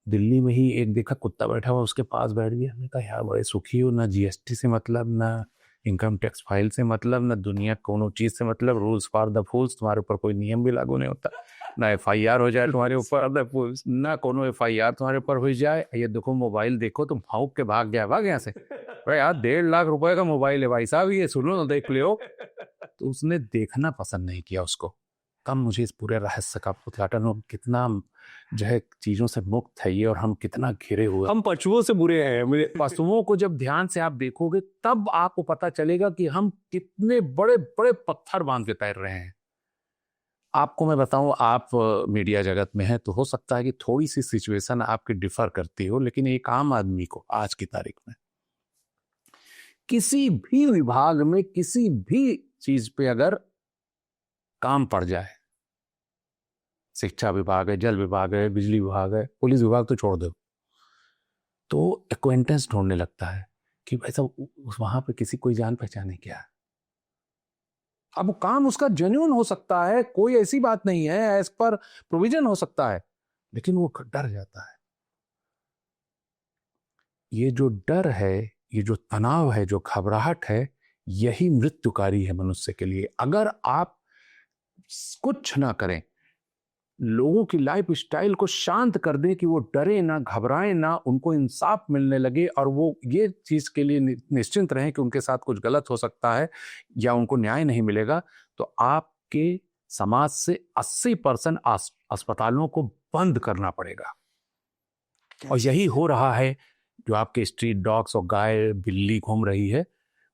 दिल्ली में ही, एक देखा कुत्ता बैठा हुआ, उसके पास बैठ गया। हमने कहा यार बड़े सुखी हो, ना जीएसटी से मतलब, ना इनकम टैक्स फाइल से मतलब, ना दुनिया कोनो चीज से मतलब, रूल्स फॉर द फूल्स, तुम्हारे ऊपर कोई नियम भी लागू नहीं होता, ना एफआईआर हो जाए तुम्हारे ऊपर द फूल्स, ना कोनो एफआईआर तुम्हारे ऊपर हो जाए, ये देखो मोबाइल देखो, तुम भाग के भाग गया, भाग यहाँ से, भाई यार 1.5 लाख रुपए का मोबाइल है भाई साहब, ये सुनो ना, देख लियो। तो उसने देखना पसंद नहीं किया उसको। कम मुझे इस पूरे रहस्य का उद्घाटन हो, कितना जो है चीजों से मुक्त है ये, और हम कितना घिरे हुए। हम पशुओं से बुरे हैं। मुझे पशुओं को जब ध्यान से आप देखोगे तब आपको पता चलेगा कि हम कितने बड़े बड़े पत्थर बांध के तैर रहे हैं। आपको मैं बताऊं, आप मीडिया जगत में हैं तो हो सकता है कि थोड़ी सी सिचुएशन आपकी डिफर करती हो, लेकिन एक आम आदमी को आज की तारीख में किसी भी विभाग में किसी भी चीज पे अगर काम पड़ जाए, शिक्षा विभाग है, जल विभाग है, बिजली विभाग है, पुलिस विभाग तो छोड़ दो, तो एक्वेंटेंस ढूंढने लगता है कि भाई साहब वहां पे किसी कोई जान पहचान है क्या। अब वो काम उसका जेन्युइन हो सकता है, कोई ऐसी बात नहीं है, एज पर प्रोविजन हो सकता है, लेकिन वो डर जाता है। ये जो डर है, ये जो तनाव है, जो घबराहट है, यही मृत्युकारी है मनुष्य के लिए। अगर आप कुछ ना करें, लोगों की लाइफ स्टाइल को शांत कर दें कि वो डरे ना, घबराएं ना, उनको इंसाफ मिलने लगे और वो ये चीज के लिए निश्चिंत रहें कि उनके साथ कुछ गलत हो सकता है या उनको न्याय नहीं मिलेगा, तो आपके समाज से 80% अस्पतालों को बंद करना पड़ेगा। और यही हो रहा है। जो आपके स्ट्रीट डॉग्स और गाय बिल्ली घूम रही है,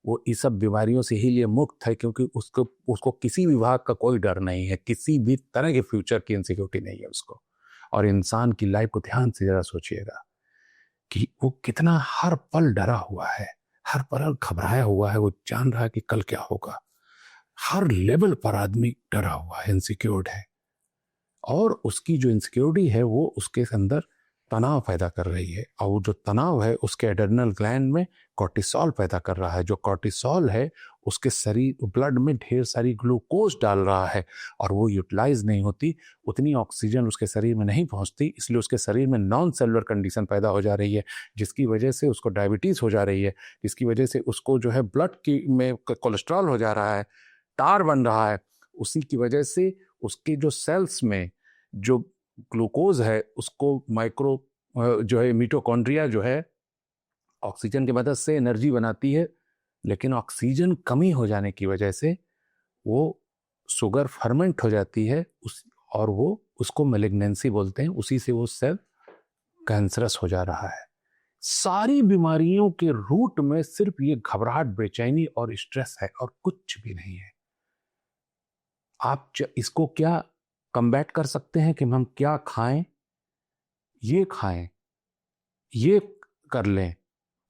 वो इस सब बीमारियों से ही लिए मुक्त है, क्योंकि उसको किसी विभाग का कोई डर नहीं है, किसी भी तरह के फ्यूचर की इनसिक्योरिटी नहीं है उसको। और इंसान की लाइफ को ध्यान से जरा सोचिएगा कि वो कितना हर पल डरा हुआ है, हर पल घबराया हुआ है, वो जान रहा है कि कल क्या होगा। हर लेवल पर आदमी डरा हुआ है, इनसिक्योर्ड है, और उसकी जो इनसिक्योरिटी है वो उसके अंदर तनाव पैदा कर रही है, और वो जो तनाव है उसके एड्रेनल ग्लैंड में कॉर्टिसोल पैदा कर रहा है। जो कॉर्टिसोल है उसके शरीर ब्लड में ढेर सारी ग्लूकोज डाल रहा है, और वो यूटिलाइज नहीं होती, उतनी ऑक्सीजन उसके शरीर में नहीं पहुंचती, इसलिए उसके शरीर में नॉन सेलुलर कंडीशन पैदा हो जा रही है, जिसकी वजह से उसको डायबिटीज हो जा रही है, जिसकी वजह से उसको जो है ब्लड की में कोलेस्ट्रॉल हो जा रहा है, टार बन रहा है। उसी की वजह से उसके जो सेल्स में जो ग्लूकोज है उसको माइक्रो जो है मिटोकॉन्ड्रिया जो है ऑक्सीजन की मदद से एनर्जी बनाती है, लेकिन ऑक्सीजन कमी हो जाने की वजह से वो शुगर फर्मेंट हो जाती है और वो उसको मैलिग्नेंसी बोलते हैं, उसी से वो सेल कैंसरस हो जा रहा है। सारी बीमारियों के रूट में सिर्फ ये घबराहट, बेचैनी और स्ट्रेस है, और कुछ भी नहीं है। आप इसको क्या कम्बैट कर सकते हैं कि हम क्या खाएं, ये खाएं, ये कर लें,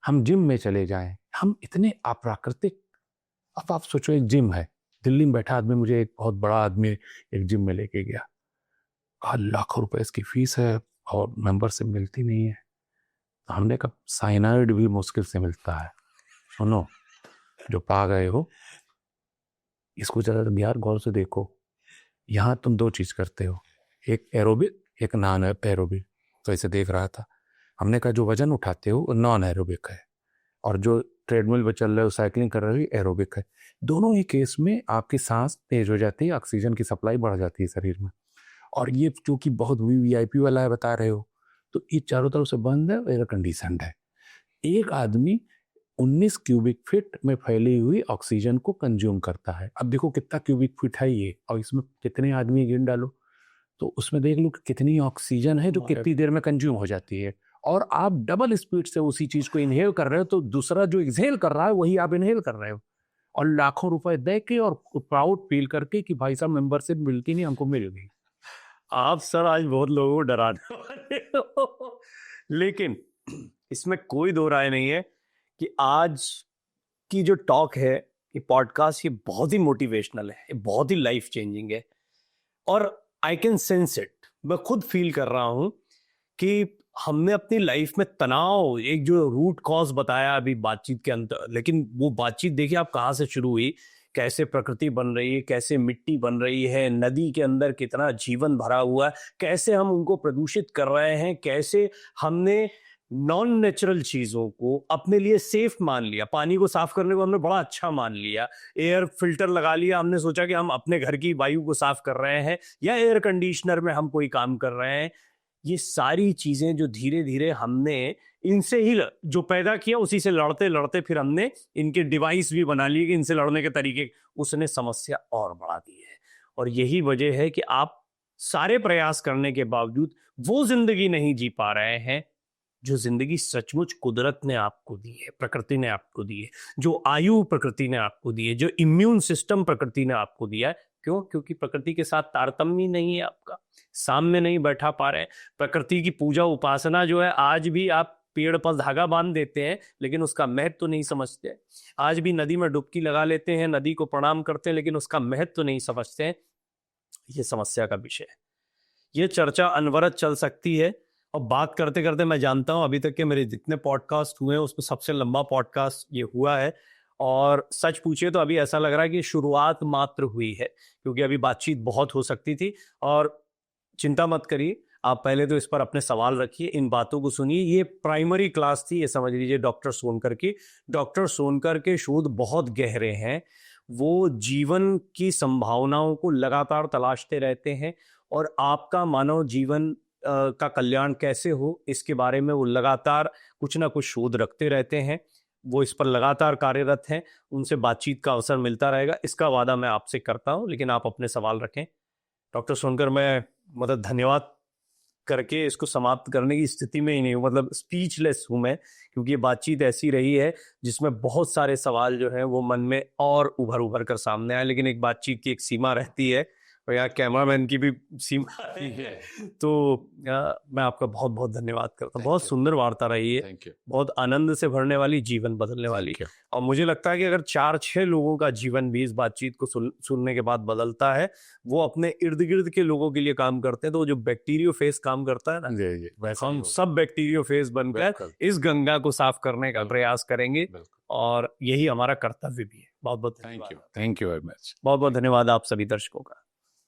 हम जिम में चले जाएं, हम इतने अप्राकृतिक। अब आप सोचो, एक जिम है, दिल्ली में बैठा आदमी, मुझे एक बहुत बड़ा आदमी एक जिम में लेके गया, कहा लाखों रुपए इसकी फीस है और मेंबरशिप मिलती नहीं है। तो हमने कहा साइनाइड भी मुश्किल से मिलता है, सुनो जो पा गए हो इसको जरा यार गौर से देखो। यहाँ तुम दो चीज करते हो, एक एरोबिक, एक नॉन एरोबिक। तो ऐसे देख रहा था, हमने कहा जो वजन उठाते हो वो नॉन एरोबिक है, और जो ट्रेडमिल पे चल रहे हो, साइकिलिंग कर रहे हो, एरोबिक है। दोनों ही केस में आपकी सांस तेज हो जाती है, ऑक्सीजन की सप्लाई बढ़ जाती है शरीर में। और ये चूंकि बहुत वीवीआईपी वाला है बता रहे हो, तो ये चारों तरफ से बंद है, एयर कंडीशनड है। एक आदमी 19 क्यूबिक फीट में फैली हुई ऑक्सीजन को कंज्यूम करता है। अब देखो कितना क्यूबिक फीट है ये, और इसमें कितने आदमी गिन डालो तो उसमें देख लो कि कितनी ऑक्सीजन है जो कितनी देर में कंज्यूम हो जाती है। और आप डबल स्पीड से उसी चीज को इनहेल कर रहे हो, तो दूसरा जो एक्सहेल कर रहा है वही आप इनहेल कर रहे हो, और लाखों रुपए दे के और प्राउड फील करके कि भाई साहब मेंबरशिप मिलती नहीं, हमको मिल गई। आप सर आज बहुत लोगों को डराने वाले हो, लेकिन इसमें कोई दो राय नहीं है कि आज की जो टॉक है, ये पॉडकास्ट, ये बहुत ही मोटिवेशनल है, ये बहुत ही लाइफ चेंजिंग है और आई कैन सेंस इट। मैं खुद फील कर रहा हूं कि हमने अपनी लाइफ में तनाव, एक जो रूट कॉज बताया अभी बातचीत के अंदर, लेकिन वो बातचीत देखिए आप कहाँ से शुरू हुई, कैसे प्रकृति बन रही है, कैसे मिट्टी बन रही है, नदी के अंदर कितना जीवन भरा हुआ है, कैसे हम उनको प्रदूषित कर रहे हैं, कैसे हमने नॉन नेचुरल चीजों को अपने लिए सेफ मान लिया। पानी को साफ करने को हमने बड़ा अच्छा मान लिया, एयर फिल्टर लगा लिया, हमने सोचा कि हम अपने घर की वायु को साफ कर रहे हैं, या एयर कंडीशनर में हम कोई काम कर रहे हैं। ये सारी चीजें जो धीरे धीरे हमने इनसे ही जो पैदा किया, उसी से लड़ते लड़ते फिर हमने इनके डिवाइस भी बना लिए कि इनसे लड़ने के तरीके, उसने समस्या और बढ़ा दी है। और यही वजह है कि आप सारे प्रयास करने के बावजूद वो जिंदगी नहीं जी पा रहे हैं जो जिंदगी सचमुच कुदरत ने आपको दी है, प्रकृति ने आपको दी है, जो आयु प्रकृति ने आपको दी है, जो इम्यून सिस्टम प्रकृति ने आपको दिया है। क्यों? क्योंकि प्रकृति के साथ तारतम्य नहीं है, आपका सामने नहीं बैठा पा रहे हैं। प्रकृति की पूजा उपासना जो है, आज भी आप पेड़ पर धागा बांध देते हैं लेकिन उसका महत्व तो नहीं समझते। आज भी नदी में डुबकी लगा लेते हैं, नदी को प्रणाम करते हैं, लेकिन उसका महत्व तो नहीं समझते हैं। ये समस्या का विषय है। ये चर्चा अनवरत चल सकती है और बात करते करते मैं जानता हूं अभी तक के मेरे जितने पॉडकास्ट हुए हैं उसमें सबसे लंबा पॉडकास्ट ये हुआ है। और सच पूछिए तो अभी ऐसा लग रहा है कि शुरुआत मात्र हुई है, क्योंकि अभी बातचीत बहुत हो सकती थी। और चिंता मत करिए, आप पहले तो इस पर अपने सवाल रखिए, इन बातों को सुनिए। ये प्राइमरी क्लास थी, ये समझ लीजिए, डॉक्टर सोनकर की। डॉक्टर सोनकर के शोध बहुत गहरे हैं, वो जीवन की संभावनाओं को लगातार तलाशते रहते हैं और आपका मानव जीवन का कल्याण कैसे हो, इसके बारे में वो लगातार कुछ ना कुछ शोध रखते रहते हैं। वो इस पर लगातार कार्यरत हैं, उनसे बातचीत का अवसर मिलता रहेगा, इसका वादा मैं आपसे करता हूं। लेकिन आप अपने सवाल रखें। डॉक्टर सोनकर, मैं मतलब धन्यवाद करके इसको समाप्त करने की स्थिति में ही नहीं हूँ, मतलब स्पीचलेस हूँ मैं, क्योंकि ये बातचीत ऐसी रही है जिसमें बहुत सारे सवाल जो हैं वो मन में और उभर उभर कर सामने आए। लेकिन एक बातचीत की एक सीमा रहती है और यहाँ कैमरामैन की भी सीमा है। तो मैं आपका बहुत बहुत धन्यवाद करता हूँ। बहुत सुंदर वार्ता रही है, बहुत आनंद से भरने वाली, जीवन बदलने वाली। और मुझे लगता है कि अगर 4-6 लोगों का जीवन भी इस बातचीत को सुनने के बाद बदलता है, वो अपने इर्द गिर्द के लोगों के लिए काम करते हैं, तो जो बैक्टीरियोफेज काम करता है ना, हम सब बैक्टीरियोफेज बनकर इस गंगा को साफ करने का प्रयास करेंगे और यही हमारा कर्तव्य भी है। बहुत बहुत थैंक यू वेरी मच। बहुत बहुत धन्यवाद आप सभी दर्शकों का।